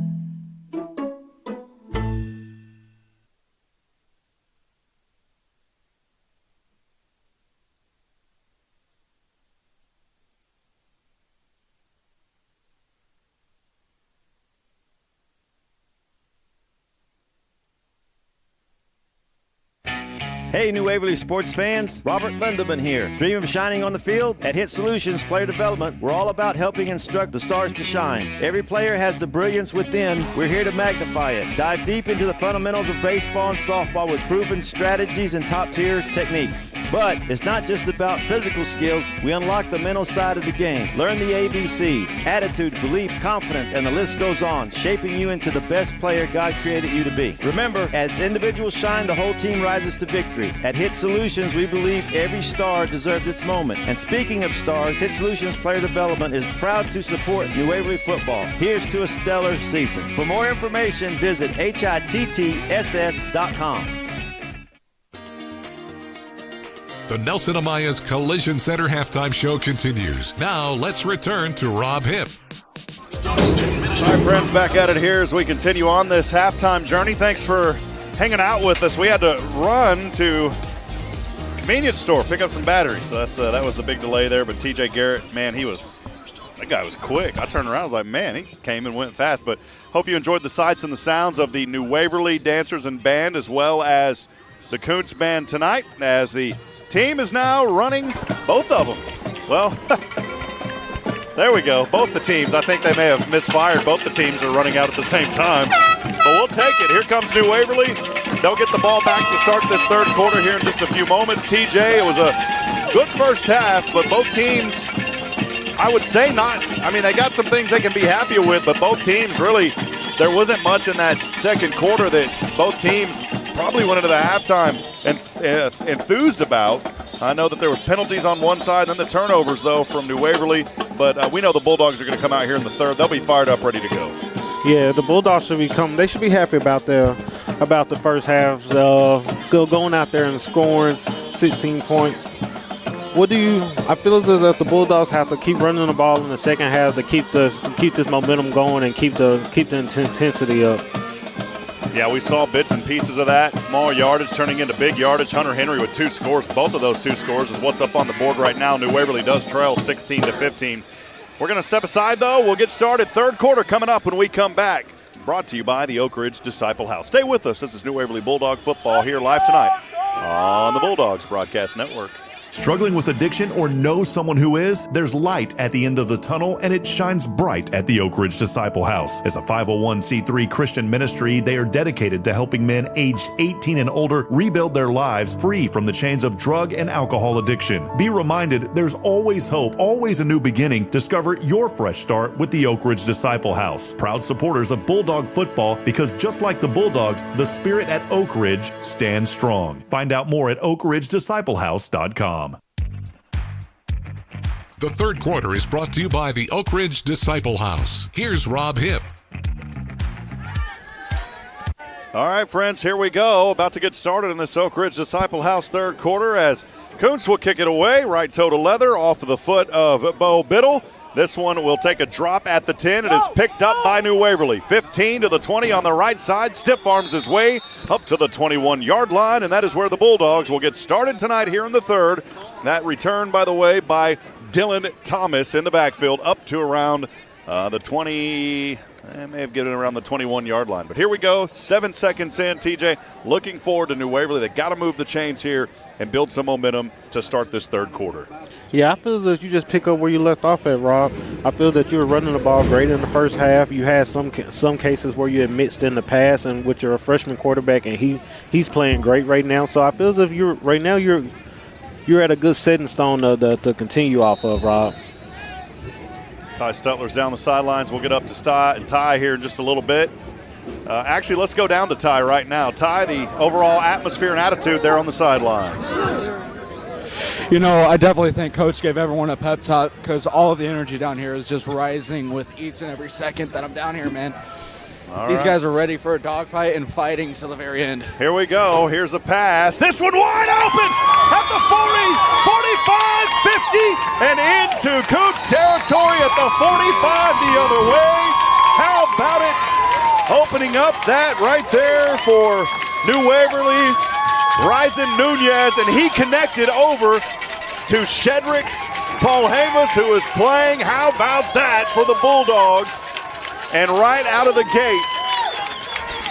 F: Hey, New Waverly sports fans, Robert Lindeman here. Dream of shining on the field? At Hit Solutions Player Development, we're all about helping instruct the stars to shine. Every player has the brilliance within. We're here to magnify it. Dive deep into the fundamentals of baseball and softball with proven strategies and top-tier techniques. But it's not just about physical skills. We unlock the mental side of the game. Learn the ABCs, attitude, belief, confidence, and the list goes on, shaping you into the best player God created you to be. Remember, as individuals shine, the whole team rises to victory. At Hit Solutions, we believe every star deserves its moment. And speaking of stars, Hit Solutions Player Development is proud to support New Waverly football. Here's to a stellar season. For more information, visit HITTSS.com.
G: The Nelson Amaya's Collision Center halftime show continues. Now let's return to Rob Hipp.
B: All right, friends, back at it here as we continue on this halftime journey. Thanks for hanging out with us. We had to run to convenience store, pick up some batteries. So that was the big delay there. But TJ Garrett, man, that guy was quick. I turned around, I was like, man, he came and went fast. But hope you enjoyed the sights and the sounds of the New Waverly Dancers and Band, as well as the Kountze Band tonight, as the team is now running, both of them. Well, there we go. Both the teams. I think they may have misfired. Both the teams are running out at the same time. But we'll take it. Here comes New Waverly. They'll get the ball back to start this third quarter here in just a few moments. TJ, it was a good first half, but both teams, I would say they got some things they can be happy with, but both teams really, there wasn't much in that second quarter that both teams probably went into the halftime and enthused about. I know that there was penalties on one side, and then the turnovers, though, from New Waverly. But we know the Bulldogs are going to come out here in the third. They'll be fired up, ready to go.
C: Yeah, the Bulldogs they should be happy about the first half. Going out there and scoring 16 points. I feel as though the Bulldogs have to keep running the ball in the second half to keep this momentum going and keep the intensity up.
B: Yeah, we saw bits and pieces of that. Small yardage turning into big yardage. Hunter Henry with 2 scores. Both of those 2 scores is what's up on the board right now. New Waverly does trail 16-15. We're going to step aside, though. We'll get started. Third quarter coming up when we come back. Brought to you by the Oak Ridge Disciple House. Stay with us. This is New Waverly Bulldog football here live tonight on the Bulldogs Broadcast Network.
E: Struggling with addiction or know someone who is? There's light at the end of the tunnel, and it shines bright at the Oak Ridge Disciple House. As a 501c3 Christian ministry, they are dedicated to helping men aged 18 and older rebuild their lives free from the chains of drug and alcohol addiction. Be reminded, there's always hope, always a new beginning. Discover your fresh start with the Oak Ridge Disciple House. Proud supporters of Bulldog football, because just like the Bulldogs, the spirit at Oak Ridge stands strong. Find out more at oakridgedisciplehouse.com.
G: The third quarter is brought to you by the Oak Ridge Disciple House. Here's Rob Hipp.
B: All right, friends, here we go. About to get started in this Oak Ridge Disciple House third quarter as Kountze will kick it away. Right toe to leather off of the foot of Bo Biddle. This one will take a drop at the 10. It is picked up by New Waverly. 15 to the 20 on the right side. Stiff arms his way up to the 21-yard line, and that is where the Bulldogs will get started tonight here in the third. That return, by the way, by Dylan Thomas in the backfield up to around the 20, may have given it around the 21-yard line. But here we go, 7 seconds in. TJ, looking forward to New Waverly. They got to move the chains here and build some momentum to start this third quarter.
C: Yeah, I feel that you just pick up where you left off at, Rob. I feel that you were running the ball great in the first half. You had some cases where you had mixed in the pass, and with your freshman quarterback, and he's playing great right now. So I feel as if you're at a good setting stone to continue off of, Rob.
B: Ty Stutler's down the sidelines. We'll get up to Ty here in just a little bit. Actually, let's go down to Ty right now. Ty, the overall atmosphere and attitude there on the sidelines.
H: You know, I definitely think Coach gave everyone a pep talk because all of the energy down here is just rising with each and every second that I'm down here, man. These guys are ready for a dogfight and fighting till the very end.
B: Here we go. Here's a pass. This one wide open at the 40, 45, 50, and into Kountze territory at the 45 the other way. How about it? Opening up that right there for New Waverly, Ryzen Nunez, and he connected over to Shedrick Paul-Hamus, who is playing. How about that for the Bulldogs? And right out of the gate,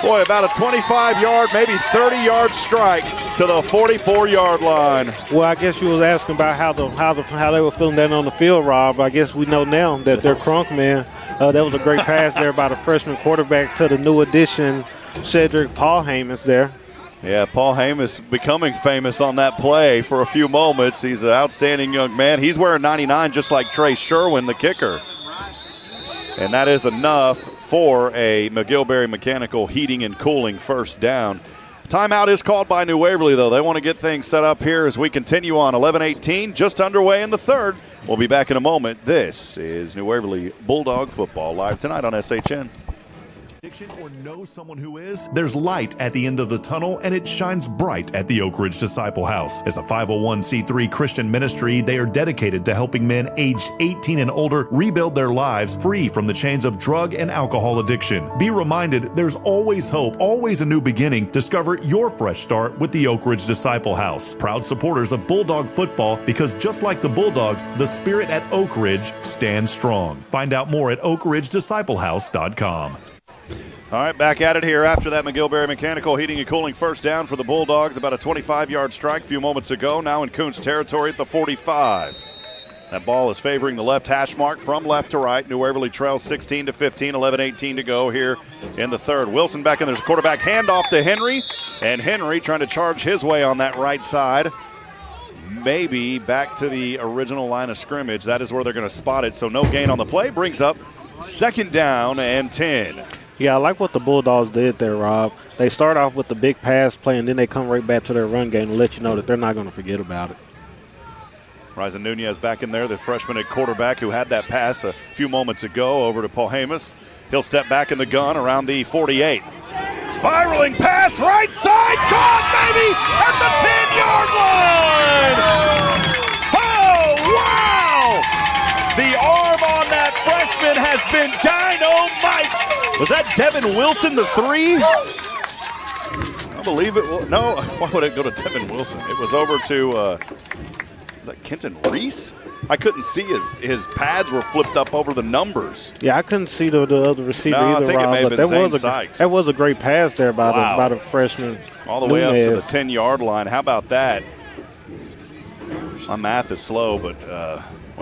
B: boy, about a 25-yard, maybe 30-yard strike to the 44-yard line.
C: Well, I guess you was asking about how they were feeling down on the field, Rob. I guess we know now that they're crunk, man. That was a great pass there by the freshman quarterback to the new addition, Shedrick Paul-Hamus there.
B: Yeah, Paul-Hamus becoming famous on that play for a few moments. He's an outstanding young man. He's wearing 99 just like Trey Sherwin, the kicker. And that is enough for a McGillberry Mechanical Heating and Cooling first down. Timeout is called by New Waverly, though. They want to get things set up here as we continue on. 11:18, just underway in the third. We'll be back in a moment. This is New Waverly Bulldog football live tonight on SHN.
E: Or know someone who is? There's light at the end of the tunnel, and it shines bright at the Oak Ridge Disciple House. As a 501c3 Christian ministry, they are dedicated to helping men aged 18 and older rebuild their lives free from the chains of drug and alcohol addiction. Be reminded, there's always hope, always a new beginning. Discover your fresh start with the Oak Ridge Disciple House. Proud supporters of Bulldog football, because just like the Bulldogs, the spirit at Oak Ridge stands strong. Find out more at oakridgedisciplehouse.com.
B: All right, back at it here after that McGillberry Mechanical Heating and Cooling first down for the Bulldogs. About a 25-yard strike a few moments ago, now in Kountze territory at the 45. That ball is favoring the left hash mark from left to right. New Waverly trails 16-15, 11:18 to go here in the third. Wilson back in. There's a quarterback handoff to Henry, and Henry trying to charge his way on that right side. Maybe back to the original line of scrimmage. That is where they're going to spot it, so no gain on the play. Brings up second down and 10.
C: Yeah, I like what the Bulldogs did there, Rob. They start off with the big pass play, and then they come right back to their run game to let you know that they're not going to forget about it.
B: Ryzen Nunez back in there, the freshman at quarterback who had that pass a few moments ago over to Paul-Hamus. He'll step back in the gun around the 48. Spiraling pass, right side, caught maybe at the 10-yard line! Oh, wow! The arm on that freshman has been dynamite! Was that Devin Wilson, the 3? I believe it was. No, why would it go to Devin Wilson? It was over to, was that Kenton Reese? I couldn't see his pads were flipped up over the numbers.
C: Yeah, I couldn't see the other receiver either,
B: I think
C: Rob,
B: it may have been Zane Sykes.
C: That was a great pass there by the freshman.
B: All the way up to the 10-yard line. How about that? My math is slow, but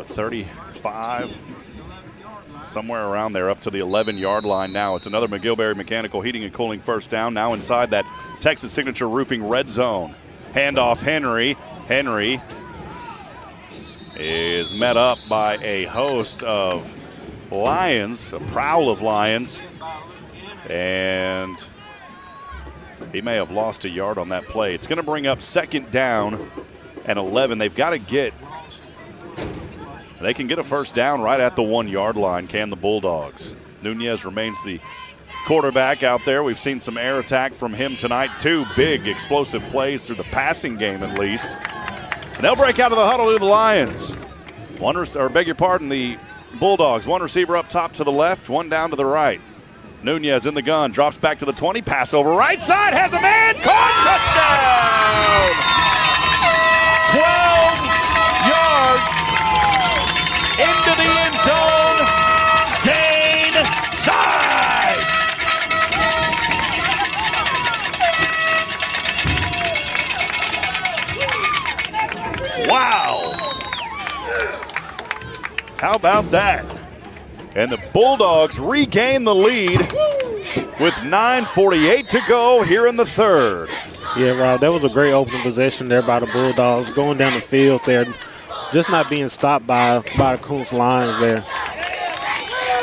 B: 35? Somewhere around there, up to the 11-yard line now. It's another McGillberry Mechanical Heating and Cooling first down. Now inside that Texas Signature Roofing red zone. Handoff Henry. Henry is met up by a host of Lions, a prowl of Lions. And he may have lost a yard on that play. It's going to bring up second down and 11. They've got to get They can get a first down right at the 1-yard line, can the Bulldogs. Nunez remains the quarterback out there. We've seen some air attack from him tonight. 2 big explosive plays through the passing game at least. And they'll break out of the huddle to the Lions. The Bulldogs. 1 receiver up top to the left, 1 down to the right. Nunez in the gun, drops back to the 20, pass over right side, has a man, caught, touchdown! 12 yards into the end zone, Zane Sykes! Wow! How about that? And the Bulldogs regain the lead with 9:48 to go here in the third.
C: Yeah, Rob, that was a great opening possession there by the Bulldogs, going down the field there, just not being stopped by the Kountze Lions there.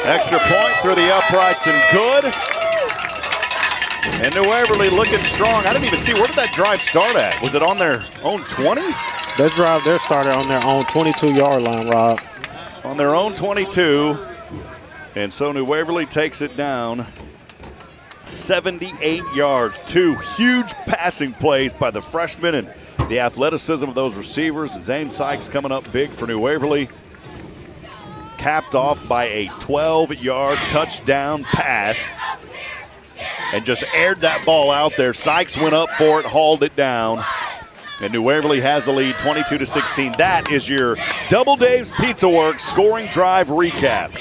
B: Extra point through the uprights and good. And New Waverly looking strong. I didn't even see, where did that drive start at? Was it on their own 20?
C: That drive there started on their own 22-yard line, Rob.
B: On their own 22. And so New Waverly takes it down 78 yards. 2 huge passing plays by the freshmen and the athleticism of those receivers. Zane Sykes coming up big for New Waverly. Capped off by a 12-yard touchdown pass. And just aired that ball out there. Sykes went up for it, hauled it down. And New Waverly has the lead 22-16. That is your Double Dave's Pizza Works scoring drive recap.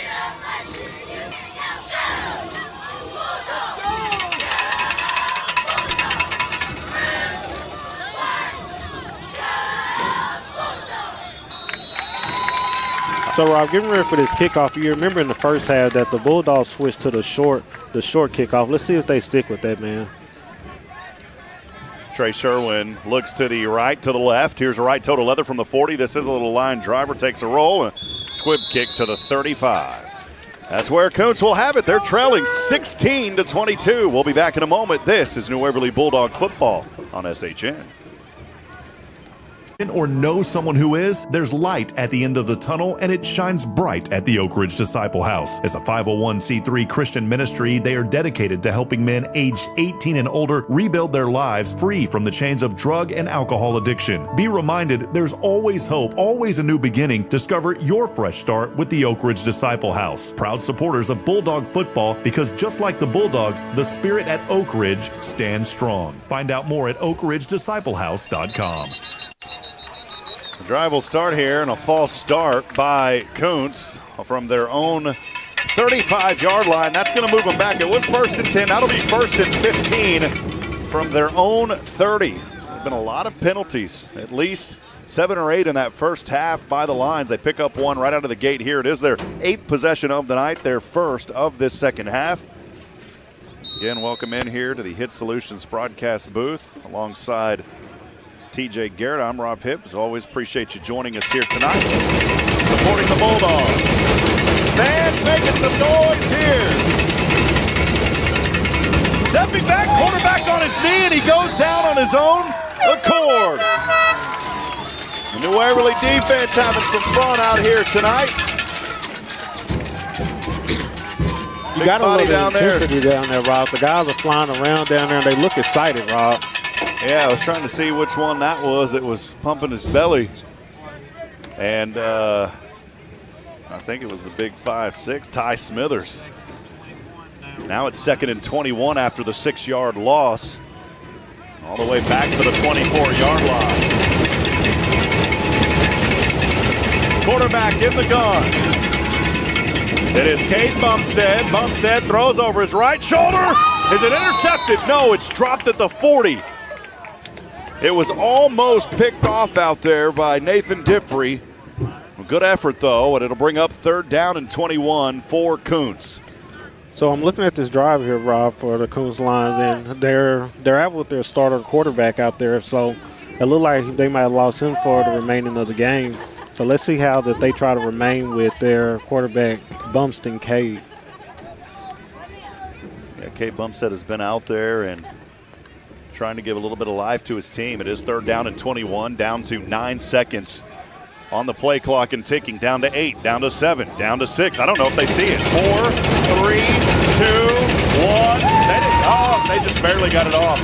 C: So, Rob, getting ready for this kickoff, you remember in the first half that the Bulldogs switched to the short kickoff. Let's see if they stick with that, man.
B: Trey Sherwin looks to the right, to the left. Here's a right toe to leather from the 40. This is a little line driver, takes a roll, and squib kick to the 35. That's where Kountze will have it. They're trailing 16-22. We'll be back in a moment. This is New Waverly Bulldog football on SHN.
E: Or know someone who is, there's light at the end of the tunnel, and it shines bright at the Oak Ridge Disciple House. As a 501c3 Christian ministry, they are dedicated to helping men aged 18 and older rebuild their lives free from the chains of drug and alcohol addiction. Be reminded, there's always hope, always a new beginning. Discover your fresh start with the Oak Ridge Disciple House. Proud supporters of Bulldog football, because just like the Bulldogs, the spirit at Oak Ridge stands strong. Find out more at oakridgedisciplehouse.com.
B: The drive will start here, and a false start by Kountze from their own 35-yard line. That's going to move them back. It was 1st and 10. That'll be 1st and 15 from their own 30. There have been a lot of penalties, at least 7 or 8 in that first half by the Lions. They pick up one right out of the gate here. It is their 8th possession of the night, their first of this second half. Again, welcome in here to the Hit Solutions broadcast booth alongside TJ Garrett. I'm Rob Hibbs. Always appreciate you joining us here tonight, supporting the Bulldogs. Fans making some noise here. Stepping back, quarterback on his knee, and he goes down on his own accord. The New Waverly defense having some fun out here tonight.
C: You got a little intensity down there, Rob. The guys are flying around down there, and they look excited, Rob.
B: Yeah, I was trying to see which one that was. It was pumping his belly. And I think it was the big 5'6", Ty Smithers. Now it's 2nd and 21 after the 6-yard loss. All the way back to the 24-yard line. Quarterback in the gun. It is Cade Bumstead. Bumstead throws over his right shoulder. Is it intercepted? No, it's dropped at the 40. It was almost picked off out there by Nathan Diffrey. Good effort, though, and it'll bring up 3rd down and 21 for Kountze.
C: So I'm looking at this drive here, Rob, for the Kountze Lions, and they're out with their starter quarterback out there. So it looked like they might have lost him for the remaining of the game. So let's see how that they try to remain with their quarterback, Bumstead Cade.
B: Yeah, Cade Bumstead has been out there and trying to give a little bit of life to his team. It is 3rd down and 21, down to 9 seconds on the play clock and ticking, down to 8, down to 7, down to 6. I don't know if they see it. 4, 3, 2, 1. They just barely got it off.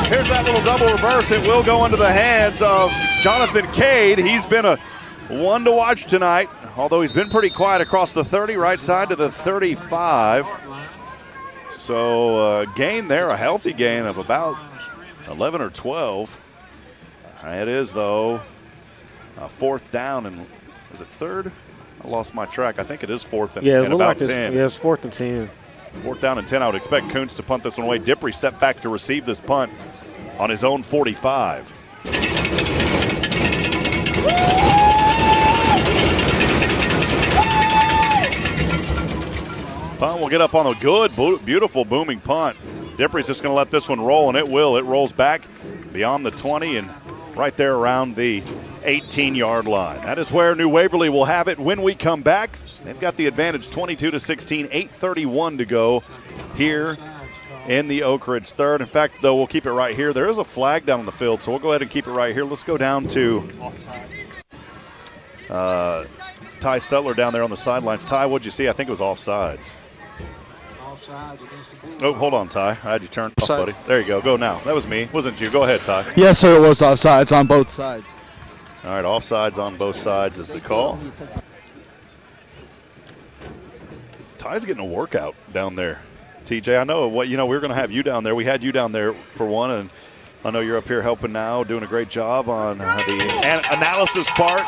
B: Here's that little double reverse. It will go into the hands of Jonathan Cade. He's been a one to watch tonight, although he's been pretty quiet across the 30, right side to the 35. So gain there, a healthy gain of about 11 or 12. It is, though, 4th down, and is it 3rd? I lost my track. I think it is 4th and,
C: yeah,
B: and about
C: like
B: 10.
C: Yeah, it's 4th and 10.
B: 4th down and 10. I would expect Kountze to punt this one away. Diffrey stepped back to receive this punt on his own 45. Punt will get up on a good, beautiful, booming punt. Diffrey's just going to let this one roll, and it will. It rolls back beyond the 20 and right there around the 18-yard line. That is where New Waverly will have it when we come back. They've got the advantage 22-16, 8:31 to go here in the Oak Ridge third. In fact, though, we'll keep it right here. There is a flag down on the field, so we'll go ahead and keep it right here. Let's go down to Ty Stutler down there on the sidelines. Ty, what'd you see? I think it was offsides. Oh, hold on, Ty. I had you turned off, buddy. There you go. Go now. That was me. Wasn't you. Go ahead, Ty.
H: Yes, sir, it was offsides on both sides.
B: All right, offsides on both sides is the call. Ty's getting a workout down there. TJ, I know we were going to have you down there. We had you down there for one, and I know you're up here helping now, doing a great job on the analysis part.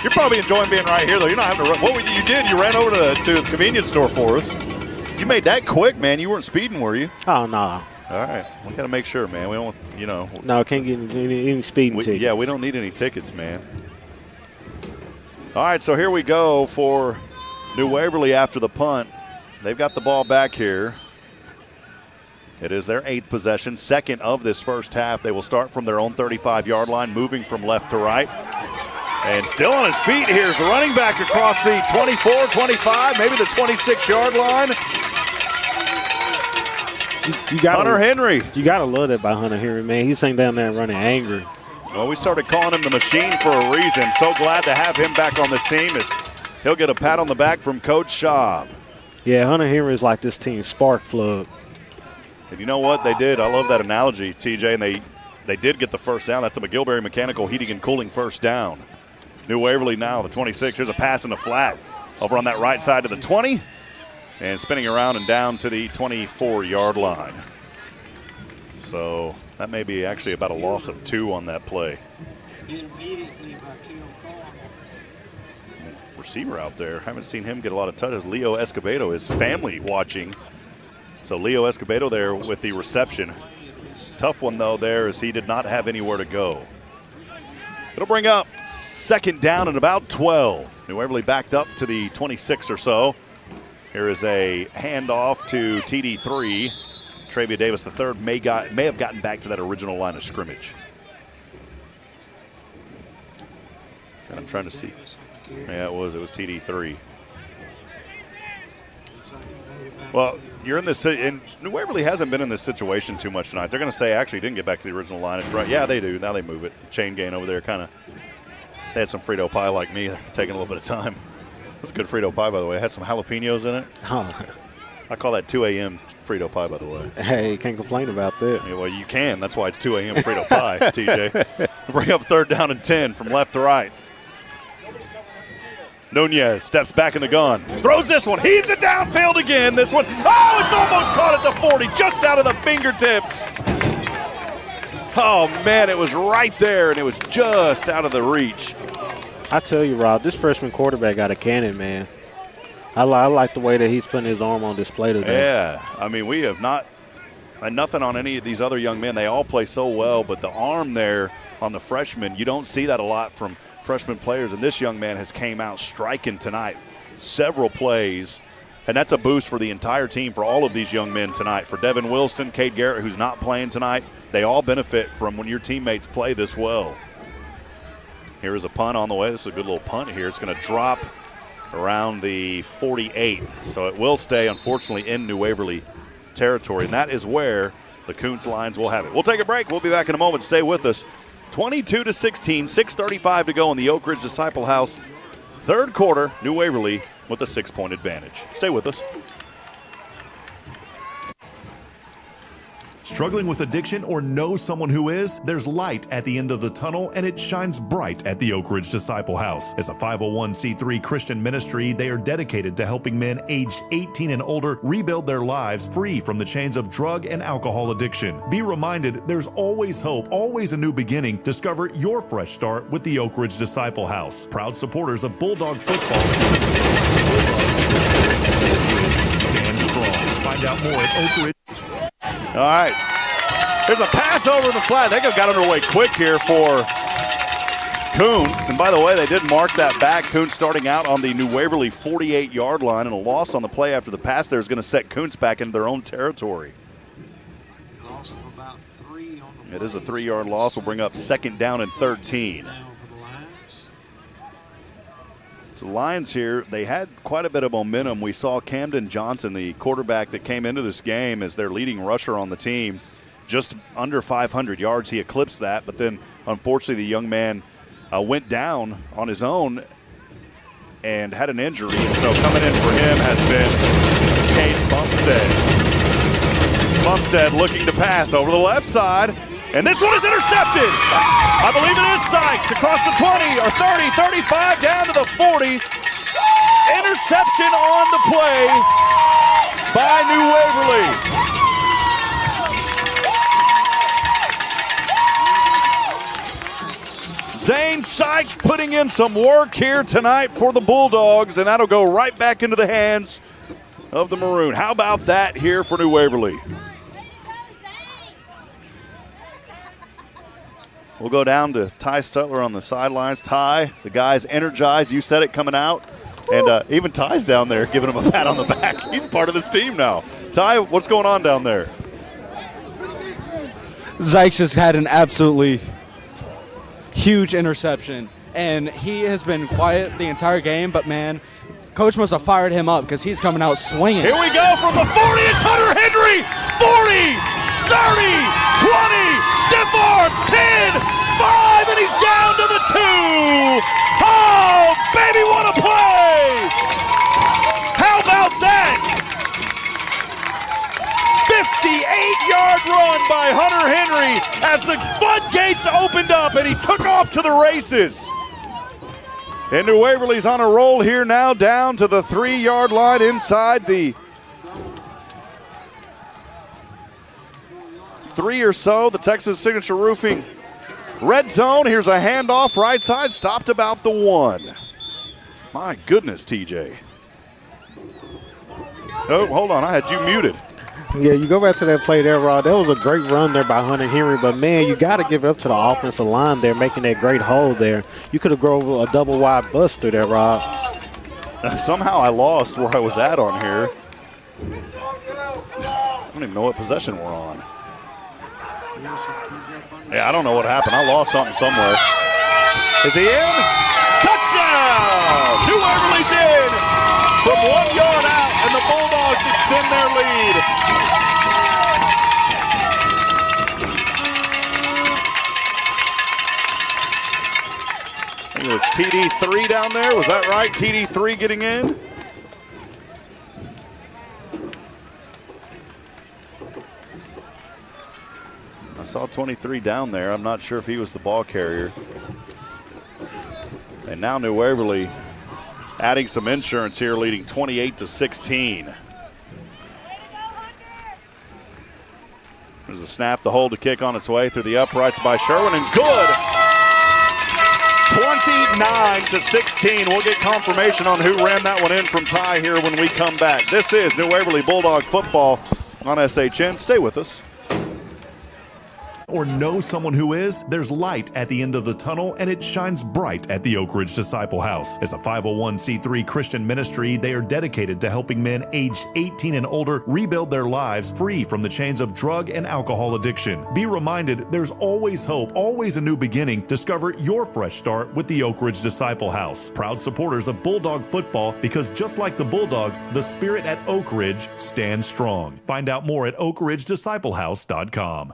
B: You're probably enjoying being right here, though. You're not having to run. What you did, you ran over to the convenience store for us. You made that quick, man. You weren't speeding, were you?
C: Oh, no.
B: All right. We got to make sure, man. We don't,
C: No, can't get any speeding tickets.
B: Yeah, we don't need any tickets, man. All right, so here we go for New Waverly after the punt. They've got the ball back here. It is their 8th possession, second of this first half. They will start from their own 35-yard line, moving from left to right. And still on his feet, here's the running back across the 24, 25, maybe the 26-yard line. Hunter Henry.
C: You got to love that by Hunter Henry, man. He's sitting down there running angry.
B: Well, we started calling him the machine for a reason. So glad to have him back on this team. As he'll get a pat on the back from Coach Schaub.
C: Yeah, Hunter Henry is like this team's spark plug.
B: And you know what they did? I love that analogy, TJ. And they did get the first down. That's a McGilberry Mechanical Heating and Cooling first down. New Waverly now, the 26. Here's a pass in the flat over on that right side to the 20. And spinning around and down to the 24-yard line. So that may be actually about a loss of 2 on that play. Receiver out there. Haven't seen him get a lot of touches. Leo Escobedo, his family watching. So Leo Escobedo there with the reception. Tough one, though, there, as he did not have anywhere to go. It'll bring up second down and about 12. New Waverly backed up to the 26 or so. Here is a handoff to TD3. Travia Davis III may have gotten back to that original line of scrimmage. And I'm trying to see. Yeah, it was TD3. Well, you're in this, and New Waverly hasn't been in this situation too much tonight. They're going to say, actually, didn't get back to the original line. It's right. Yeah, they do. Now they move it. Chain gain over there, kind of. They had some Frito pie like me, taking a little bit of time. It was a good Frito pie, by the way. It had some jalapenos in it.
C: Oh.
B: I call that 2 a.m. Frito pie, by the way.
C: Hey, can't complain about that.
B: Yeah, well, you can. That's why it's 2 a.m. Frito pie, TJ. Bring up third down and 10 from left to right. Nunez steps back in the gun. Throws this one. Heaves it downfield again. This one. Oh, it's almost caught at the 40. Just out of the fingertips. Oh, man, it was right there, and it was just out of the reach.
C: I tell you, Rob, this freshman quarterback got a cannon, man. I like the way that he's putting his arm on display today.
B: Yeah, I mean, we have not nothing on any of these other young men. They all play so well, but the arm there on the freshman, you don't see that a lot from freshman players, and this young man has came out striking tonight. Several plays, and that's a boost for the entire team for all of these young men tonight. For Devin Wilson, Cade Garrett, who's not playing tonight, they all benefit from when your teammates play this well. Here is a punt on the way. This is a good little punt here. It's going to drop around the 48. So it will stay, unfortunately, in New Waverly territory. And that is where the Kountze Lions will have it. We'll take a break. We'll be back in a moment. Stay with us. 22-16, 6:35 to go in the Oak Ridge Disciple House. Third quarter, New Waverly with a 6-point advantage. Stay with us.
E: Struggling with addiction or know someone who is? There's light at the end of the tunnel, and it shines bright at the Oak Ridge Disciple House. As a 501c3 Christian ministry, they are dedicated to helping men aged 18 and older rebuild their lives free from the chains of drug and alcohol addiction. Be reminded, there's always hope, always a new beginning. Discover your fresh start with the Oak Ridge Disciple House. Proud supporters of Bulldog football. Stand strong. Find out more at Oak Ridge.
B: All right. There's a pass over the flat. They got underway quick here for Kountze. And by the way, they did mark that back. Kountze starting out on the New Waverly 48-yard line, and a loss on the play after the pass there is going to set Kountze back into their own territory. It is a 3-yard loss. Will bring up second down and 13. So the Lions here, they had quite a bit of momentum. We saw Camden Johnson, the quarterback that came into this game as their leading rusher on the team, just under 500 yards. He eclipsed that, but then unfortunately the young man went down on his own and had an injury. And so coming in for him has been Kate Bumstead. Bumstead looking to pass over the left side. And this one is intercepted. I believe it is Sykes across the 20 or 30, 35, down to the 40. Interception on the play by New Waverly. Zane Sykes putting in some work here tonight for the Bulldogs, and that'll go right back into the hands of the Maroon. How about that here for New Waverly? We'll go down to Ty Stutler on the sidelines. Ty, the guy's energized. You said it coming out. And even Ty's down there giving him a pat on the back. He's part of this team now. Ty, what's going on down there?
H: Zykes just had an absolutely huge interception. And he has been quiet the entire game, but, man, Coach must have fired him up because he's coming out swinging.
B: Here we go from the 40. It's Hunter Henry. 40, 30, 20, stiff arms, 10, 5, and he's down to the 2. Oh, baby, what a play! How about that? 58-yard run by Hunter Henry as the floodgates opened up and he took off to the races. And New Waverly's on a roll here now, down to the 3-yard line inside the 3 or so. The Texas Signature Roofing red zone. Here's a handoff right side, stopped about the 1. My goodness, TJ. Oh, hold on, I had you muted.
C: Yeah, you go back to that play there, Rod. That was a great run there by Hunter Henry, but, man, you got to give it up to the offensive line there, making that great hold there. You could have grown a double wide bust through there, Rod.
B: Somehow I lost where I was at on here. I don't even know what possession we're on. Yeah, I don't know what happened. I lost something somewhere. Is he in? Touchdown! New Waverly's in from 1 yard out, and the Bulldogs extend their lead. I think it was TD3 down there. Was that right? TD3 getting in? I saw 23 down there. I'm not sure if he was the ball carrier. And now New Waverly adding some insurance here, leading 28-16. There's a snap, the hold to kick on its way through the uprights by Sherwin, and good. 29-16. We'll get confirmation on who ran that one in from Ty here when we come back. This is New Waverly Bulldog football on SHN. Stay with us.
E: Or know someone who is? There's light at the end of the tunnel, and it shines bright at the Oak Ridge Disciple House. As a 501c3 Christian ministry, they are dedicated to helping men aged 18 and older rebuild their lives free from the chains of drug and alcohol addiction. Be reminded, there's always hope, always a new beginning. Discover your fresh start with the Oak Ridge Disciple House. Proud supporters of Bulldog football, because just like the Bulldogs, the spirit at Oak Ridge stands strong. Find out more at oakridgedisciplehouse.com.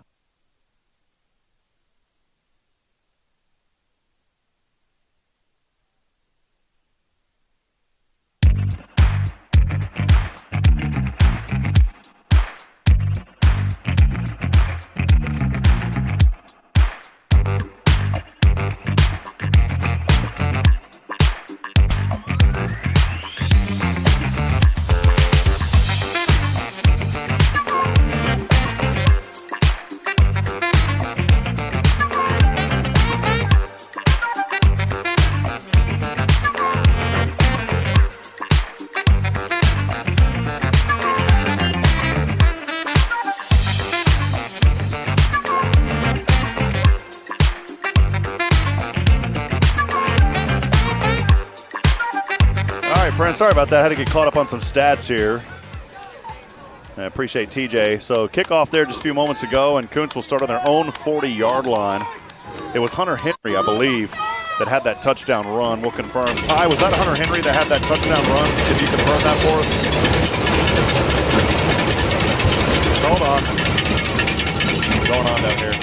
B: Sorry about that. I had to get caught up on some stats here. I appreciate TJ. So kickoff there just a few moments ago, and Kountze will start on their own 40-yard line. It was Hunter Henry, I believe, that had that touchdown run. We'll confirm. Ty, was that Hunter Henry that had that touchdown run? Can you confirm that for us? Hold on. What's going on down here?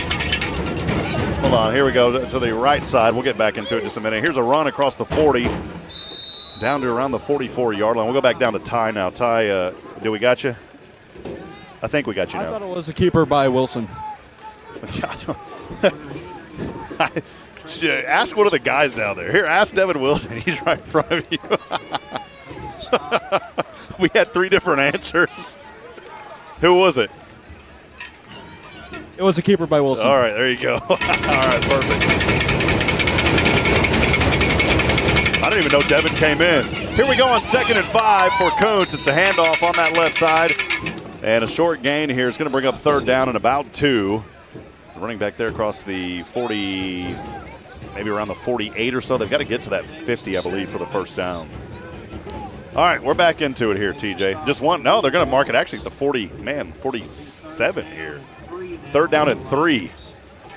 B: Hold on. Here we go to the right side. We'll get back into it in just a minute. Here's a run across the 40, down to around the 44-yard line. We'll go back down to Ty now. Ty, do we got you? I think we got you now.
H: I thought it was a keeper by Wilson.
B: Ask one of the guys down there. Here, ask Devin Wilson. He's right in front of you. We had 3 different answers. Who was it?
H: It was a keeper by Wilson.
B: All right, there you go. All right, perfect. I didn't even know Devin came in. Here we go on 2nd and 5 for Kountze. It's a handoff on that left side. And a short gain here is going to bring up 3rd down and about 2. The running back there across the 40, maybe around the 48 or so. They've got to get to that 50, I believe, for the first down. All right, we're back into it here, TJ. Just one. No, they're going to mark it actually at the 47 here. 3rd down and 3.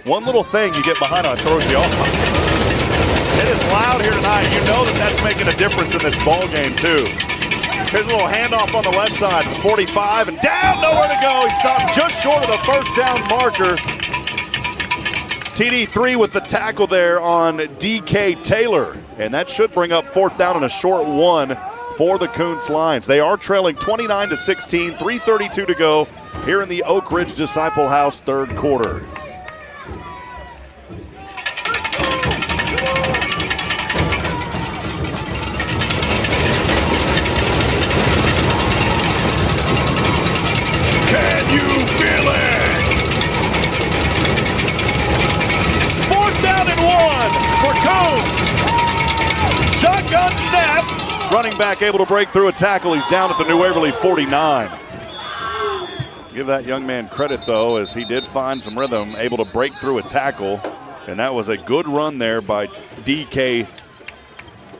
B: One little thing you get behind on throws you off. It is loud here tonight. You know that's making a difference in this ball game, too. Here's a little handoff on the left side, 45, and down, nowhere to go. He stopped just short of the first down marker. TD3 with the tackle there on DK Taylor, and that should bring up 4th down and a short 1 for the Kountze Lions. They are trailing 29-16, 3:32 to go here in the Oak Ridge Disciple House 3rd quarter. Can you feel it? 4th down and 1 for Kountze. Shotgun snap. Running back able to break through a tackle. He's down at the New Waverly 49. Give that young man credit, though, as he did find some rhythm, able to break through a tackle. And that was a good run there by DK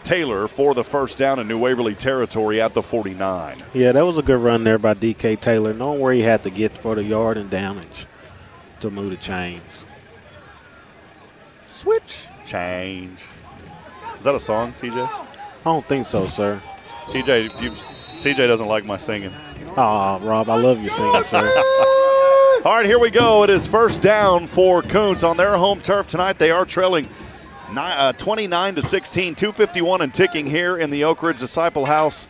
B: Taylor for the first down in New Waverly territory at the 49.
C: Yeah, that was a good run there by DK Taylor. Knowing where he had to get for the yard and damage to move the chains.
B: Switch. Change. Is that a song, TJ?
C: I don't think so, sir.
B: TJ doesn't like my singing.
C: Oh, Rob, I love your singing, sir.
B: All right, here we go. It is 1st down for Kountze on their home turf tonight. They are trailing 29-16, 2:51 and ticking here in the Oak Ridge Disciple House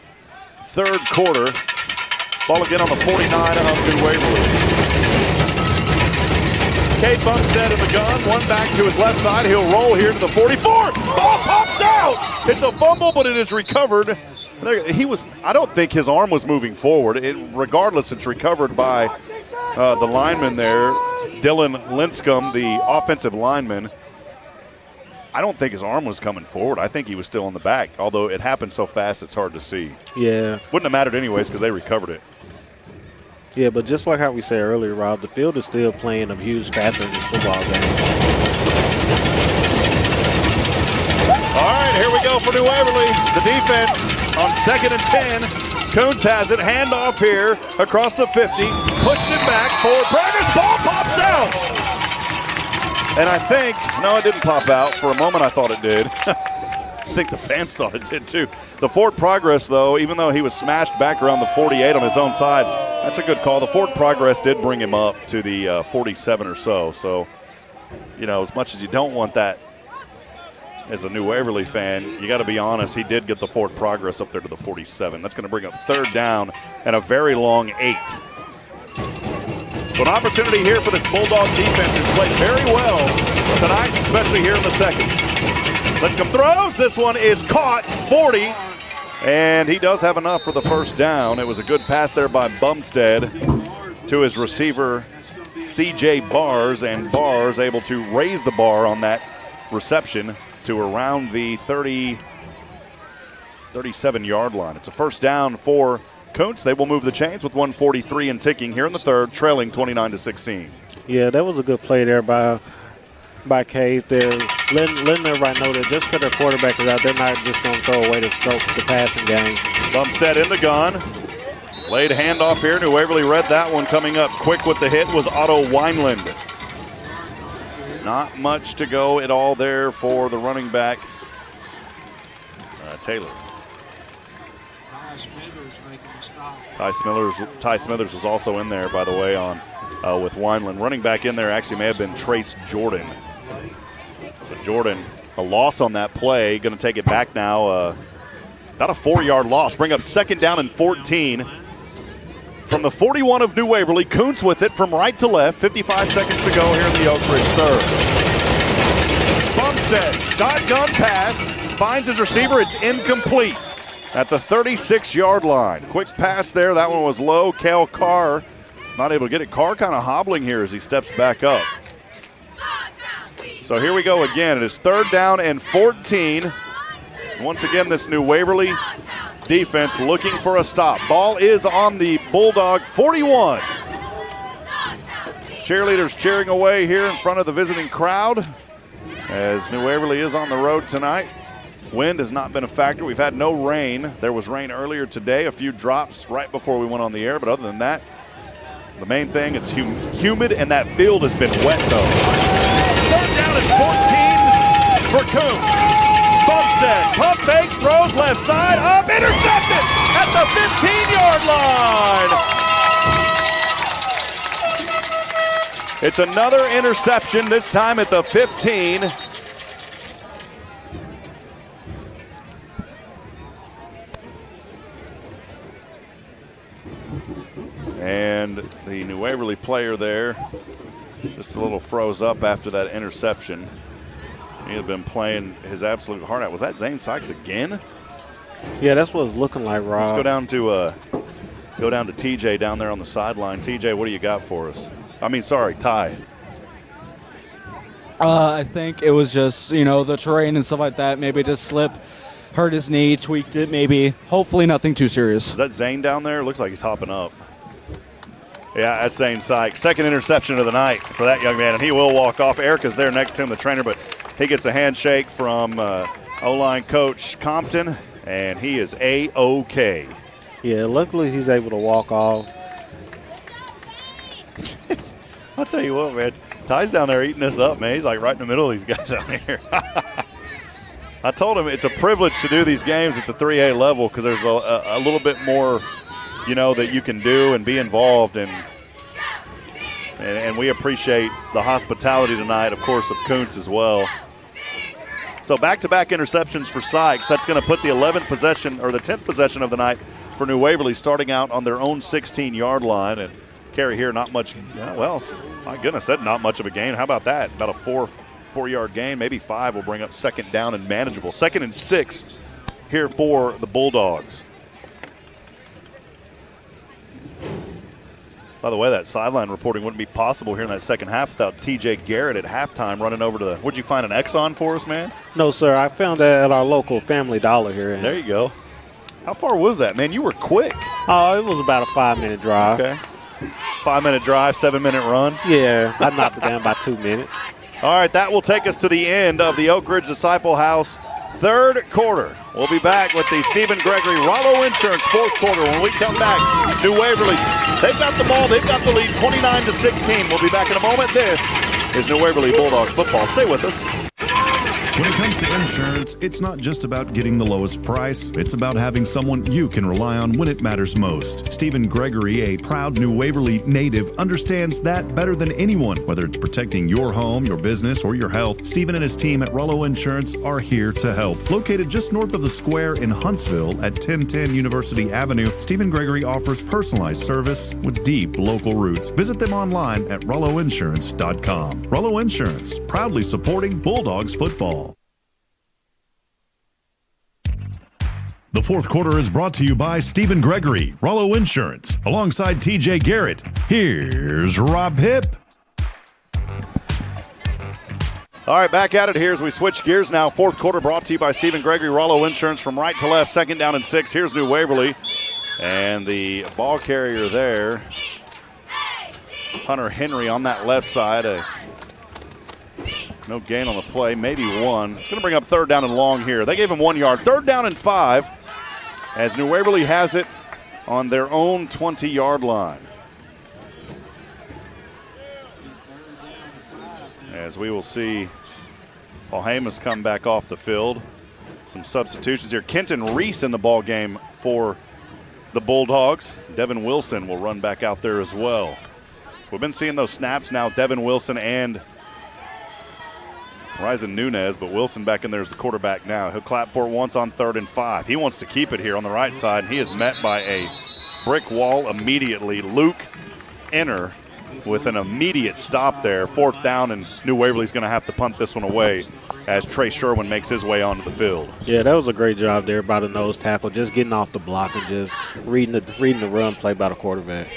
B: 3rd quarter. Ball again on the 49 of New Waverly. Cade Bumstead in the gun, one back to his left side. He'll roll here to the 44. Ball pops out. It's a fumble, but it is recovered. I don't think his arm was moving forward. Regardless, it's recovered by the lineman there, Dylan Linscomb, the offensive lineman. I don't think his arm was coming forward. I think he was still in the back, although it happened so fast it's hard to see.
C: Yeah.
B: Wouldn't have mattered anyways because they recovered it.
C: Yeah, but just like how we said earlier, Rob, the field is still playing a huge factor in this football game.
B: All right, here we go for New Waverly. The defense on 2nd and 10. Kountze has it. Handoff here across the 50. Pushed it back. Forward progress. Ball pops out. And I think, no, it didn't pop out. For a moment, I thought it did. I think the fans thought it did too. The forward progress, though, even though he was smashed back around the 48 on his own side, that's a good call. The forward progress did bring him up to the 47 or so. So, you know, as much as you don't want that as a New Waverly fan, you got to be honest, he did get the forward progress up there to the 47. That's going to bring up 3rd down and a very long 8. So an opportunity here for this Bulldog defense to play very well tonight, especially here in the 2nd. Lincomb throws. This one is caught, 40, and he does have enough for the first down. It was a good pass there by Bumstead to his receiver, C.J. Bars, and Bars able to raise the bar on that reception to around the 37-yard line. It's a first down for Kountze. They will move the chains with 1:43 and ticking here in the 3rd, trailing 29-16.
C: Yeah, that was a good play there by Cade there. Letting everybody know that just because their quarterback is out, they're not just going to throw away the passing game.
B: Bumstead in the gun. Laid handoff here. New Waverly read that one. Coming up quick with the hit was Otto Wineland. Not much to go at all there for the running back, Taylor. Ty Smithers was also in there, by the way, on with Wineland. Running back in there actually may have been Trace Jordan. So Jordan, a loss on that play, going to take it back now. About a 4-yard loss. Bring up 2nd down and 14. From the 41 of New Waverly, Kountze with it from right to left. 55 seconds to go here in the Oak Ridge third. Bumstead, shotgun pass, finds his receiver. It's incomplete at the 36-yard line. Quick pass there. That one was low. Kale Carr not able to get it. Carr kind of hobbling here as he steps back up. So here we go again. It is 3rd down and 14. Once again, this New Waverly defense looking for a stop. Ball is on the Bulldog 41. Cheerleaders cheering away here in front of the visiting crowd as New Waverly is on the road tonight. Wind has not been a factor. We've had no rain. There was rain earlier today, a few drops right before we went on the air, but other than that, the main thing, it's humid, and that field has been wet, though. 3rd down and 14 for Kountze. Bumstead, pump fake, throws left side, up, intercepted at the 15-yard line. It's another interception, this time at the 15. And the New Waverly player there just a little froze up after that interception. He had been playing his absolute heart out. Was that Zane Sykes again?
C: Yeah, that's what it's looking like, Rob.
B: Let's go down to TJ down there on the sideline. TJ, what do you got for us? Ty.
H: I think it was just, the terrain and stuff like that. Maybe just slip, hurt his knee, tweaked it maybe. Hopefully nothing too serious.
B: Is that Zane down there? Looks like he's hopping up. Yeah, that's Zane Sykes. 2nd interception of the night for that young man, and he will walk off. Erica's there next to him, the trainer, but he gets a handshake from O-line coach Compton, and he is A-OK.
C: Yeah, luckily he's able to walk off.
B: I'll tell you what, man. Ty's down there eating this up, man. He's like right in the middle of these guys out here. I told him it's a privilege to do these games at the 3A level because there's a little bit more, that you can do and be involved in. And we appreciate the hospitality tonight, of course, of Kountze as well. So back-to-back interceptions for Sykes. That's going to put the 11th possession or the 10th possession of the night for New Waverly, starting out on their own 16-yard line. And carry here, not much. Well, my goodness, that's not much of a gain. How about that? About a four-yard gain, maybe 5 will bring up 2nd down and manageable. 2nd and 6 here for the Bulldogs. By the way, that sideline reporting wouldn't be possible here in that second half without TJ Garrett at halftime running over to the – what'd you find, an Exxon for us, man?
C: No, sir. I found that at our local Family Dollar here.
B: There you go. How far was that, man? You were quick.
C: Oh, it was about a 5-minute drive.
B: Okay. 5-minute drive, 7-minute run.
C: Yeah, I knocked it down by 2 minutes.
B: All right, that will take us to the end of the Oak Ridge Disciple House third quarter. We'll be back with the Stephen Gregory Rollo Insurance fourth quarter when we come back. New Waverly, they've got the ball, they've got the lead 29-16. We'll be back in a moment. This is New Waverly Bulldogs football. Stay with us.
E: When it comes to insurance, it's not just about getting the lowest price. It's about having someone you can rely on when it matters most. Stephen Gregory, a proud New Waverly native, understands that better than anyone. Whether it's protecting your home, your business, or your health, Stephen and his team at Rollo Insurance are here to help. Located just north of the square in Huntsville at 1010 University Avenue, Stephen Gregory offers personalized service with deep local roots. Visit them online at rolloinsurance.com. Rollo Insurance, proudly supporting Bulldogs football. The fourth quarter is brought to you by Stephen Gregory, Rollo Insurance, alongside TJ Garrett. Here's Rob Hipp.
B: All right, back at it here as we switch gears now. Fourth quarter brought to you by Stephen Gregory, Rollo Insurance, from right to left, 2nd down and 6. Here's New Waverly. And the ball carrier there, Hunter Henry on that left side. No gain on the play, maybe 1. It's going to bring up 3rd down and long here. They gave him 1 yard. 3rd down and 5 as New Waverly has it on their own 20-yard line. as we will see Paul Hamas come back off the field. Some substitutions here. Kenton Reese in the ball game for the Bulldogs. Devin Wilson will run back out there as well. We've been seeing those snaps now, Devin Wilson and Ryzen Nunez, but Wilson back in there as the quarterback now. He'll clap for it once on 3rd and 5. He wants to keep it here on the right side, and he is met by a brick wall immediately. Luke Enner with an immediate stop there. 4th down, and New Waverly's going to have to punt this one away as Trey Sherwin makes his way onto the field.
C: Yeah, that was a great job there by the nose tackle, just getting off the block and just reading the run play by the quarterback.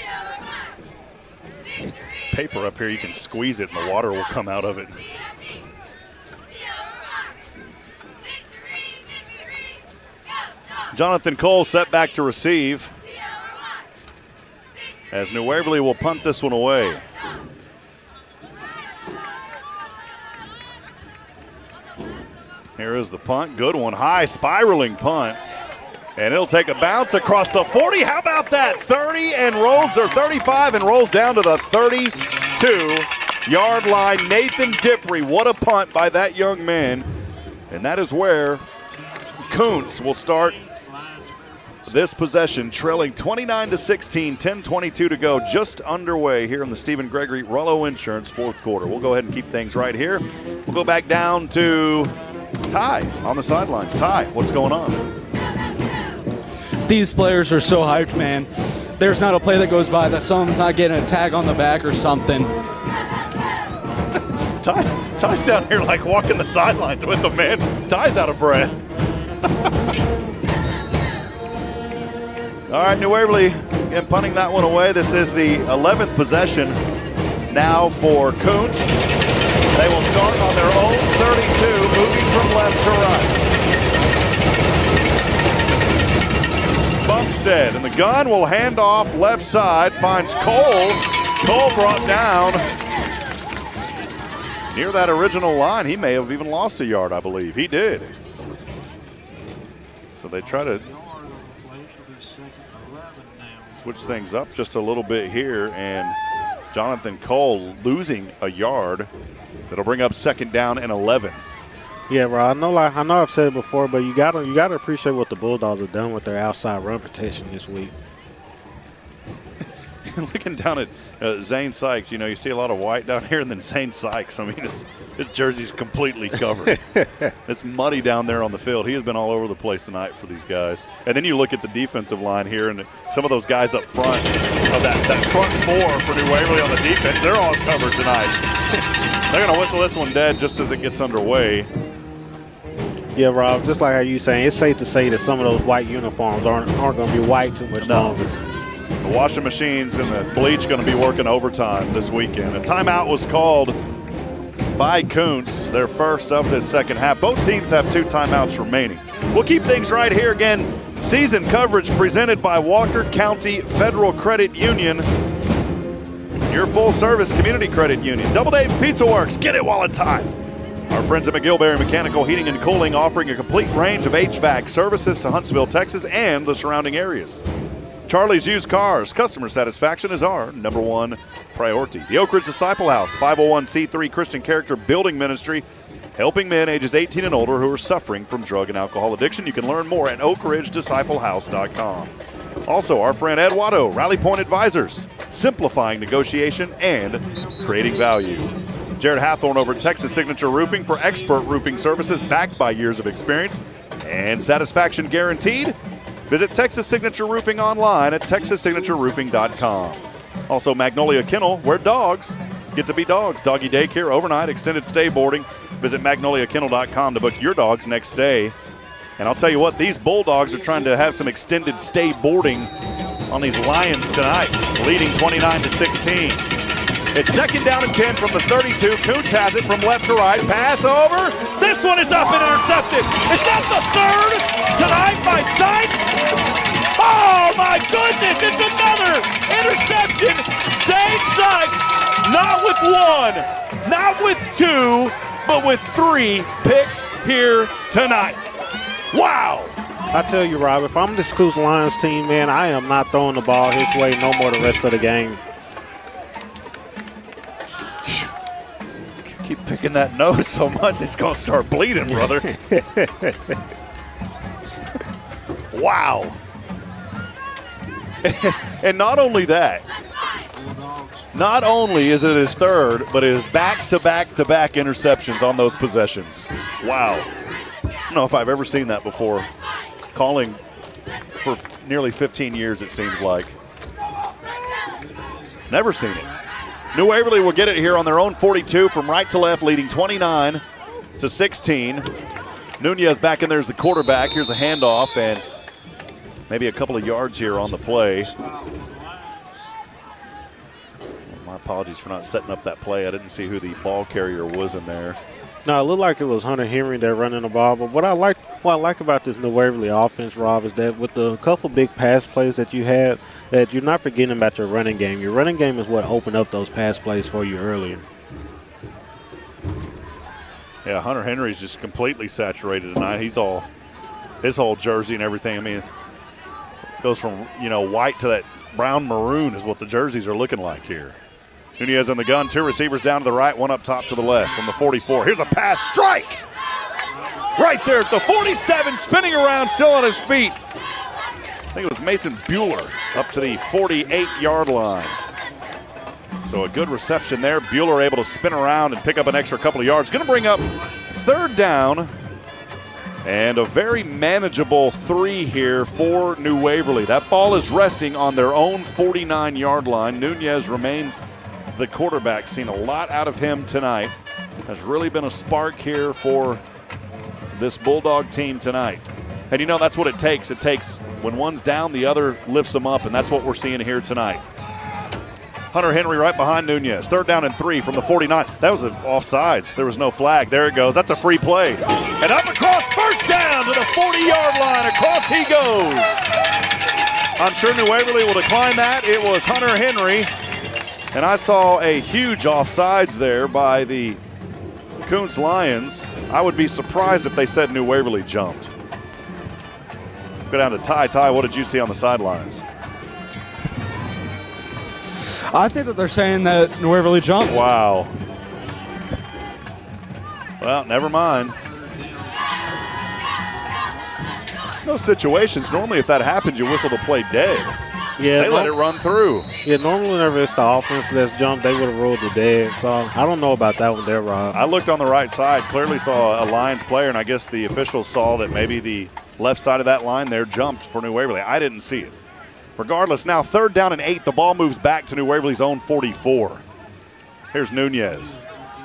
B: Paper up here, you can squeeze it and the water will come out of it. Jonathan Cole set back to receive as New Waverly will punt this one away. Here is the punt. Good one. High spiraling punt. And it'll take a bounce across the 40. How about that? 30 and rolls, or 35 and rolls down to the 32-yard line. Nathan Dippery. What a punt by that young man. And that is where Kountze will start this possession, trailing 29-16, 10:22 to go, just underway here in the Stephen Gregory Rollo Insurance 4th quarter. We'll go ahead and keep things right here. We'll go back down to Ty on the sidelines. Ty, what's going on?
H: These players are so hyped, man. There's not a play that goes by that someone's not getting a tag on the back or something.
B: Ty's down here like walking the sidelines with them, man. Ty's out of breath. All right, New Waverly again punting that one away. This is the 11th possession now for Kountze. They will start on their own 32, moving from left to right. Bumstead, and the gun will hand off left side, finds Cole. Cole brought down near that original line. He may have even lost a yard, I believe. He did. So they try to switch things up just a little bit here, and Jonathan Cole losing a yard. That'll bring up 2nd down and 11.
C: Yeah, bro. I know I've said it before, but you gotta appreciate what the Bulldogs have done with their outside run protection this week.
B: Looking down at Zane Sykes, you know, you see a lot of white down here, and then Zane Sykes, I mean, his jersey's completely covered. It's muddy down there on the field. He has been all over the place tonight for these guys. And then you look at the defensive line here, and some of those guys up front, that front 4 for New Waverly on the defense, they're all covered tonight. They're going to whistle this one dead just as it gets underway.
C: Yeah, Rob, just like how you saying, it's safe to say that some of those white uniforms aren't going to be white too much longer.
B: The washing machines and the bleach going to be working overtime this weekend. A timeout was called by Kountze, their first of this second half. Both teams have 2 timeouts remaining. We'll keep things right here. Again, season coverage presented by Walker County Federal Credit Union, your full-service community credit union. Double Dave's Pizza Works, get it while it's hot. Our friends at McGillberry Mechanical Heating and Cooling, offering a complete range of HVAC services to Huntsville, Texas, and the surrounding areas. Charlie's Used Cars, customer satisfaction is our #1 priority. The Oak Ridge Disciple House, 501c3 Christian character building ministry, helping men ages 18 and older who are suffering from drug and alcohol addiction. You can learn more at oakridgedisciplehouse.com. Also, our friend Ed Watto, Rally Point Advisors, simplifying negotiation and creating value. Jared Hathorn over at Texas Signature Roofing for expert roofing services backed by years of experience and satisfaction guaranteed. Visit Texas Signature Roofing online at texassignatureroofing.com. Also, Magnolia Kennel, where dogs get to be dogs. Doggy daycare, overnight, extended stay boarding. Visit magnoliakennel.com to book your dog's next stay. And I'll tell you what, these Bulldogs are trying to have some extended stay boarding on these Lions tonight, leading 29-16. It's 2nd down and 10 from the 32. Kountze has it from left to right. Pass over. This one is up and intercepted. Is that the 3rd tonight by Sykes? Oh, my goodness. It's another interception. Zane Sykes, not with 1, not with 2, but with 3 picks here tonight. Wow.
C: I tell you, Rob, if I'm this Kountze Lions team, man, I am not throwing the ball his way no more the rest of the game.
B: keep picking that nose so much, it's going to start bleeding, brother. Wow. And not only that, not only is it his third, but it is back-to-back-to-back interceptions on those possessions. Wow. I don't know if I've ever seen that before. Calling for nearly 15 years, it seems like. Never seen it. New Waverly will get it here on their own 42 from right to left, leading 29-16. Nunez back in there as the quarterback. Here's a handoff and maybe a couple of yards here on the play. My apologies for not setting up that play. I didn't see who the ball carrier was in there.
C: No, it looked like it was Hunter Henry that running the ball. But what I like about this New Waverly offense, Rob, is that with the couple big pass plays that you had, that you're not forgetting about your running game. Your running game is what opened up those pass plays for you earlier.
B: Yeah, Hunter Henry's just completely saturated tonight. He's all, his whole jersey and everything. I mean, it goes from, white to that brown maroon is what the jerseys are looking like here. Nunez in the gun, two receivers down to the right, one up top to the left from the 44. Here's a pass, strike! Right there at the 47, spinning around, still on his feet. I think it was Mason Bueller up to the 48-yard line. So a good reception there. Bueller able to spin around and pick up an extra couple of yards. Going to bring up third down and a very manageable 3 here for New Waverly. That ball is resting on their own 49-yard line. Nunez remains the quarterback. Seen a lot out of him tonight. Has really been a spark here for this Bulldog team tonight. And that's what it takes. It takes when one's down, the other lifts them up, and that's what we're seeing here tonight. Hunter Henry right behind Nunez. Third down and 3 from the 49. That was an offsides. There was no flag. There it goes. That's a free play. And up across, first down to the 40-yard line. Across he goes. I'm sure New Waverly will decline that. It was Hunter Henry. And I saw a huge offsides there by the Kountze Lions. I would be surprised if they said New Waverly jumped. Go down to Ty. What did you see on the sidelines?
H: I think that they're saying that New Waverly jumped.
B: Wow. Well, never mind. Those situations, normally if that happens, you whistle the play dead.
C: Yeah,
B: they let it run through.
C: Yeah, normally whenever it's the offense that's jumped, they would have ruled it dead. So I don't know about that one there, Rob.
B: I looked on the right side, clearly saw a Lions player, and I guess the officials saw that maybe the left side of that line there jumped for New Waverly. I didn't see it. Regardless, now third down and 8. The ball moves back to New Waverly's own 44. Here's Nunez.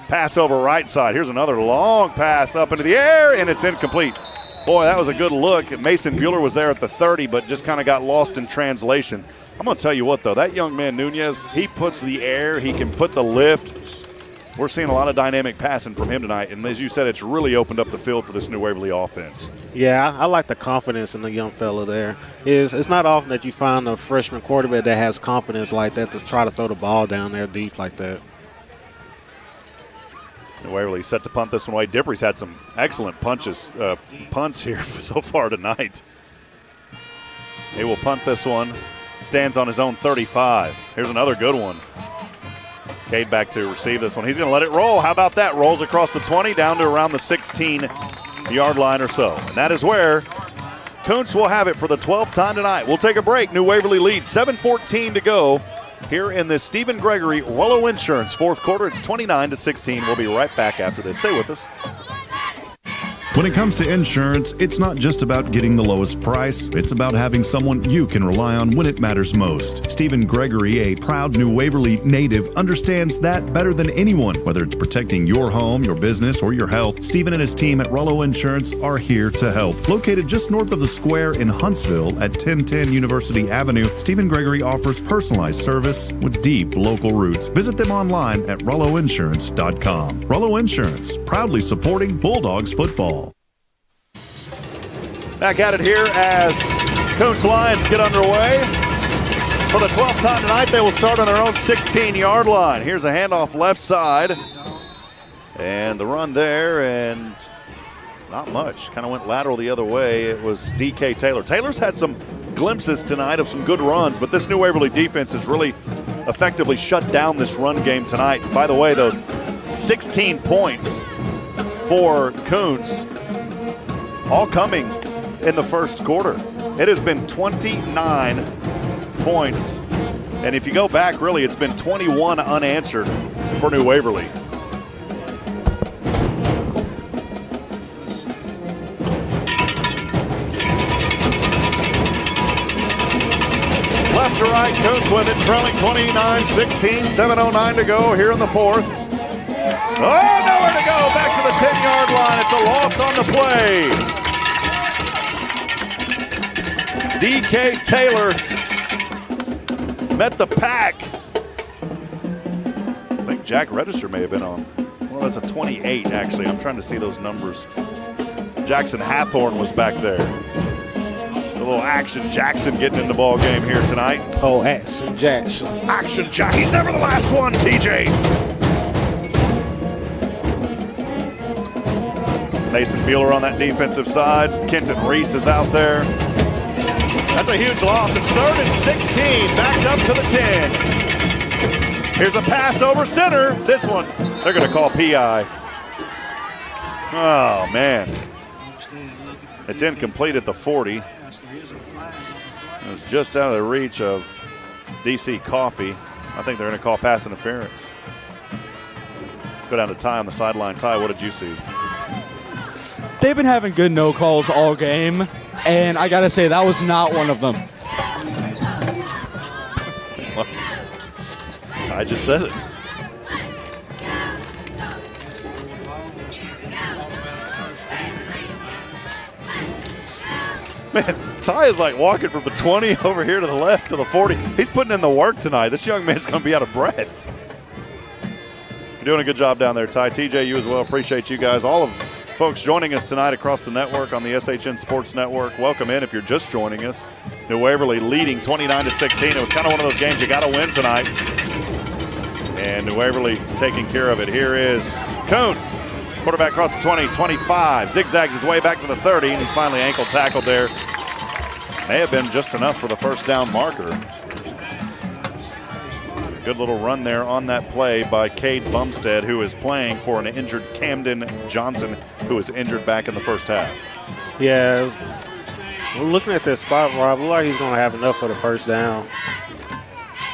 B: Pass over right side. Here's another long pass up into the air, and it's incomplete. Boy, that was a good look. Mason Bueller was there at the 30, but just kind of got lost in translation. I'm going to tell you what, though. That young man, Nunez, he puts the air. He can put the lift. We're seeing a lot of dynamic passing from him tonight. And as you said, it's really opened up the field for this New Waverly offense.
C: Yeah, I like the confidence in the young fella there. It's not often that you find a freshman quarterback that has confidence like that to try to throw the ball down there deep like that.
B: New Waverly set to punt this one away. Dippery's had some excellent punts here so far tonight. They will punt this one. Stands on his own 35. Here's another good one. Cade back to receive this one. He's going to let it roll. How about that? Rolls across the 20 down to around the 16-yard line or so. And that is where Kountze will have it for the 12th time tonight. We'll take a break. New Waverly leads 7:14 to go here in the Stephen Gregory Rollo Insurance fourth quarter. It's 29-16. We'll be right back after this. Stay with us.
E: When it comes to insurance, it's not just about getting the lowest price. It's about having someone you can rely on when it matters most. Stephen Gregory, a proud New Waverly native, understands that better than anyone. Whether it's protecting your home, your business, or your health, Stephen and his team at Rollo Insurance are here to help. Located just north of the square in Huntsville at 1010 University Avenue, Stephen Gregory offers personalized service with deep local roots. Visit them online at rolloinsurance.com. Rollo Insurance, proudly supporting Bulldogs football.
B: Back at it here as Kountze Lions get underway. For the 12th time tonight, they will start on their own 16-yard line. Here's a handoff left side. And the run there, and not much. Kind of went lateral the other way. It was D.K. Taylor. Taylor's had some glimpses tonight of some good runs, but this New Waverly defense has really effectively shut down this run game tonight. By the way, those 16 points for Kountze, all coming in the first quarter. It has been 29 points. And if you go back, really, it's been 21 unanswered for New Waverly. Left to right, Kountze with it, trailing 29-16, 7:09 to go here in the fourth. Oh, nowhere to go, back to the 10-yard line. It's a loss on the play. D.K. Taylor met the pack. I think Jack Register may have been on. Well, that's a 28, actually. I'm trying to see those numbers. Jackson Hathorn was back there. A little Action Jackson getting in the ball game here tonight.
C: Oh, Action Jackson.
B: Action Jack. He's never the last one, TJ. Mason Beeler on that defensive side. Kenton Reese is out there. That's a huge loss. It's 3rd and 16. Backed up to the 10. Here's a pass over center. This one, they're going to call PI. Oh, man. It's incomplete at the 40. It was just out of the reach of DC Coffee. I think they're going to call pass interference. Go down to Ty on the sideline. Ty, what did you see?
H: They've been having good no calls all game, and I got to say that was not one of them.
B: Well, Ty just said it. Man, Ty is like walking from the 20 over here to the left to the 40. He's putting in the work tonight. This young man's going to be out of breath. You're doing a good job down there, Ty. TJ, you as well. Appreciate you guys. All of folks joining us tonight across the network on the SHN Sports Network. Welcome in if you're just joining us. New Waverly leading 29-16. It was kind of one of those games you got to win tonight. And New Waverly taking care of it. Here is Kountze. Quarterback across the 20, 25. Zigzags his way back to the 30, and he's finally ankle tackled there. May have been just enough for the first down marker. Good little run there on that play by Cade Bumstead, who is playing for an injured Camden Johnson, who was injured back in the first half.
C: Yeah, we're looking at that spot, Rob. Looks like he's going to have enough for the first down.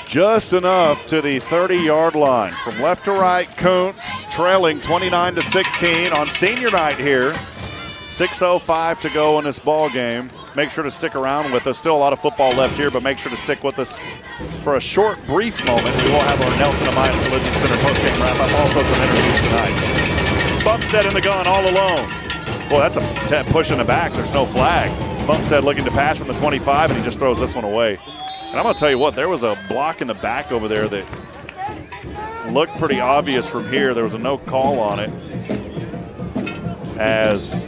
B: Just enough to the 30-yard line. From left to right, Kountze trailing 29-16 on senior night here. 6:05 to go in this ball game. Make sure to stick around with us. Still a lot of football left here, but make sure to stick with us for a short, brief moment. We will have our Nelson Amaya Collision Center postgame wrap-up. Also some interviews tonight. Bumstead in the gun all alone. Boy, that's a push in the back. There's no flag. Bumstead looking to pass from the 25, and he just throws this one away. And I'm going to tell you what, there was a block in the back over there that looked pretty obvious from here. There was a no call on it as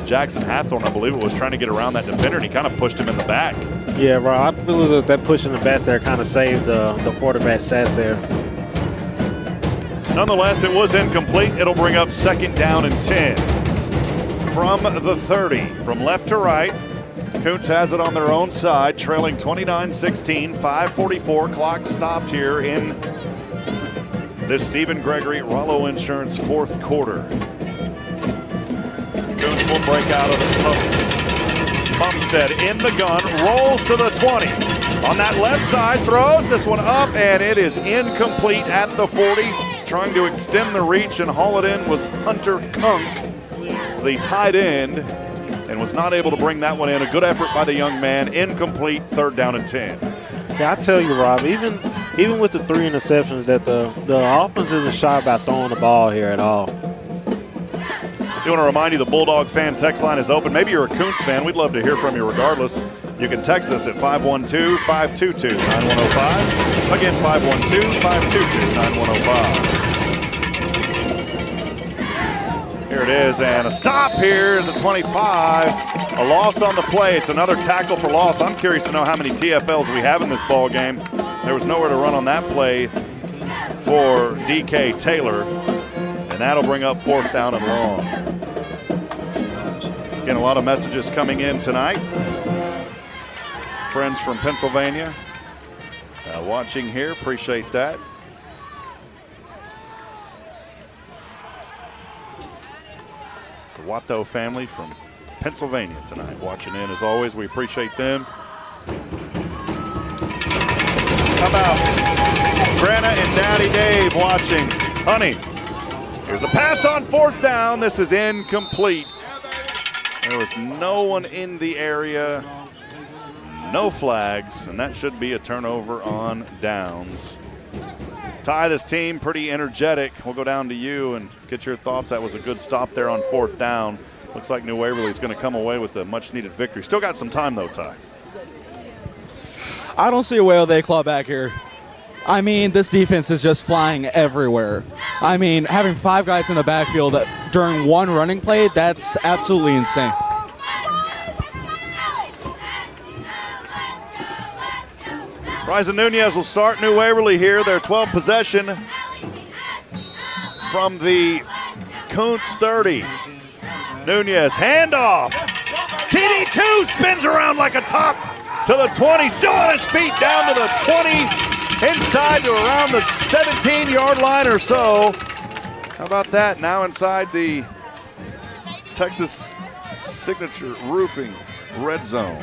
B: Jackson Hathorn, I believe it was, trying to get around that defender, and he kind of pushed him in the back.
C: Yeah, Rob, I feel as if that push in the back there kind of saved the quarterback sat there.
B: Nonetheless, it was incomplete. It'll bring up 2nd down and 10 from the 30. From left to right, Kountze has it on their own side, trailing 29-16, 5:44. Clock stopped here in this Stephen Gregory Rollo Insurance 4th quarter. Kountze will break out of the post. Bumstead in the gun, rolls to the 20. On that left side, throws this one up, and it is incomplete at the 40. Trying to extend the reach and haul it in was Hunter Kunk, the tight end, and was not able to bring that one in. A good effort by the young man. Incomplete, 3rd down and 10.
C: Yeah, I tell you, Rob, even with the 3 interceptions, that the offense isn't shy about throwing the ball here at all.
B: I want to remind you the Bulldog fan text line is open. Maybe you're a Kountze fan. We'd love to hear from you regardless. You can text us at 512-522-9105. Again, 512-522-9105. Here it is, and a stop here at the 25. A loss on the play. It's another tackle for loss. I'm curious to know how many TFLs we have in this ball game. There was nowhere to run on that play for D.K. Taylor, and that'll bring up 4th down and long. Again, a lot of messages coming in tonight. Friends from Pennsylvania watching here, appreciate that. the Watto family from Pennsylvania tonight watching in. As always, we appreciate them. How about Grana and Daddy Dave watching? Honey, here's a pass on 4th down. This is incomplete. There was no one in the area, no flags, and that should be a turnover on downs. Ty, this team pretty energetic. We'll go down to you and get your thoughts. That was a good stop there on 4th down. Looks like New Waverly's going to come away with a much-needed victory. Still got some time, though, Ty.
H: I don't see a way they claw back here. I mean, this defense is just flying everywhere. I mean, having 5 guys in the backfield during one running play, that's absolutely insane.
B: Ryzen Nunez will start New Waverly here. Their 12th possession from the Kountze 30. Nunez, handoff. TD2 spins around like a top to the 20. Still on his feet, down to the 20. Inside to around the 17-yard line or so. How about that? Now inside the Texas Signature Roofing red zone.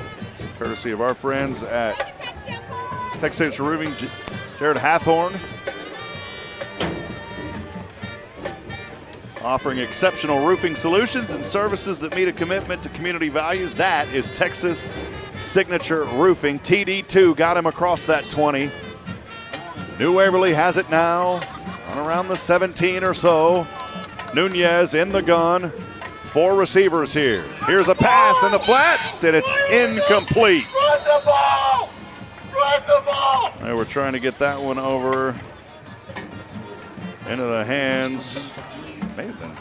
B: Courtesy of our friends at Texas Signature Roofing, Jared Hathorn. Offering exceptional roofing solutions and services that meet a commitment to community values. That is Texas Signature Roofing. TD2 got him across that 20. New Waverly has it now on around the 17 or so. Nunez in the gun. 4 receivers here. Here's a pass in the flats, and it's incomplete.
A: Run the ball! Run the ball!
B: And we're trying to get that one over into the hands. May have been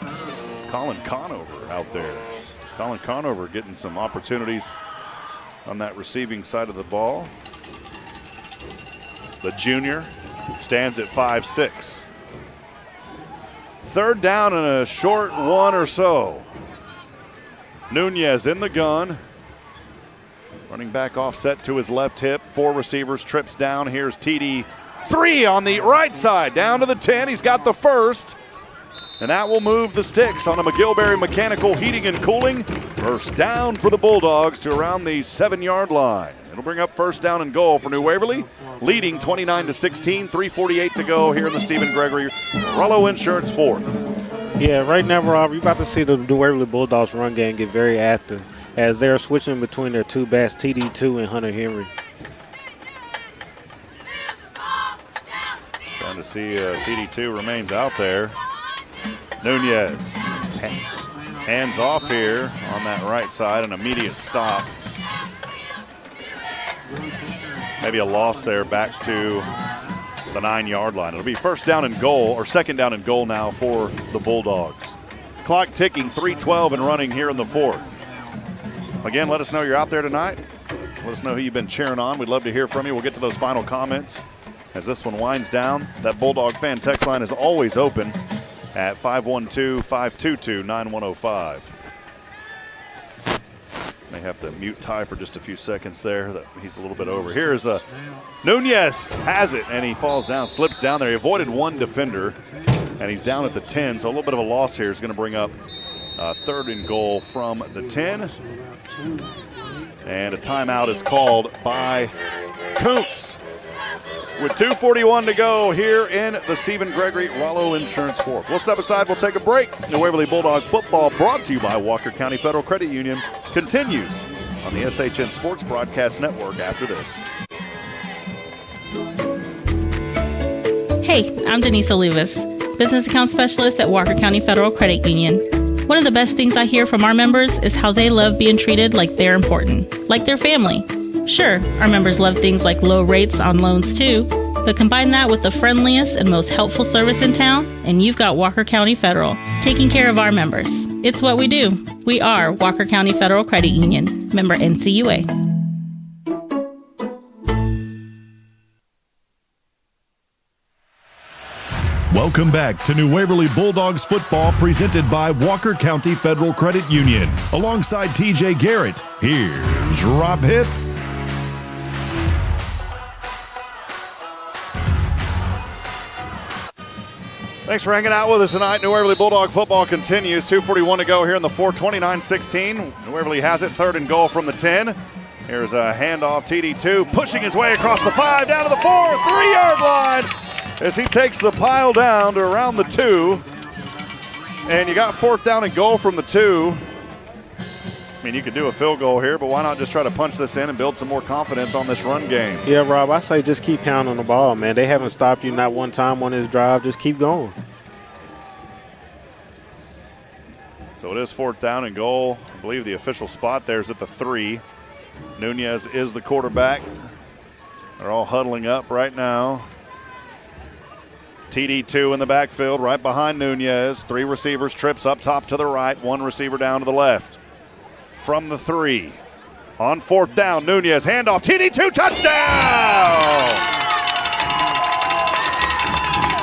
B: Colin Conover out there. Colin Conover getting some opportunities on that receiving side of the ball. The junior stands at 5'6". 3rd down and a short one or so. Nunez in the gun. Running back offset to his left hip. 4 receivers, trips down. Here's TD3 on the right side, down to the 10. He's got the first. And that will move the sticks on a McGillberry Mechanical Heating and Cooling. 1st down for the Bulldogs to around the 7-yard line. It'll bring up 1st down and goal for New Waverly, leading 29-16, 3:48 to go here in the Stephen Gregory Rollo Insurance 4th.
C: Yeah, right now, Rob, you're about to see the New Waverly Bulldogs run game get very active as they're switching between their 2 backs, TD2 and Hunter Henry.
B: Trying to see TD2 remains out there. Nunez hands off here on that right side, an immediate stop. Maybe a loss there back to the 9-yard line. It'll be 1st down and goal, or 2nd down and goal now for the Bulldogs. Clock ticking, 3:12 and running here in the 4th. Again, let us know you're out there tonight. Let us know who you've been cheering on. We'd love to hear from you. We'll get to those final comments as this one winds down. That Bulldog fan text line is always open at 512-522-9105. May have to mute Ty for just a few seconds there. He's a little bit over. Here's Nunez has it, and he falls down, slips down there. He avoided 1 defender, and he's down at the 10. So a little bit of a loss here is going to bring up 3rd and goal from the 10. And a timeout is called by Kountze. With 2:41 to go here in the Stephen Gregory Rollo Insurance 4th. We'll step aside. We'll take a break. The Waverly Bulldog football, brought to you by Walker County Federal Credit Union, continues on the SHN Sports Broadcast Network after this.
D: Hey, I'm Denise Olivas, Business Account Specialist at Walker County Federal Credit Union. One of the best things I hear from our members is how they love being treated like they're important, like their family. Sure, our members love things like low rates on loans too, but combine that with the friendliest and most helpful service in town, and you've got Walker County Federal, taking care of our members. It's what we do. We are Walker County Federal Credit Union, member NCUA.
E: Welcome back to New Waverly Bulldogs football, presented by Walker County Federal Credit Union. Alongside TJ Garrett, here's Rob Hipp.
B: Thanks for hanging out with us tonight. New Waverly Bulldog football continues. 2:41 to go here in the 4:29-16. New Waverly has it 3rd and goal from the 10. Here's a handoff, TD2 pushing his way across the 5, down to the 4, 3-yard line as he takes the pile down to around the 2. And you got 4th down and goal from the 2. I mean, you could do a field goal here, but why not just try to punch this in and build some more confidence on this run game?
C: Yeah, Rob, I say just keep pounding the ball, man. They haven't stopped you not one time on this drive. Just keep going.
B: So it is 4th down and goal. I believe the official spot there is at the 3. Nunez is the quarterback. They're all huddling up right now. TD2 in the backfield right behind Nunez. 3 receivers, trips up top to the right, 1 receiver down to the left. From the 3. On 4th down, Nunez, handoff, TD2, touchdown!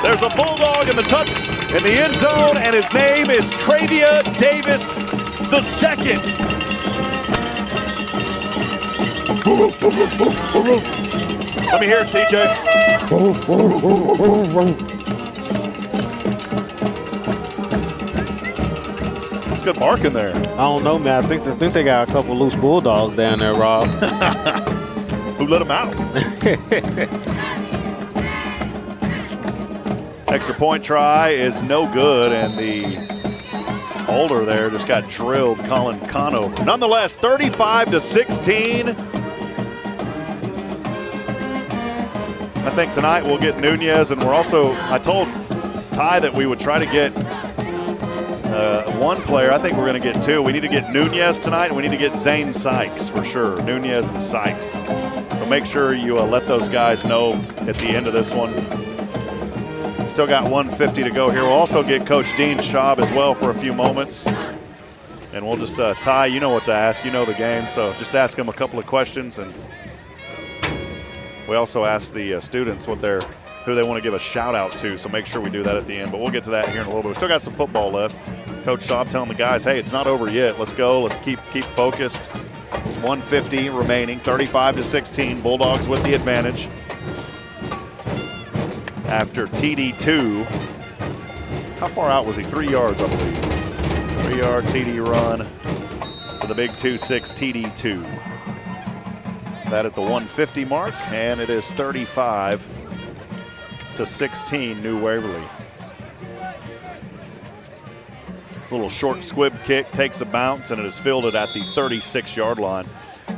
B: There's a Bulldog in the end zone, and his name is Travia Davis II. Let me hear it, TJ. Good barking there.
C: I don't know, man. I think they got a couple loose Bulldogs down there, Rob.
B: Who let them out? Extra point try is no good, and the holder there just got drilled, Colin Cano. Nonetheless, 35-16. I think tonight we'll get Nunez, and I told Ty that we would try to get 1 player. I think we're going to get 2. We need to get Nunez tonight, and we need to get Zane Sykes for sure. Nunez and Sykes. So make sure you let those guys know at the end of this one. Still got 1:50 to go here. We'll also get Coach Dean Schaub as well for a few moments. And we'll just, Ty, you know what to ask. You know the game, so just ask him a couple of questions. And we also ask the students who they want to give a shout-out to, so make sure we do that at the end. But we'll get to that here in a little bit. We still got some football left. Coach Schaub telling the guys, hey, it's not over yet. Let's go. Let's keep focused. It's 1:50 remaining, 35-16. Bulldogs with the advantage. After TD2, how far out was he? 3 yards, I believe. 3-yard TD run for the big 2-6 TD2. That at the 150 mark, and it is 35-16 New Waverly. Little short squib kick, takes a bounce, and it is fielded at the 36-yard line.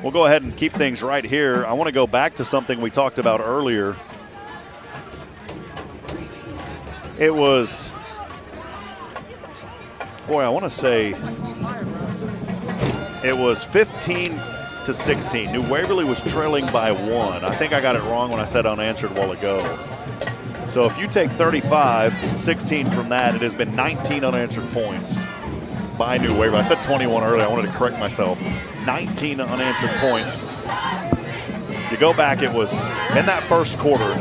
B: We'll go ahead and keep things right here. I want to go back to something we talked about earlier. It was, I want to say it was 15-16. New Waverly was trailing by 1. I think I got it wrong when I said unanswered a while ago. So if you take 35-16 from that, it has been 19 unanswered points by New Waverly. I said 21 earlier. I wanted to correct myself. 19 unanswered points. You go back, it was in that first quarter,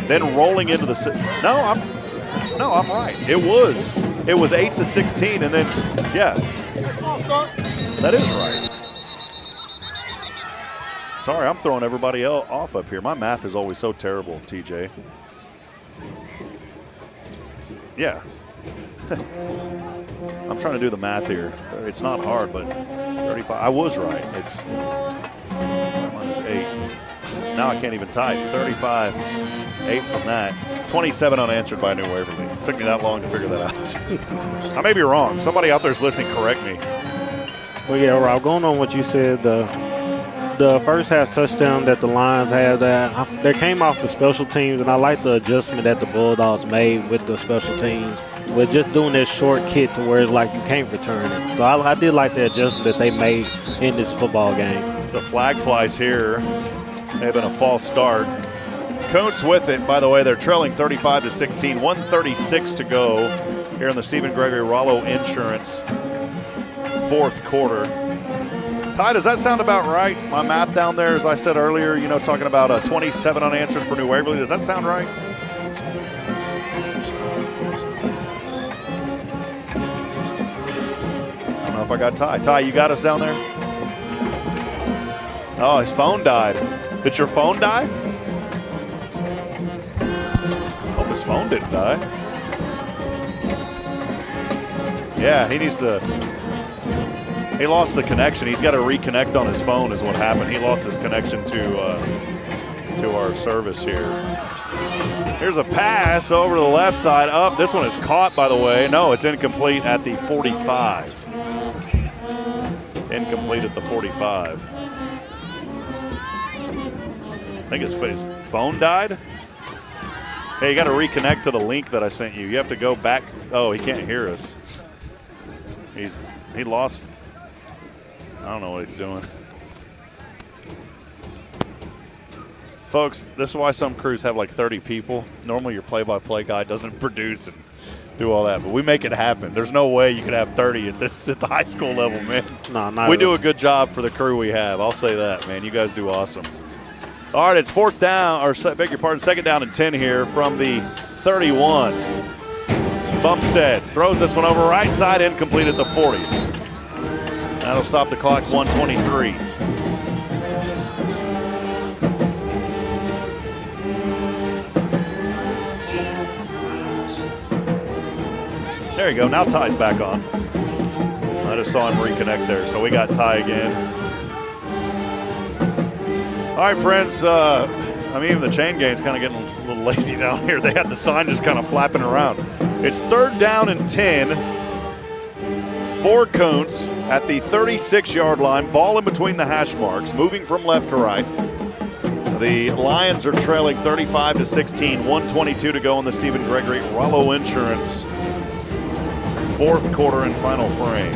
B: then rolling into the No, I'm right. It was 8-16, and then, yeah, that is right. Sorry, I'm throwing everybody off up here. My math is always so terrible, TJ. Yeah. I'm trying to do the math here. It's not hard, but 35. I was right. It's minus 8. Now I can't even type. 35, 8 from that. 27 unanswered by New Waverly. It took me that long to figure that out. I may be wrong. Somebody out there's listening, correct me.
C: Well, yeah, Rob, going on what you said, the first half touchdown that the Lions had, they came off the special teams, and I like the adjustment that the Bulldogs made with the special teams, with just doing that short kick to where it's like you can't return it. So I did like the adjustment that they made in this football game.
B: The flag flies here. May have been a false start. Kountze with it. By the way, they're trailing 35-16. 1:36 to go here in the Stephen Gregory Rollo Insurance fourth quarter. Ty, does that sound about right? My math down there, as I said earlier, talking about a 27 unanswered for New Waverly. Does that sound right? I don't know if I got Ty. Ty, you got us down there? Oh, his phone died. Did your phone die? Hope his phone didn't die. Yeah, he needs to. He lost the connection. He's got to reconnect on his phone is what happened. He lost his connection to our service here. Here's a pass over to the left side. Up. This one is caught, by the way. No, it's incomplete at the 45. Incomplete at the 45. I think his phone died. Hey, you got to reconnect to the link that I sent you. You have to go back. Oh, he can't hear us. He lost. I don't know what he's doing. Folks, this is why some crews have like 30 people. Normally your play-by-play guy doesn't produce and do all that, but we make it happen. There's no way you could have 30 at the high school level, man.
C: No, not
B: We do a good job for the crew we have. I'll say that, man. You guys do awesome. All right, it's fourth down, or beg your pardon, second down and 10 here from the 31. Bumstead throws this one over right side, incomplete at the 40. That'll stop the clock, 1:23. There you go. Now Ty's back on. I just saw him reconnect there, so we got Ty again. All right, friends. Even the chain gang's kind of getting a little lazy down here. They had the sign just kind of flapping around. It's third down and 10 for Kountze at the 36-yard line. Ball in between the hash marks, moving from left to right. The Lions are trailing 35-16, 1:22 to go in the Stephen Gregory Rollo Insurance fourth quarter and final frame.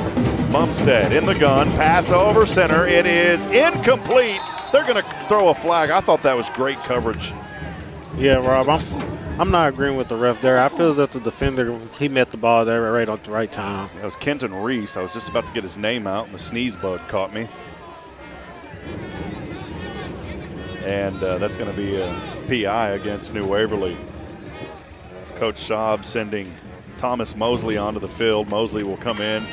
B: Bumstead in the gun, pass over center. It is incomplete. They're going to throw a flag. I thought that was great coverage.
C: Yeah, Rob, I'm not agreeing with the ref there. I feel that the defender, he met the ball there right at the right time.
B: That was Kenton Reese. I was just about to get his name out, and the sneeze bug caught me. And that's going to be a PI against New Waverly. Coach Schaub sending Thomas Mosley onto the field. Mosley will come in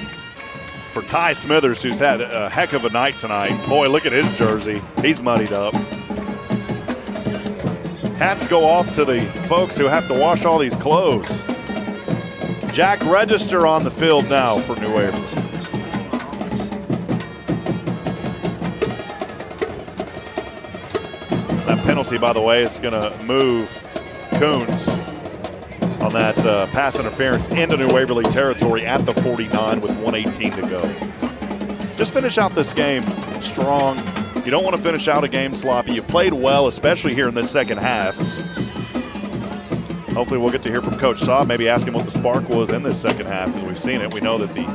B: for Ty Smithers, who's had a heck of a night tonight. Boy, look at his jersey. He's muddied up. Hats go off to the folks who have to wash all these clothes. Jack Register on the field now for New Waverly. That penalty, by the way, is going to move Kountze on that pass interference into New Waverly territory at the 49 with 1:18 to go. Just finish out this game strong. You don't want to finish out a game sloppy. You played well, especially here in this second half. Hopefully we'll get to hear from Coach Schaub, maybe ask him what the spark was in this second half, because we've seen it. We know that the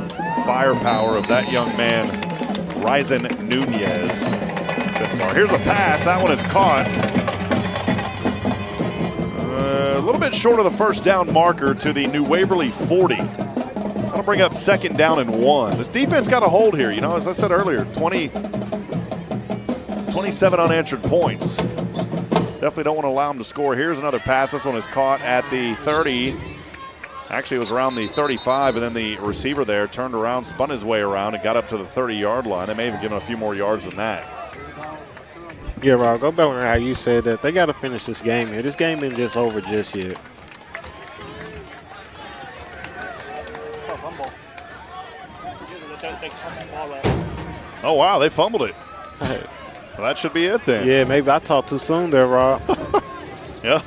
B: firepower of that young man, Ryzen Nunez. Here's a pass. That one is caught. A little bit short of the first down marker to the New Waverly 40. That'll bring up second down and 1. This defense got a hold here. You know, as I said earlier, 27 unanswered points. Definitely don't want to allow them to score. Here's another pass. This one is caught at the 30. Actually, it was around the 35, and then the receiver there turned around, spun his way around, and got up to the 30-yard line. They may have given a few more yards than that.
C: Yeah, Rob, go back on how you said that. They got to finish this game here. This game isn't just over just yet.
B: Oh, wow, they fumbled it. Well, that should be it then.
C: Yeah, maybe I talked too soon there, Rob.
B: Yeah.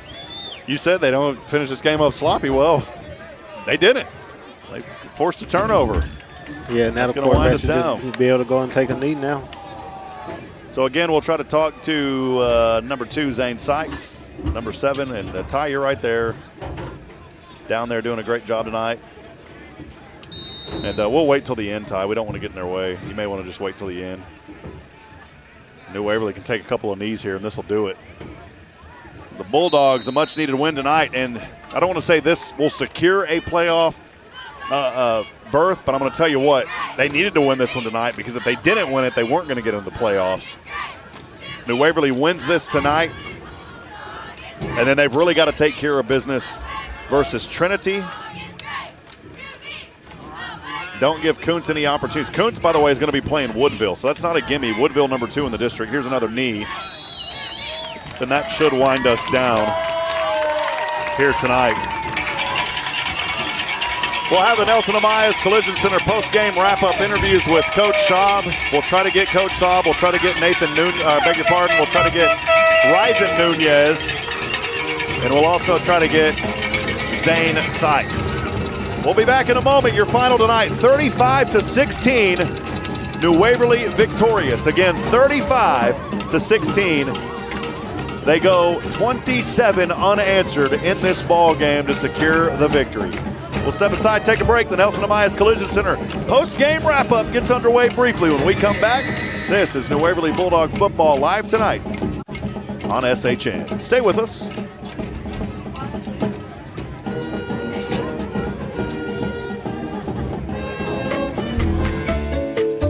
B: You said they don't finish this game up sloppy. Well, they didn't. They forced a turnover.
C: Yeah, now
B: that's
C: the
B: going to wind us
C: quarterback
B: down.
C: should just be able to go and take a knee now.
B: So, again, we'll try to talk to number 2, Zane Sykes, number 7, and Ty, you're right there. Down there doing a great job tonight. And we'll wait till the end, Ty. We don't want to get in their way. You may want to just wait till the end. New Waverly can take a couple of knees here, and this will do it. The Bulldogs, a much-needed win tonight, and I don't want to say this will secure a playoff berth, but I'm going to tell you what, they needed to win this one tonight, because if they didn't win it, they weren't going to get into the playoffs. New Waverly wins this tonight, and then they've really got to take care of business versus Trinity. Don't give Kountze any opportunities. Kountze, by the way, is going to be playing Woodville, so that's not a gimme. Woodville number 2 in the district. Here's another knee. Then that should wind us down here tonight. We'll have the Nelson Ameyas Collision Center post-game wrap-up interviews with Coach Schaub. We'll try to get Coach Schaub. We'll try to get Nathan Nunez. Beg your pardon. We'll try to get Ryzen Nunez. And we'll also try to get Zane Sykes. We'll be back in a moment. Your final tonight, 35-16. New Waverly victorious. Again, 35-16. They go 27 unanswered in this ball game to secure the victory. We'll step aside, take a break. The Nelson Ameyas Collision Center post-game wrap-up gets underway briefly. When we come back, this is New Waverly Bulldog football live tonight on SHN. Stay with us.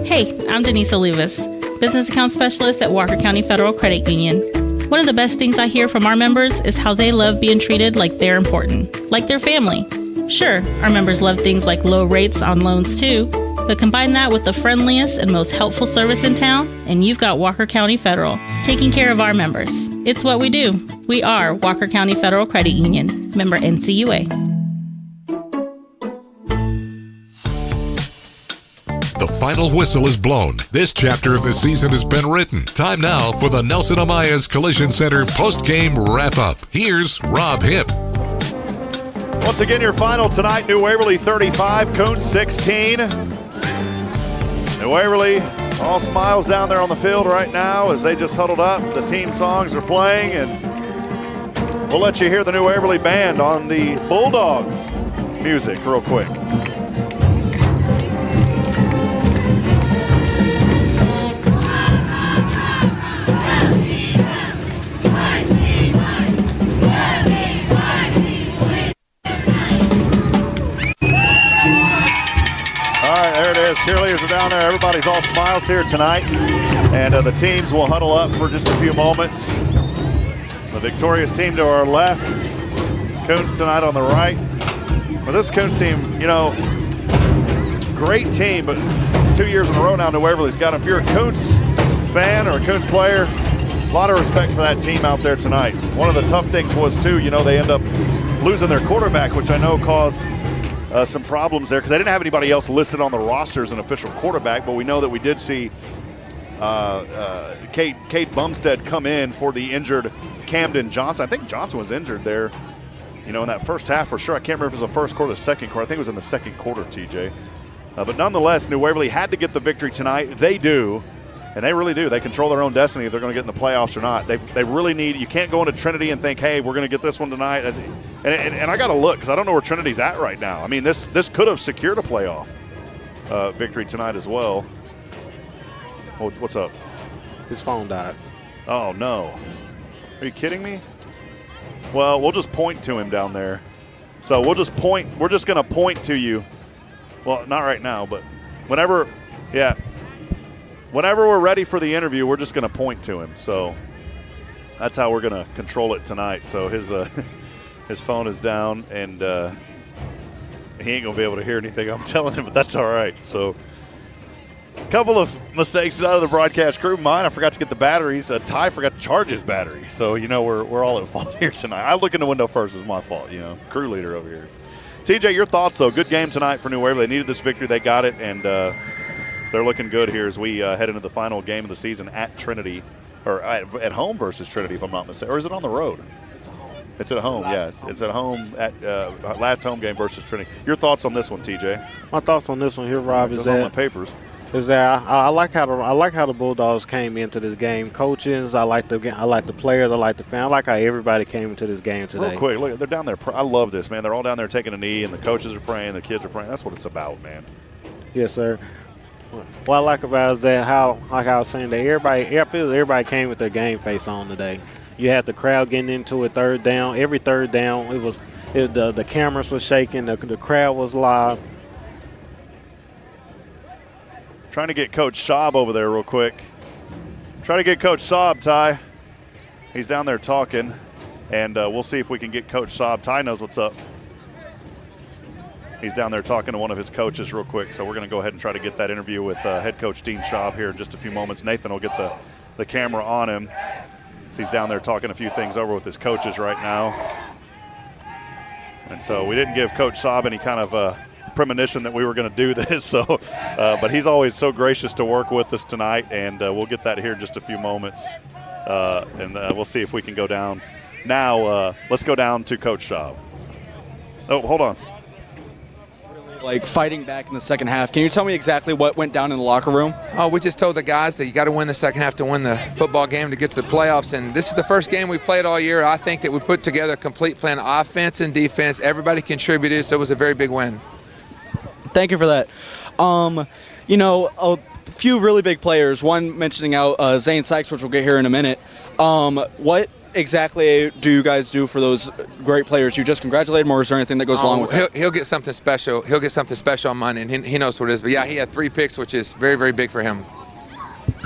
D: Hey, I'm Denise Olivas, Business Account Specialist at Walker County Federal Credit Union. One of the best things I hear from our members is how they love being treated like they're important, like their family. Sure, our members love things like low rates on loans too, but combine that with the friendliest and most helpful service in town, and you've got Walker County Federal, taking care of our members. It's what we do. We are Walker County Federal Credit Union, member NCUA.
G: The final whistle is blown. This chapter of the season has been written. Time now for the Nelson Ameyas Collision Center post-game wrap-up. Here's Rob Hipp.
B: Once again, your final tonight, New Waverly 35, Kountze 16. New Waverly, all smiles down there on the field right now as they just huddled up. The team songs are playing, and we'll let you hear the New Waverly band on the Bulldogs music real quick. Cheerleaders are down there. Everybody's all smiles here tonight. And the teams will huddle up for just a few moments. The victorious team to our left. Kountze tonight on the right. Well, this Kountze team, you know, great team, but it's 2 years in a row now New Waverly's got them. If you're a Kountze fan or a Kountze player, a lot of respect for that team out there tonight. One of the tough things was, too, you know, they end up losing their quarterback, which I know caused some problems there because I didn't have anybody else listed on the roster as an official quarterback, but we know that we did see Kate Bumstead come in for the injured Camden Johnson. I think Johnson was injured there, you know, in that first half for sure. I can't remember if it was the first quarter or the second quarter. I think it was in the second quarter, TJ. But nonetheless, New Waverly had to get the victory tonight. They do, and they really do. They control their own destiny if they're going to get in the playoffs or not. They really need – you can't go into Trinity and think, hey, we're going to get this one tonight. And I got to look because I don't know where Trinity's at right now. I mean, this could have secured a playoff victory tonight as well. Oh, what's up?
C: His phone died.
B: Oh, no. Are you kidding me? Well, we'll just point to him down there. So we'll just point. We're just going to point to you. Well, not right now, but whenever we're ready for the interview, we're just going to point to him. So that's how we're going to control it tonight. So his phone is down, and he ain't going to be able to hear anything I'm telling him, but that's all right. So a couple of mistakes out of the broadcast crew. Mine, I forgot to get the batteries. Ty forgot to charge his battery. So, you know, we're all at fault here tonight. I look in the window first. It's my fault, you know, crew leader over here. TJ, your thoughts, though. Good game tonight for New Waverly. They needed this victory. They got it, and they're looking good here as we head into the final game of the season at Trinity, or at home versus Trinity, if I'm not mistaken. Or is it on the road? It's at home, yeah. It's at home at last home game versus Trinity. Your thoughts on this one, TJ?
C: My thoughts on this one here, Rob, is
B: on
C: that
B: my papers.
C: Is that I like how the Bulldogs came into this game. Coaches, I like the players, I like the fans. I like how everybody came into this game today.
B: Real quick, look, they're down there. I love this, man. They're all down there taking a knee, and the coaches are praying, the kids are praying. That's what it's about, man.
C: Yes, sir. What I like about it is that how, like I was saying, that everybody came with their game face on today. You had the crowd getting into it third down. Every third down, the cameras were shaking, the crowd was live.
B: Trying to get Coach Schaub over there real quick. Try to get Coach Schaub, Ty. He's down there talking, and we'll see if we can get Coach Schaub. Ty knows what's up. He's down there talking to one of his coaches real quick, so we're going to go ahead and try to get that interview with head coach Dean Schaub here in just a few moments. Nathan will get the camera on him. So he's down there talking a few things over with his coaches right now. And so we didn't give Coach Schaub any kind of premonition that we were going to do this. So, but he's always so gracious to work with us tonight, and we'll get that here in just a few moments. And we'll see if we can go down. Now, let's go down to Coach Schaub. Oh, hold on.
H: Like fighting back in the second half. Can you tell me exactly what went down in the locker room?
P: Oh, we just told the guys that you got to win the second half to win the football game to get to the playoffs. And this is the first game we played all year. I think that we put together a complete plan, offense and defense. Everybody contributed, so it was a very big win.
H: Thank you for that. A few really big players, one mentioning out Zane Sykes, which we'll get here in a minute. What exactly do you guys do for those great players? You just congratulate them, or is there anything that goes along with that?
P: He'll get something special. He'll get something special on Monday, and he knows what it is. But, yeah, he had 3 picks, which is very, very big for him.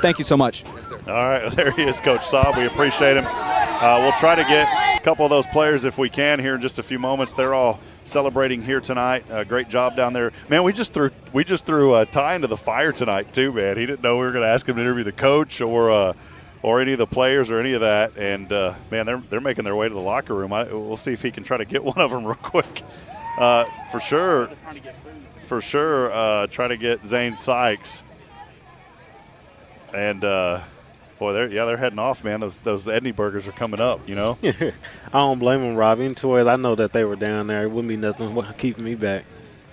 H: Thank you so much.
P: Yes, sir.
B: All right, there he is, Coach Schaub. We appreciate him. We'll try to get a couple of those players if we can here in just a few moments. They're all celebrating here tonight. Great job down there. Man, we just threw Ty into the fire tonight too, man. He didn't know we were going to ask him to interview the coach or any of the players or any of that. And, man, they're making their way to the locker room. We'll see if he can try to get one of them real quick. For sure, try to get Zane Sykes. And, boy, they're heading off, man. Those Edney burgers are coming up, you know.
C: I don't blame them, Rob. Into it, I know that they were down there. It wouldn't be nothing keeping me back.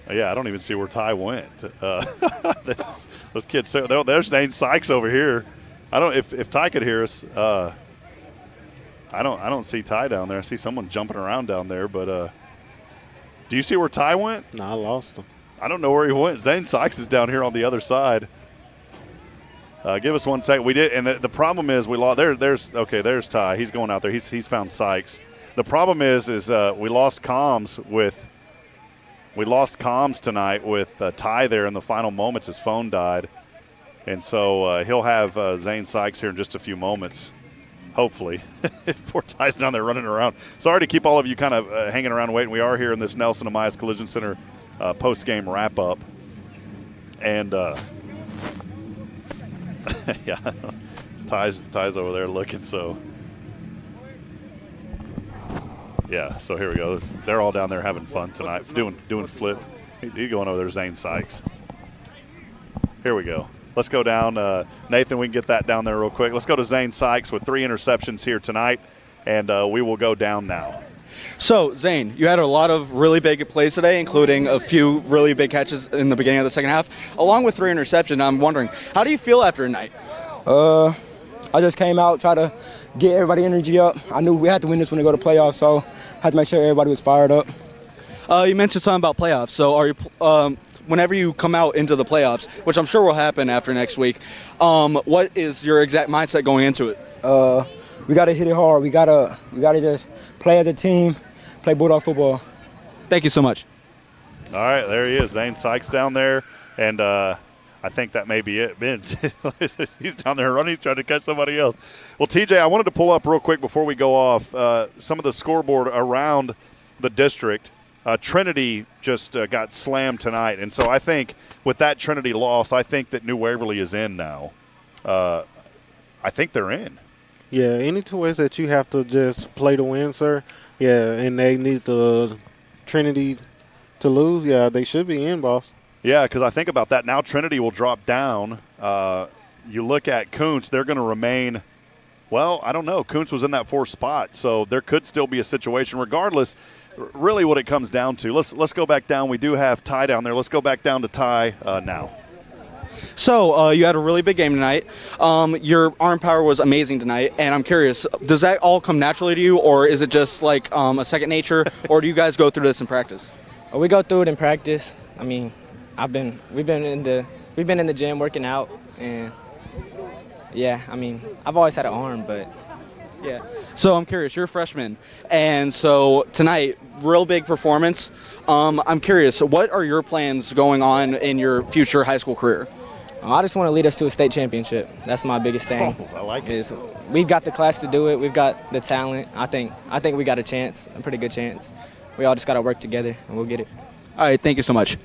B: Yeah, I don't even see where Ty went. Those kids, there's Zane Sykes over here. I don't. If Ty could hear us, I don't see Ty down there. I see someone jumping around down there. But do you see where Ty went?
C: No, I lost him.
B: I don't know where he went. Zane Sykes is down here on the other side. Give us 1 second. We did, and the problem is we lost. There's Ty. He's going out there. He's found Sykes. The problem is we lost comms tonight with Ty there in the final moments. His phone died. And so he'll have Zane Sykes here in just a few moments, hopefully. Poor Ty's down there running around. Sorry to keep all of you kind of hanging around waiting. We are here in this Nelson Amias Collision Center post-game wrap-up. And, yeah, Ty's over there looking, so. Yeah, so here we go. They're all down there having fun tonight, doing flips. He's going over there, Zane Sykes. Here we go. Let's go down. Nathan, we can get that down there real quick. Let's go to Zane Sykes with 3 interceptions here tonight, and we will go down now.
H: So, Zane, you had a lot of really big plays today, including a few really big catches in the beginning of the second half, along with 3 interceptions. I'm wondering, how do you feel after tonight?
Q: I just came out, try to get everybody energy up. I knew we had to win this when we go to playoffs, so I had to make sure everybody was fired up.
H: You mentioned something about playoffs. So are you whenever you come out into the playoffs, which I'm sure will happen after next week, what is your exact mindset going into it?
Q: We got to hit it hard. We gotta just play as a team, play Bulldog football.
H: Thank you so much.
B: All right, there he is, Zane Sykes down there, and I think that may be it. He's down there running, trying to catch somebody else. Well, TJ, I wanted to pull up real quick before we go off some of the scoreboard around the district. Trinity just got slammed tonight, and so I think with that Trinity loss, I think that New Waverly is in now. I think they're in.
C: Yeah, any two ways that you have to just play to win, sir. Yeah, and they need the Trinity to lose. Yeah, they should be in, boss.
B: Yeah, because I think about that. Now Trinity will drop down. You look at Kountze, they're going to remain – well, I don't know. Kountze was in that 4th spot, so there could still be a situation. Regardless, really what it comes down to. Let's go back down. We do have Ty down there. Let's go back down to Ty now.
H: So you had a really big game tonight. Your arm power was amazing tonight, and I'm curious, does that all come naturally to you, or is it just like a second nature, or do you guys go through this in practice?
Q: We go through it in practice. I mean, we've been in the gym working out, and yeah, I mean, I've always had an arm, but
H: yeah. So I'm curious, you're a freshman, and so tonight, real big performance. I'm curious, what are your plans going on in your future high school career?
Q: I just want to lead us to a state championship. That's my biggest thing.
B: I like it.
Q: We've got the class to do it. We've got the talent. I think we got a chance, a pretty good chance. We all just got to work together, and we'll get it.
H: All right, thank you so much.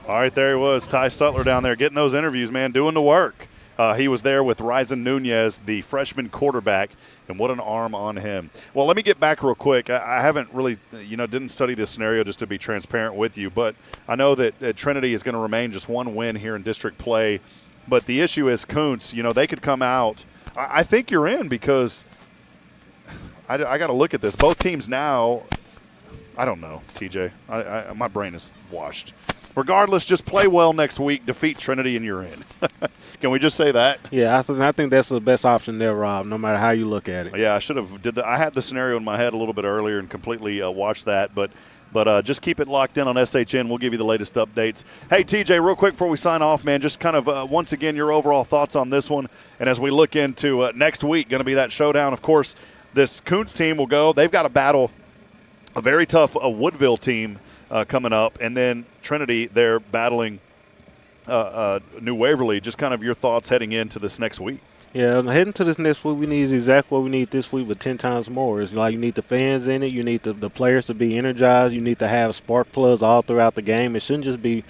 B: All right, there he was, Ty Stutler down there getting those interviews, man, doing the work. He was there with Ryzen Nunez, the freshman quarterback, and what an arm on him. Well, let me get back real quick. I haven't really, didn't study this scenario just to be transparent with you, but I know that Trinity is going to remain just one win here in district play. But the issue is Kountze, they could come out. I think you're in because I got to look at this. Both teams now, I don't know, TJ. My brain is washed. Regardless, just play well next week, defeat Trinity, and you're in. Can we just say that?
C: Yeah, I think that's the best option there, Rob, no matter how you look at it.
B: Yeah, I should have did that. I had the scenario in my head a little bit earlier and completely watched that, but just keep it locked in on SHN. We'll give you the latest updates. Hey, TJ, real quick before we sign off, man, just kind of once again your overall thoughts on this one. And as we look into next week, going to be that showdown. Of course, this Kountze team will go. They've got to battle a very tough Woodville team coming up. And then Trinity, they're battling New Waverly. Just kind of your thoughts heading into this next week.
C: Yeah, heading to this next week, we need exactly what we need this week, but 10 times more. It's like you need the fans in it. You need the players to be energized. You need to have spark plugs all throughout the game. It shouldn't just be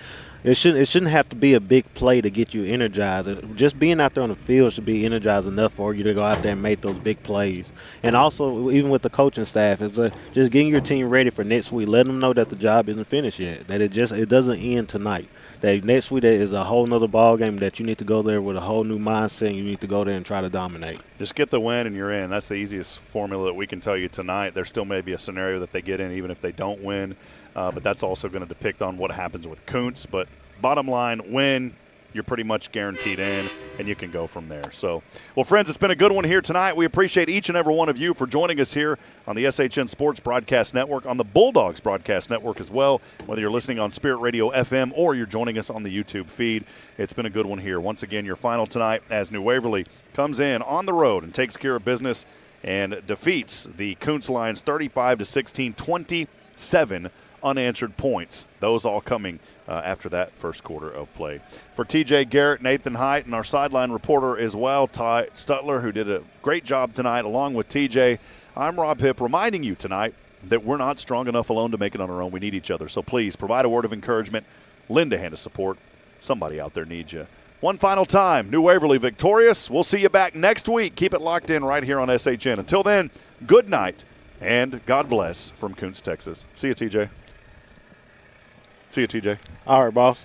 C: it shouldn't have to be a big play to get you energized. Just being out there on the field should be energized enough for you to go out there and make those big plays. And also, even with the coaching staff, is just getting your team ready for next week. Let them know that the job isn't finished yet, that it doesn't end tonight. That next week is a whole nother ball game, that you need to go there with a whole new mindset, and you need to go there and try to dominate.
B: Just get the win and you're in. That's the easiest formula that we can tell you tonight. There still may be a scenario that they get in even if they don't win, but that's also going to depict on what happens with Kountze. But bottom line, win, you're pretty much guaranteed in, and you can go from there. So, well, friends, it's been a good one here tonight. We appreciate each and every one of you for joining us here on the SHN Sports Broadcast Network, on the Bulldogs Broadcast Network as well, whether you're listening on Spirit Radio FM or you're joining us on the YouTube feed. It's been a good one here. Once again, your final tonight as New Waverly comes in on the road and takes care of business and defeats the Kountze Lions 35-16, 27 unanswered points. Those all coming after that first quarter of play. For TJ Garrett, Nathan Height, and our sideline reporter as well, Ty Stutler, who did a great job tonight along with TJ, I'm Rob Hipp, reminding you tonight that we're not strong enough alone to make it on our own. We need each other. So please provide a word of encouragement, lend a hand of support. Somebody out there needs you. One final time, New Waverly victorious. We'll see you back next week. Keep it locked in right here on SHN. Until then, good night and God bless from Kountze, Texas. See you, TJ. See you, TJ.
C: All right, boss.